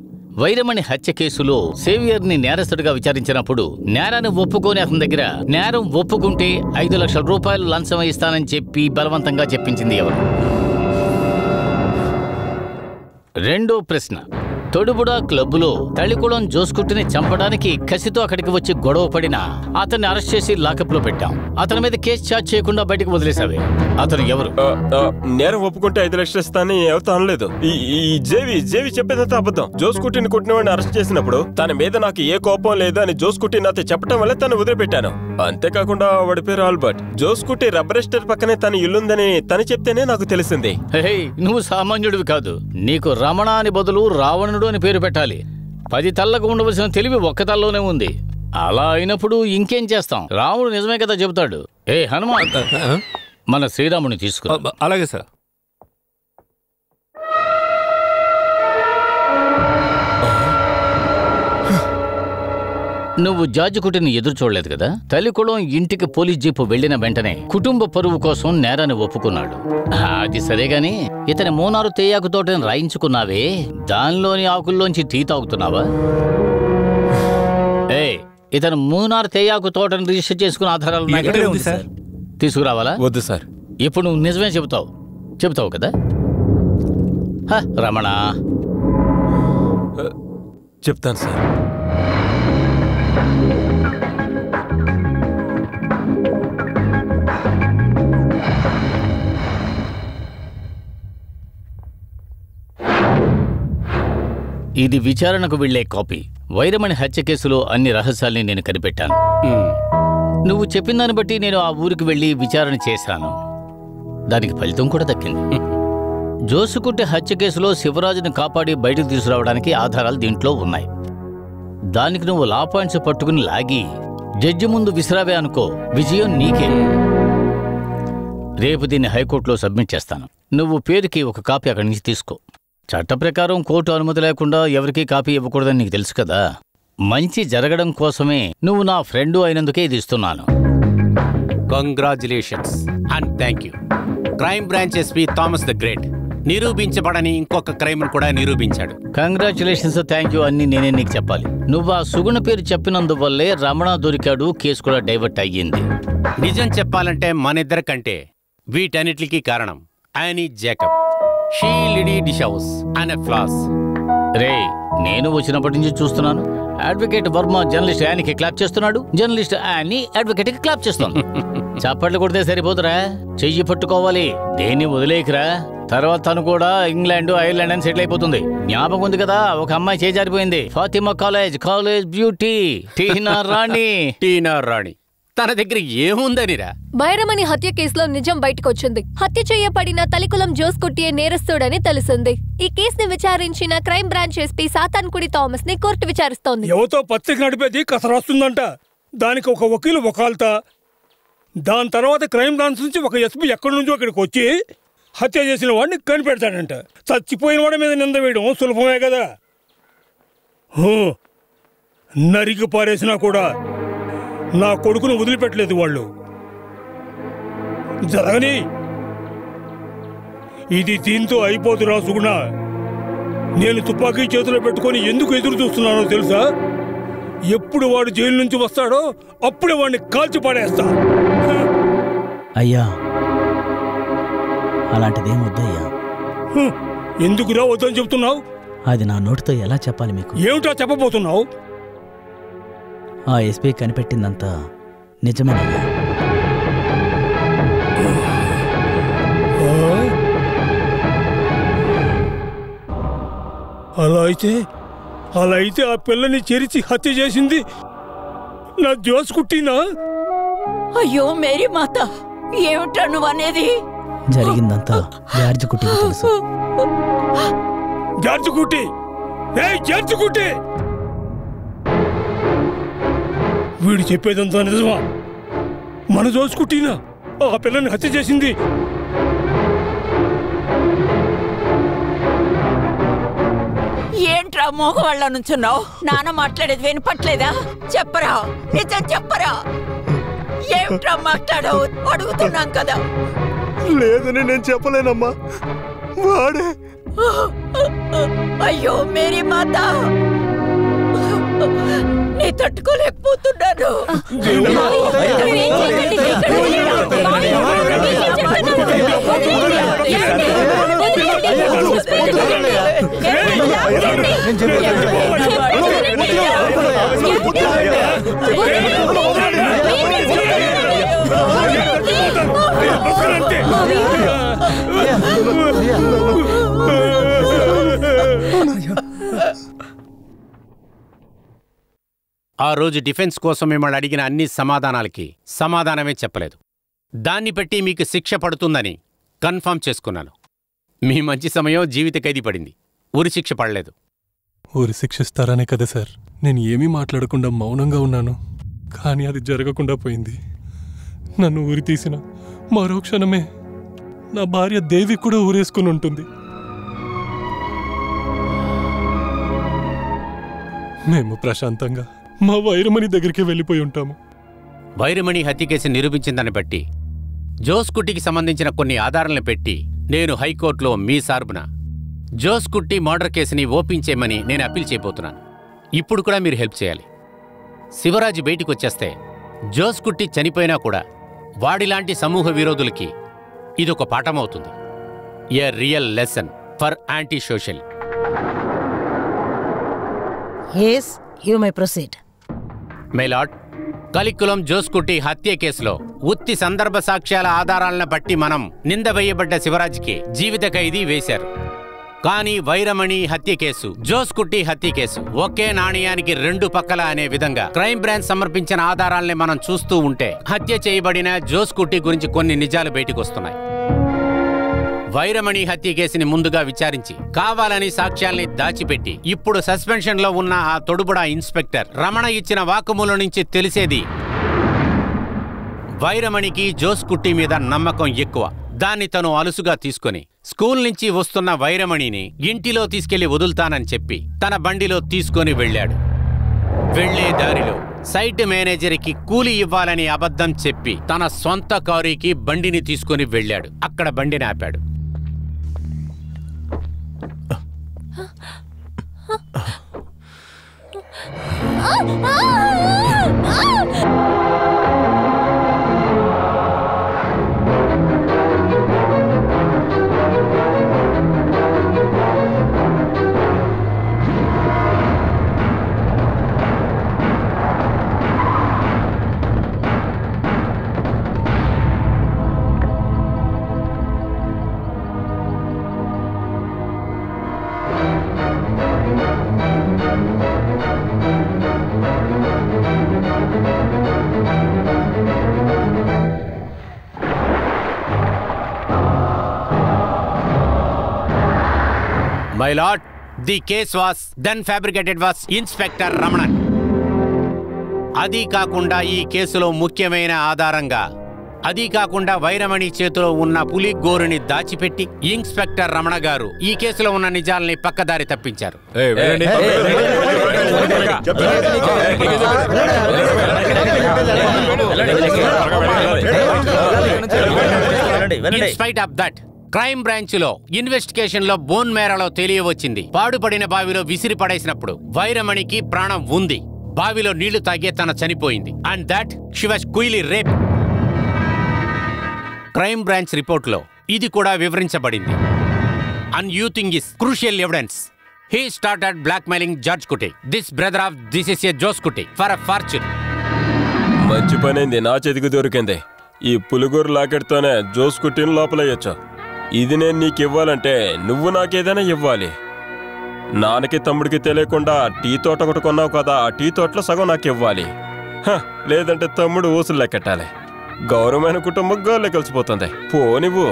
వైరమణి హత్య కేసులో సేవియర్ ని నేరస్తుడిగా విచారించినప్పుడు నేరాన్ని ఒప్పుకొని అతని దగ్గర నేరం ఒప్పుకుంటే 5 లక్షల రూపాయలు లంచం ఇస్తానని చెప్పి బలవంతంగా చెప్పించింది ఎవరు? రెండో ప్రశ్న. తొడుబుడ క్లబ్లో తళికుళం జోస్కుట్టిని చంపడానికి కసితో అక్కడికి వచ్చి గొడవ పడినా అతన్ని అరెస్ట్ చేసి లాకప్ లో పెట్టాం. అతని మీద కేసు చార్జ్ చేయకుండా బయటకు వదిలేసావే. అతను ఎవరు? నేరం ఒప్పుకుంటే 5 లక్షలు ఇస్తానని ఎవరితో అనలేదు. ఈ జేవి చెప్పేదంతా అబద్ధం. జోస్కుట్టిని కొట్టిన వాడిని అరెస్ట్ చేసినప్పుడు తన మీద నాకు ఏ కోపం లేదు అని జోస్కుట్టి నాతో చెప్పడం వల్ల తను వదిలిపెట్టాను. అంతేకాకుండా వాడి పేరు ఆల్బర్ట్. జోస్కుట్టి రబ్బర్ ఎస్టేట్ పక్కనే తన ఇల్లుందని తను చెప్తేనే నాకు తెలిసింది. నువ్వు సామాన్యుడివి కాదు. నీకు రమణ అని బదులు రావణుడు అని పేరు పెట్టాలి. 10 తల్లకు ఉండవలసిన తెలివి ఒక్క తల్లోనే ఉంది. అలా అయినప్పుడు ఇంకేం చేస్తాం? రాముడు నిజమే కదా చెబుతాడు. హనుమాన్, మన శ్రీరాముని తీసుకురా. అలాగే సార్. నువ్వు జాజికుటిని ఎదురు చూడలేదు కదా. తల్లికుళం ఇంటికి పోలీస్ జీపు వెళ్లిన వెంటనే కుటుంబ పరువు కోసం నేరాన్ని ఒప్పుకున్నాడు. అది సరేగాని ఇతని మోనారు తేయాకు తోటని రాయించుకున్నావే, దానిలోని ఆకుల్లోంచి టీ తాగుతున్నావా? ఇతను మూనారు తేయాకు తోటని రిజిస్టర్ చేసుకున్న ఆధారాలు తీసుకురావాలా? వద్దు సార్. ఇప్పుడు నువ్వు నిజమే చెబుతావు కదా రమణ? చెప్తాను సార్. ఇది విచారణకు వెళ్లే కాపీ. వైరమణి హత్య కేసులో అన్ని రహస్యాల్ని నేను కనిపెట్టాను. నువ్వు చెప్పిన దాన్ని బట్టి నేను ఆ ఊరికి వెళ్లి విచారణ చేశాను. దానికి ఫలితం కూడా దక్కింది. జోసుకుంటే హత్య కేసులో శివరాజుని కాపాడి బయటకు తీసుకురావడానికి ఆధారాలు దీంట్లో ఉన్నాయి. దానికి నువ్వు లా పాయింట్స్ పట్టుకుని లాగి జడ్జి ముందు విసిరావే అనుకో, విజయం నీకే. రేపు దీన్ని హైకోర్టులో సబ్మిట్ చేస్తాను. నువ్వు పేరుకి ఒక కాపీ అక్కడి నుంచి తీసుకో. చట్ట ప్రకారం కోర్టు అనుమతి లేకుండా ఎవరికీ కాపీ ఇవ్వకూడదని నీకు తెలుసు కదా. మంచి జరగడం కోసమే నువ్వు నా ఫ్రెండు అయినందుకే ఇది ఇస్తున్నాను. Congratulations and thank you. Crime branch SP Thomas the great నిరూపించబడని ఇంకొక క్రైమ్ కూడా నిరూపించాడు. కంగ్రాచులేషన్స్, థ్యాంక్ యూ అన్ని నేనే నీకు చెప్పాలి. నువ్వు ఆ సుగుణ పేరు చెప్పినందువల్లే రమణ దొరికాడు, కేసు కూడా డైవర్ట్ అయ్యింది. నిజం చెప్పాలంటే మనిద్దరి కంటే వీటన్నిటికీ కారణం యానీ జాకబ్, షీ లిడీ డిషౌస్ అనే ఫ్లాస్. రే, నేను వచ్చినప్పటి నుంచి చూస్తున్నాను. అడ్వకేట్ వర్మ జర్నలిస్ట్ యానికి క్లాప్ చేస్తున్నాడు, జర్నలిస్ట్ యానీ అడ్వకేట్ కి క్లాప్ చేస్తుంది. చప్పట్లు కొడితే సరిపోతురా, చెయ్యి పట్టుకోవాలి. దేన్ని వదిలేకిరా. తర్వాత తను కూడా ఇంగ్లాండ్ ఐర్లాండ్ అని సెటిల్ అయిపోతుంది. జ్ఞాపకం ఉంది కదా, ఒక అమ్మాయి చేజారిపోయింది. ఫాతిమా కాలేజ్ బ్యూటీ టీనా రాణి. తన దగ్గర ఏముందనిరా? వైరమణి హత్య కేసులో నిజం బయటకొచ్చింది. హత్య చేయబడిన తలికులం జోస్కుట్టియే నేరస్తుడని తెలిసింది. ఈ కేసుని విచారించిన క్రైమ్ బ్రాంచ్ ఎస్పీ సాతాన్కుడి థామస్ ని కోర్టు విచారిస్తోంది. ఎవతో పత్రిక నడిపేది కసరాస్తుందంట. దానికి ఒక వకీలు వకాల్తా. దాని తర్వాత క్రైమ్ బ్రాంచ్ నుంచి ఒక ఎస్పీ ఎక్కడి నుంచో అక్కడికి వచ్చి హత్య చేసిన వాడిని కనిపెడతాడంట. చచ్చిపోయిన వాడి మీద నింద వేయడం సులభమే కదా. నరికి పారేసినా కూడా నా కొడుకును వదిలిపెట్టలేదు వాళ్ళు. జరగని ఇది దీంతో అయిపోతురా సుగుణ. నేను తుపాకీ చేతిలో పెట్టుకొని ఎందుకు ఎదురు చూస్తున్నానో తెలుసా? ఎప్పుడు వాడు జైలు నుంచి వస్తాడో అప్పుడే వాడిని కాల్చి పాడేస్తా. అయ్యా, అలాంటిదేం వద్దయ్యా. ఎందుకురా వద్దని చెప్తున్నావు? అది నా నోటితో ఎలా చెప్పాలి మీకు? ఏమిటా చెప్పబోతున్నావు? ఆ ఎస్పీ కనిపెట్టిందంతా నిజమేనయ్యా. అలా అయితే ఆ పిల్లని చెరిచి హత్య చేసింది నా జోస్కుట్టినా? అయ్యో మేరీ మాత, ఏమిటా నువ్వు అనేది? జరిగిందంతా జార్జ్ కుట్టికి తెలుసు. జార్జ్ కుట్టి వీడు చెప్పేదంతా నిజమా? మన జోస్కుట్టినా ఆ పిల్లని హత్య చేసింది? ఏంట్రా మోగవాళ్ళ నుంచున్నావు? నాన్న మాట్లాడేది వినపట్లేదా? చెప్పరా, నిజం చెప్పరా. ఏమిట్రా మాట్లాడావు? అడుగుతున్నాం కదా. లేదని నేను చెప్పలేనమ్మా, వాడే. అయ్యో మేరీ మాత, నీ తట్టుకోలేకపోతున్నాను. ఆ రోజు డిఫెన్స్ కోసం మిమ్మల్ని అడిగిన అన్ని సమాధానాలకి సమాధానమే చెప్పలేదు. దాన్ని బట్టి మీకు శిక్ష పడుతుందని కన్ఫర్మ్ చేసుకున్నాను. మీ మంచి సమయం జీవిత ఖైదీ పడింది, ఉరి శిక్ష పడలేదు. ఉరి శిక్షిస్తారనే కదా సార్ నేను ఏమీ మాట్లాడకుండా మౌనంగా ఉన్నాను. కానీ అది జరగకుండా పోయింది. నన్ను ఉరి తీసిన మరో క్షణమే నా భార్య దేవి కూడా ఊరేసుకుని ఉంటుంది. మేము ప్రశాంతంగా మా వైరమణి దగ్గరికి వెళ్ళిపోయి ఉంటాము. వైరమణి హత్య కేసు నిరూపించిందని బట్టి జోస్కుట్టికి సంబంధించిన కొన్ని ఆధారాలను పెట్టి నేను హైకోర్టులో మీ సార్బున జోస్కుట్టి మర్డర్ కేసుని ఓపెన్ చేయమని నేను అప్పీల్ చేయబోతున్నాను. ఇప్పుడు కూడా మీరు హెల్ప్ చేయాలి. శివరాజు బయటికి వచ్చేస్తే జోస్కుట్టి చనిపోయినా కూడా వాడిలాంటి సమూహ విరోధులకి ఇదొక పాఠమవుతుంది. A real lesson for anti social. Yes, you may proceed. Milord, Kalikulam Joskutty హత్య కేసులో ఉత్తి సందర్భ సాక్ష్యాల ఆధారాలను బట్టి మనం నింద వేయబడ్డ శివరాజ్కి జీవిత ఖైదీ వేశారు. కానీ వైరమణి హత్య కేసు, జోస్ కుట్టి హత్య కేసు ఒకే నాణ్యానికి రెండు పక్కల అనే విధంగా క్రైమ్ బ్రాంచ్ సమర్పించిన ఆధారాల్ని మనం చూస్తూ ఉంటే హత్య చేయబడిన జోస్ కుట్టి గురించి కొన్ని నిజాలు బయటకు వస్తున్నాయి. వైరమణి హత్య కేసుని ముందుగా విచారించి కావాలని సాక్ష్యాల్ని దాచిపెట్టి ఇప్పుడు సస్పెన్షన్ లో ఉన్న ఆ తొడుబుడా ఇన్స్పెక్టర్ రమణ ఇచ్చిన వాక్కుమూలం నుంచి తెలిసేది వైరమణికి జోస్ కుట్టి మీద నమ్మకం ఎక్కువ. దాన్ని తను అలుసుగా తీసుకుని స్కూల్ నుంచి వస్తున్న వైరమణిని ఇంటిలో తీసుకెళ్లి వదులుతానని చెప్పి తన బండిలో తీసుకొని వెళ్ళాడు. వెళ్లే దారిలో సైట్ మేనేజర్కి కూలి ఇవ్వాలని అబద్ధం చెప్పి తన సొంత కారుకి బండిని తీసుకొని వెళ్ళాడు. అక్కడ బండిని ఆపాడు. My lord, the case was then fabricated was Inspector Ramanan. అది కాకుండా ఈ కేసులో ముఖ్యమైన ఆధారంగా అది కాకుండా వైరమణి చేతిలో ఉన్న పులి గోరుని దాచిపెట్టి ఇన్స్పెక్టర్ రమణ గారు ఈ కేసులో ఉన్న నిజాల్ని పక్కదారి తప్పించారు. In spite of that, crime branch లో ఇన్వెస్టిగేషన్ లో బోన్ మేరలో తెలియవచ్చింది పాడుపడిన బావిలో విసిరి పడేసినప్పుడు వైరమణికి ప్రాణం ఉంది. బావిలో నీళ్లు తాగే తన చనిపోయింది. And that she was cruelly rape. Crime branch report లో ఇది కూడా వివరించబడింది. And you thing is crucial evidence. He started blackmailing George Kutty, this brother of this is a Jose Kutty, for a fortune. మంచి పనైంది, నా చేతికి దొరికింది. ఈ పులుగూరు లాకెట్తోనే జోస్ కుట్టిని లోపలయ్యొచ్చు. ఇది నేను నీకు ఇవ్వాలంటే నువ్వు నాకేదైనా ఇవ్వాలి. నాన్నకి తమ్ముడికి తెలియకుండా టీ తోట ఒకటి కొన్నావు కదా, ఆ టీ తోటలో సగం నాకు ఇవ్వాలి. లేదంటే తమ్ముడు ఊసులు లెక్కెట్టాలి. గౌరవమైన కుటుంబం గోళ్ళే కలిసిపోతుంది. పో నువ్వు.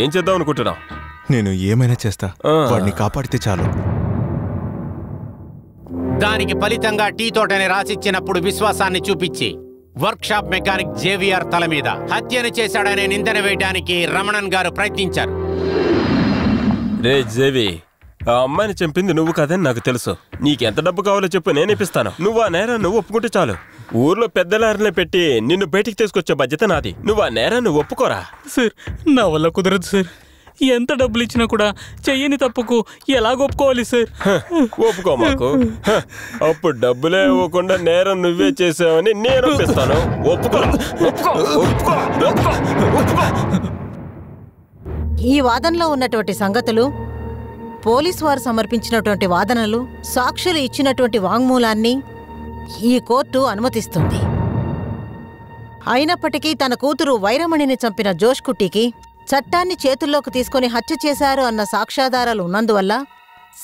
ఏం చేద్దాం అనుకుంటున్నావు? నేను ఏమైనా చేస్తా, వాడిని కాపాడితే చాలు. దానికి ఫలితంగా టీ తోటని రాసిచ్చినప్పుడు విశ్వాసాన్ని చూపించి వర్క్ షాప్ మెకానిక్ జేవిఆర్ తల మీద హత్యను చేశాడనే నిందన వేయడానికి రమణన్ గారు ప్రయత్నించారు. రే జేవి, ఆ అమ్మాయిని చంపింది నువ్వు కాదని నాకు తెలుసు. నీకెంత డబ్బు కావాలో చెప్పు, నేను ఇప్పిస్తాను. నువ్వు ఆ నేరాన్ని నువ్వు ఒప్పుకుంటే చాలు. ఊర్లో పెద్దలారినే పెట్టి నిన్ను బయటికి తీసుకొచ్చే బాధ్యత నాది. నువ్వు ఆ నేరాన్ని ఒప్పుకోరా? సార్, నా వల్ల కుదరదు సార్. ఎంత డబ్బులు ఇచ్చినా కూడా చెయ్యని తప్పుకు ఎలా ఒప్పుకోవాలి సార్? ఒప్పుకో మాకు. అప్పుడు డబ్బులే ఇవ్వకుండా నేరం నువ్వే చేసావని నేను ఒప్పిస్తాను. ఈ వాదనలో ఉన్నటువంటి సంగతులు, పోలీసు వారు సమర్పించినటువంటి వాదనలు, సాక్షులు ఇచ్చినటువంటి వాంగ్మూలాన్ని ఈ కోర్టు అనుమతిస్తుంది. అయినప్పటికీ తన కూతురు వైరమణిని చంపిన జోష్ కుట్టికి చట్టాన్ని చేతుల్లోకి తీసుకుని హత్య చేశారు అన్న సాక్ష్యాధారాలు ఉన్నందువల్ల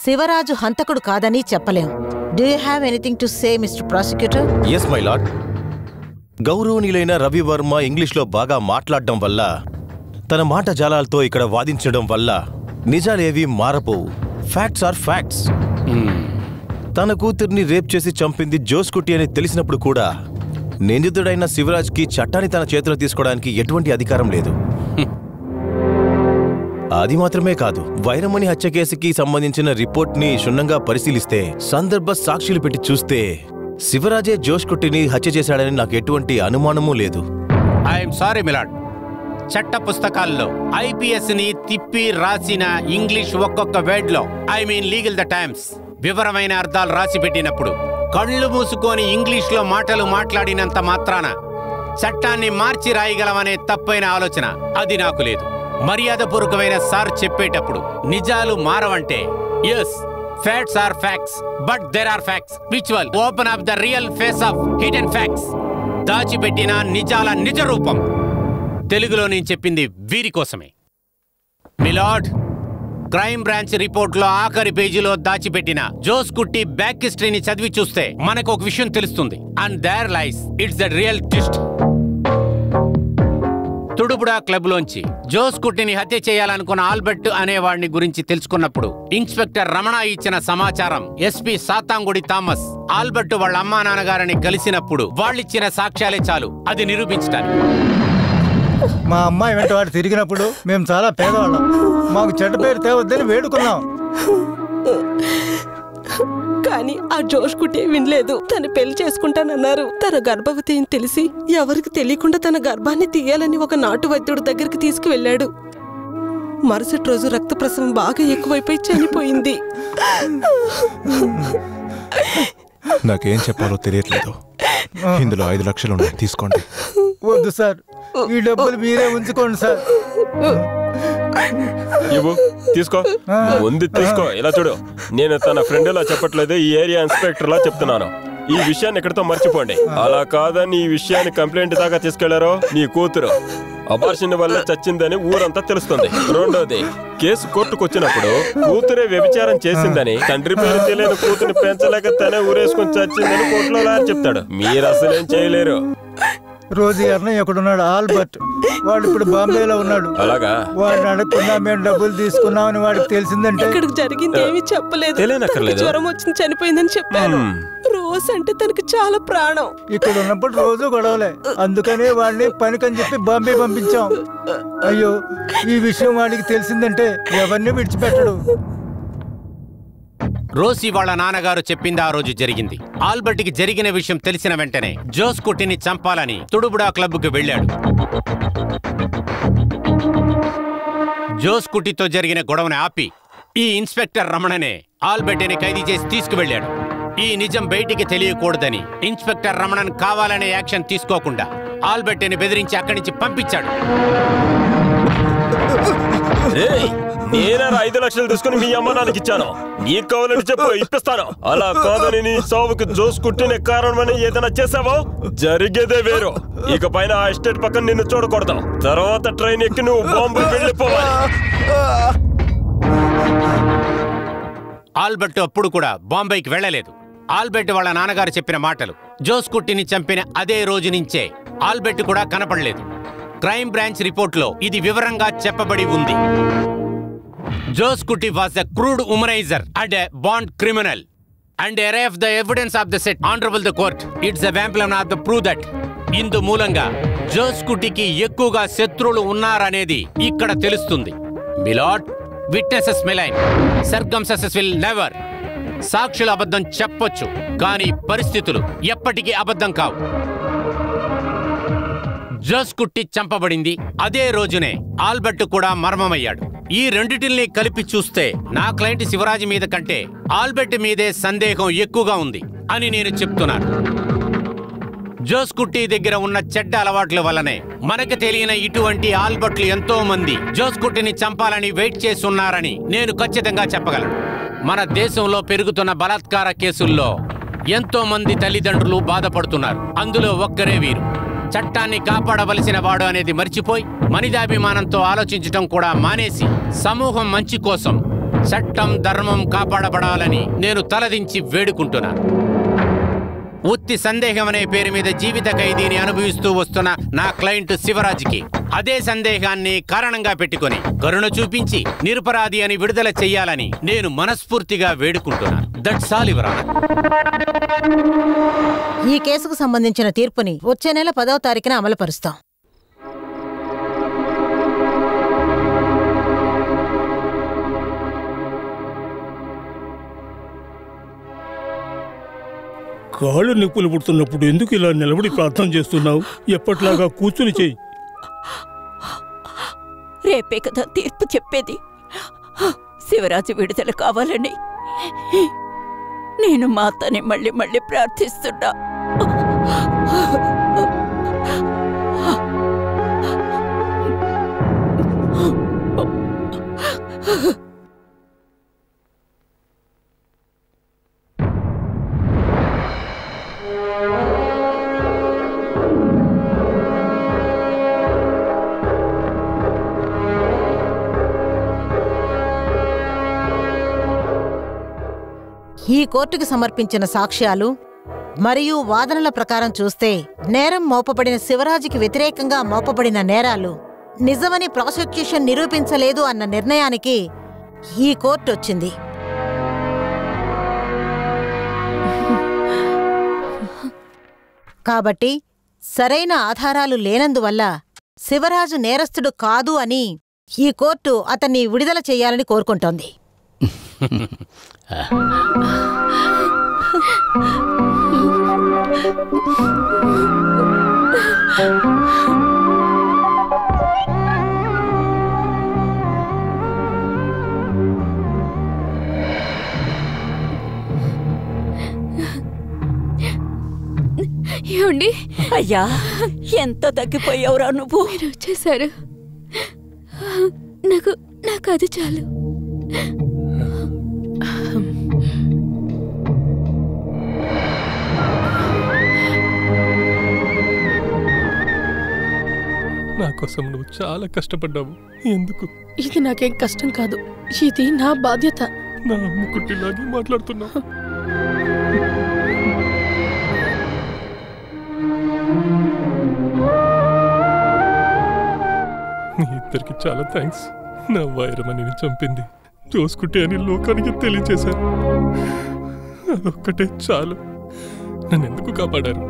శివరాజు హంతకుడు కాదని చెప్పలేం. Do you have anything to say mister prosecutor? Yes my lord. గౌరవనీయులైన రవివర్మ ఇంగ్లీష్లో బాగా మాట్లాడడం వల్ల, తన మాట జాలాలతో ఇక్కడ వాదించడం వల్ల నిజాలేవీ మారపోవు. Facts are facts. తన కూతుర్ని రేప్ చేసి చంపింది జోస్ కుట్టి అని తెలిసినప్పుడు కూడా నిందితుడైన శివరాజ్కి చట్టాన్ని తన చేతిలో తీసుకోవడానికి ఎటువంటి అధికారం లేదు. అది మాత్రమే కాదు, వైరమణి హత్య కేసుకి సంబంధించిన రిపోర్ట్ని క్షుణ్ణంగా పరిశీలిస్తే, సందర్భ సాక్షులు పెట్టి చూస్తే శివరాజే జోష్ కుట్టిని హత్య చేశాడని నాకు ఎటువంటి అనుమానమూ లేదు. I'm sorry my lord. చట్ట పుస్తకాల్లో ఐపీఎస్ ని తిప్పి రాసిన ఇంగ్లీష్ ఒక్కొక్క వర్డ్ లో, I mean legal the times, వివరమైన అర్థాలు రాసి పెట్టినప్పుడు కళ్ళు మూసుకొని ఇంగ్లీష్ లో మాటలు మాట్లాడినంత మాత్రాన చట్టాన్ని మార్చి రాయగలమనే తప్పైన ఆలోచన అది నాకు లేదు. మర్యాదపూర్వకమైన సార్ చెప్పేటప్పుడు నిజాలు మారవంటే, yes facts are facts, but there are facts which will open up the real face of hidden facts. దాచిపెట్టిన నిజాల నిజ రూపం. తెలుగులో నేను చెప్పింది వీరి కోసమే. మిలాడ్, క్రైమ్ బ్రాంచ్ రిపోర్ట్ లో ఆఖరి పేజీలో దాచిపెట్టిన జోస్ కుట్టి బ్యాక్ హిస్టరీని చదివి చూస్తే మనకు ఒక విషయం తెలుస్తుంది. And there lies it's the real twist. తుడుబుడా క్లబ్ లోంచి జోస్ కుట్టిని హత్య చేయాలనుకున్న ఆల్బర్ట్ అనేవాడిని గురించి తెలుసుకున్నప్పుడు ఇన్స్పెక్టర్ రమణ ఇచ్చిన సమాచారం ఎస్పీ సాతాంగుడి థామస్ ఆల్బర్ట్ వాళ్ళ అమ్మా నాన్నగారిని కలిసినప్పుడు వాళ్ళిచ్చిన సాక్ష్యాలే చాలు అది నిరూపించడానికి. మా అమ్మాయి వెంట వాడు తిరిగినప్పుడు మేము చాలా పేదవాళ్ళం. మాకు చెడ్డ పేరు తేవద్దని వేడుకున్నాం. కానీ ఆ జోష్ కుట్టి వినలేదు. తను పెళ్లి చేసుకుంటానన్నారు. తన గర్భవతి అని తెలిసి ఎవరికి తెలియకుండా తన గర్భాన్ని తీయాలని ఒక నాటు వైద్యుడి దగ్గరికి తీసుకువెళ్ళాడు. మరుసటి రోజు రక్త ప్రసవం బాగా ఎక్కువైపోయి చనిపోయింది. నాకేం చెప్పాలో తెలియట్లేదు. ఇందులో 5 లక్షలు ఉన్నాయి, తీసుకోండి. వద్దు సార్, ఈ డబ్బులు మీరే ఉంచుకోండి సార్. ఇవ్వు, తీసుకో, ఉంది తీసుకో. ఇలా చూడు, నేను తన ఫ్రెండ్ లా చెప్పట్లేదు, ఈ ఏరియా ఇన్స్పెక్టర్ లా చెప్తున్నాను. ఈ విషయాన్ని ఎక్కడితో మర్చిపోండి. అలా కాదని ఈ విషయాన్ని కంప్లైంట్ దాకా తీసుకెళ్లారో నీ కూతురు అబార్షన్ వల్ల చచ్చిందని ఊరంతా తెలుస్తుంది. రెండోది, కేసు కోర్టుకు వచ్చినప్పుడు కూతురే వ్యభిచారం చేసిందని, తండ్రి పేరు తెలియని కూతురు పెంచలేక తనే ఊరేసుకుని చచ్చిందని కోర్టులో లాయర్ చెప్తాడు. మీరు అసలేం చేయలేరు. రోజు అన్నయ్య ఎక్కడున్నాడు? ఆల్బర్ట్. వాడు ఇప్పుడు బాంబేలో ఉన్నాడు. అలాగా? వాడిని అడగకుండా మేము డబ్బులు తీసుకున్నామని వాడికి తెలిసిందంటే ఇక్కడికి జరిగింది ఏమీ చెప్పలేదు. జ్వరం వచ్చింది, చనిపోయిందని చెప్పాను. రోజు అంటే తనకి చాలా ప్రాణం. ఇక్కడ ఉన్నప్పుడు రోజు గొడవలే, అందుకనే వాడిని పనికని చెప్పి బాంబే పంపించాం. అయ్యో, ఈ విషయం వాడికి తెలిసిందంటే ఎవరిని విడిచిపెట్టడు. రోసి వాళ్ళ నాన్నగారు చెప్పింది ఆ రోజు జరిగింది. ఆల్బర్ట్ కి జరిగిన విషయం తెలిసిన వెంటనే జోస్ కుట్టిని చంపాలని తుడుబుడా క్లబ్ కు వెళ్ళాడు. జోస్ కుట్టితో జరిగిన గొడవని ఆపి ఈ ఇన్స్పెక్టర్ రమణనే ఆల్బర్ట్ని ఖైదీ చేసి తీసుకువెళ్ళాడు. ఈ నిజం బయటికి తెలియకూడదని ఇన్స్పెక్టర్ రమణన్ కావాలనే యాక్షన్ తీసుకోకుండా ఆల్బర్ట్ని బెదిరించి అక్కడి నుంచి పంపించాడు. నేనే 5 లక్షలు తీసుకుని మీ అమ్మ నాన్నకి ఇచ్చాను. నీకు కావాలని చెప్పు, ఇప్పిస్తాను. అలా కాదని నీ సావుకి జోస్ కుట్టిన కారణమని ఏదైనా చేసావో జరిగేదే వేరు. ఇక పైన ఆ ఎస్టేట్ పక్కన నిన్ను చూడకూడదు. తర్వాత ట్రైన్ ఎక్కి నువ్వు బాంబు వెళ్ళిపోవాలి. ఆల్బర్ట్ అప్పుడు కూడా బాంబేకి వెళ్ళలేదు. ఆల్బర్ట్ వాళ్ళ నాన్నగారు చెప్పిన మాటలు జోస్ కుట్టిని చంపిన అదే రోజు నుంచే ఆల్బర్ట్ కూడా కనపడలేదు. క్రైమ్ బ్రాంచ్ రిపోర్ట్లో ఇది వివరంగా చెప్పబడి ఉంది. జోస్ కుట్టి was a crude womanizer and a born criminal. And array of the evidence of the set honorable the court. It's a vampire of the prove that. ఇందు మూలంగా జోస్ కుట్టికి ఎక్కువగా శత్రువులు ఉన్నారనేది ఇక్కడ తెలుస్తుంది. My lord, witnesses మెలైన్, circumstances will never. సాక్షులు అబద్ధం చెప్పొచ్చు, కానీ పరిస్థితులు ఎప్పటికీ అబద్ధం కావు. జోస్ కుట్టి చంపబడింది అదే రోజునే ఆల్బర్ట్ కూడా మర్మమయ్యాడు. ఈ రెండిటిని కలిపి చూస్తే నా క్లయింట్ శివరాజ్ మీద కంటే ఆల్బర్ట్ మీదే సందేహం ఎక్కువగా ఉంది అని నేను చెప్తున్నాను. జోస్ కుట్టి దగ్గర ఉన్న చెడ్డ అలవాట్ల వల్లనే మనకు తెలియని ఇటువంటి ఆల్బర్ట్లు ఎంతో మంది జోస్ కుట్టిని చంపాలని వెయిట్ చేస్తున్నారని నేను ఖచ్చితంగా చెప్పగలను. మన దేశంలో పెరుగుతున్న బలాత్కార కేసుల్లో ఎంతో మంది తల్లిదండ్రులు బాధపడుతున్నారు. అందులో ఒక్కరే వీరు. చట్టాన్ని కాపాడవలసిన వాడు అనేది మర్చిపోయి మనిదాభిమానంతో ఆలోచించటం కూడా మానేసి సమూహం మంచి కోసం చట్టం ధర్మం కాపాడబడాలని నేను తలదించి వేడుకుంటున్నాను. ఉత్తి సందేహం అనే పేరు మీద జీవిత ఖైదీని అనుభవిస్తూ వస్తున్న నా క్లయింట్ శివరాజ్కి అదే సందేహాన్ని కారణంగా పెట్టుకొని కరుణ చూపించి నిరపరాధి అని విడుదల చెయ్యాలని నేను మనస్ఫూర్తిగా వేడుకుంటున్నాను. That's all your honour. ఈ కేసుకు సంబంధించిన తీర్పుని వచ్చే నెల 10వ తారీఖున అమలుపరుస్తాం. కాళ్ళు నిప్పులు పుడుతున్నప్పుడు ఎందుకు ఇలా నిలబడి ప్రార్థన చేస్తున్నావు? ఎప్పట్లాగా కూర్చుని చెయ్యి. రేపే కదా తీర్పు చెప్పేది. శివరాజు విడుదల కావాలని నేను మా అత్తని మళ్ళీ మళ్ళీ ప్రార్థిస్తున్నా. ఈ కోర్టుకు సమర్పించిన సాక్ష్యాలు మరియు వాదనల ప్రకారం చూస్తే నేరం మోపబడిన శివరాజుకి వ్యతిరేకంగా మోపబడిన నేరాలు నిజమని ప్రాసిక్యూషన్ నిరూపించలేదు అన్న నిర్ణయానికి ఈ కోర్టు వచ్చింది. కాబట్టి సరైన ఆధారాలు లేనందువల్ల శివరాజు నేరస్తుడు కాదు అని ఈ కోర్టు అతన్ని విడుదల చేయాలని కోరుకుంటోంది. ఏమండి? అయ్యా, ఎంత తగ్గిపోయావురా నువ్వు. మీరు వచ్చేసారు. నాకు అది చాలు. నా కోసం నువ్వు చాలా కష్టపడ్డావు. ఎందుకు? ఇది నాకేం కష్టం కాదు, ఇది నా బాధ్యత. నా అమ్ముకుంటేలాగే మాట్లాడుతున్నావు. మీ ఇద్దరికి చాలా థ్యాంక్స్. నా వైరమని చంపింది చూసుకుంటే అని లోకానికి తెలియచేశారు. అదొక్కటే చాలు. నన్ను ఎందుకు కాపాడారు?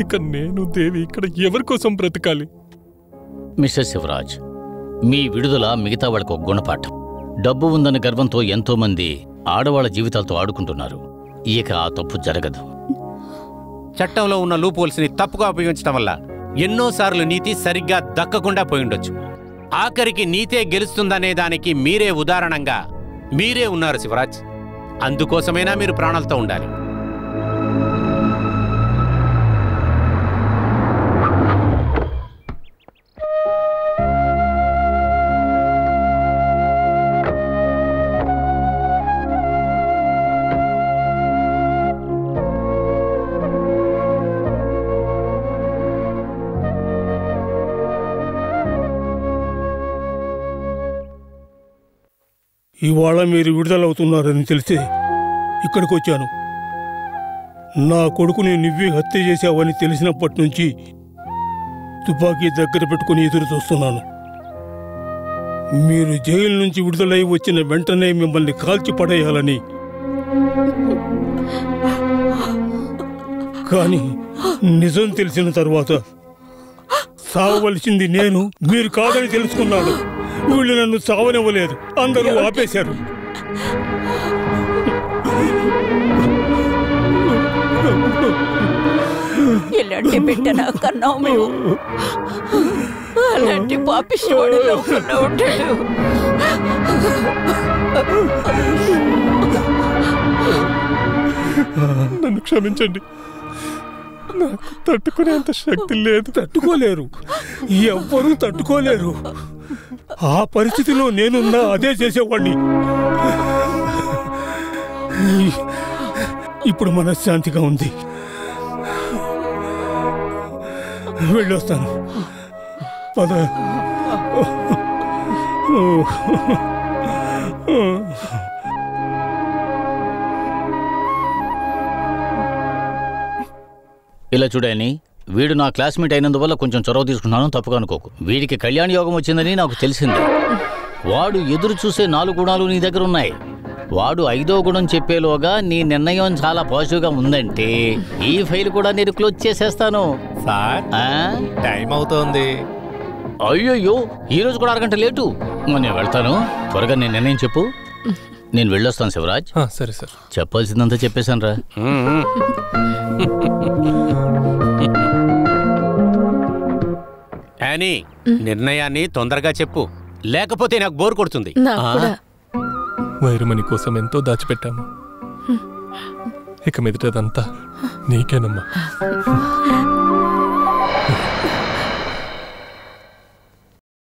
ఇక నేను దేవి ఇక్కడ ఎవరి కోసం బ్రతకాలి? మిస్టర్ శివరాజ్, మీ విడుదల మిగతా వాళ్ళకు ఒక గుణపాఠం. డబ్బు ఉందన్న గర్వంతో ఎంతో మంది ఆడవాళ్ల జీవితాలతో ఆడుకుంటున్నారు. ఇక ఆ తప్పు జరగదు. చట్టంలో ఉన్న లూపోల్స్ని తప్పుగా ఉపయోగించడం వల్ల ఎన్నోసార్లు నీతి సరిగ్గా దక్కకుండా పోయిండొచ్చు. ఆఖరికి నీతే గెలుస్తుందనే దానికి మీరే ఉదాహరణంగా మీరే ఉన్నారు శివరాజ్. అందుకోసమైనా మీరు ప్రాణాలతో ఉండాలి. ఇవాళ మీరు విడుదలవుతున్నారని తెలిసి ఇక్కడికి వచ్చాను. నా కొడుకుని నువ్వే హత్య చేశావని తెలిసినప్పటి నుంచి తుపాకీ దగ్గర పెట్టుకుని ఎదురు చూస్తున్నాను. మీరు జైలు నుంచి విడుదలై వచ్చిన వెంటనే మిమ్మల్ని కాల్చి పడేయాలని. కానీ నిజం తెలిసిన తర్వాత సావవలసింది నేను, మీరు కాదని తెలుసుకున్నాను. వీళ్ళు నన్ను సావనివ్వలేదు, అందరూ ఆపేశారు. ఇలాంటి బిడ్డ నాకన్నావు మేము. అలాంటి పాపిష్టివాడు లోకంలో ఉంటాడు. నన్ను క్షమించండి. నాకు తట్టుకునేంత శక్తి లేదు. తట్టుకోలేరు, ఎవ్వరూ తట్టుకోలేరు. ఆ పరిస్థితిలో నేనున్నా అదే చేసేవాడిని. ఇప్పుడు మనశ్శాంతిగా ఉంది. వెళ్ళొస్తాను. పద. ఇలా చూడని, వీడు నా క్లాస్మేట్ అయినందువల్ల కొంచెం చొరవ తీసుకున్నాను, తప్పుగా అనుకోకు. వీడికి కళ్యాణ యోగం వచ్చిందని నాకు తెలిసింది. వాడు ఎదురు చూసే 4 గుణాలు నీ దగ్గర ఉన్నాయి. వాడు 5వ గుణం చెప్పేలోగా నీ నిర్ణయం చాలా పాజిటివ్గా ఉందంటే ఈ ఫైల్ కూడా నేను క్లోజ్ చేసేస్తాను. సార్, టైం అవుతోంది. అయ్యయ్యో, ఈరోజు కూడా 1 గంట లేటు. నేను వెళ్తాను. త్వరగా నేను నిర్ణయం చెప్పు. నేను వెళ్ళొస్తాను శివరాజ్. సరే సార్. చెప్పాల్సిందంతా చెప్పేశాను రా. యానీ, నిర్ణయాన్ని తొందరగా చెప్పు, లేకపోతే నాకు బోర్ కొడుతుంది. వైరమణి కోసం ఎంతో దాచిపెట్టాము. ఇక మీదటదంతా నీకేనమ్మా.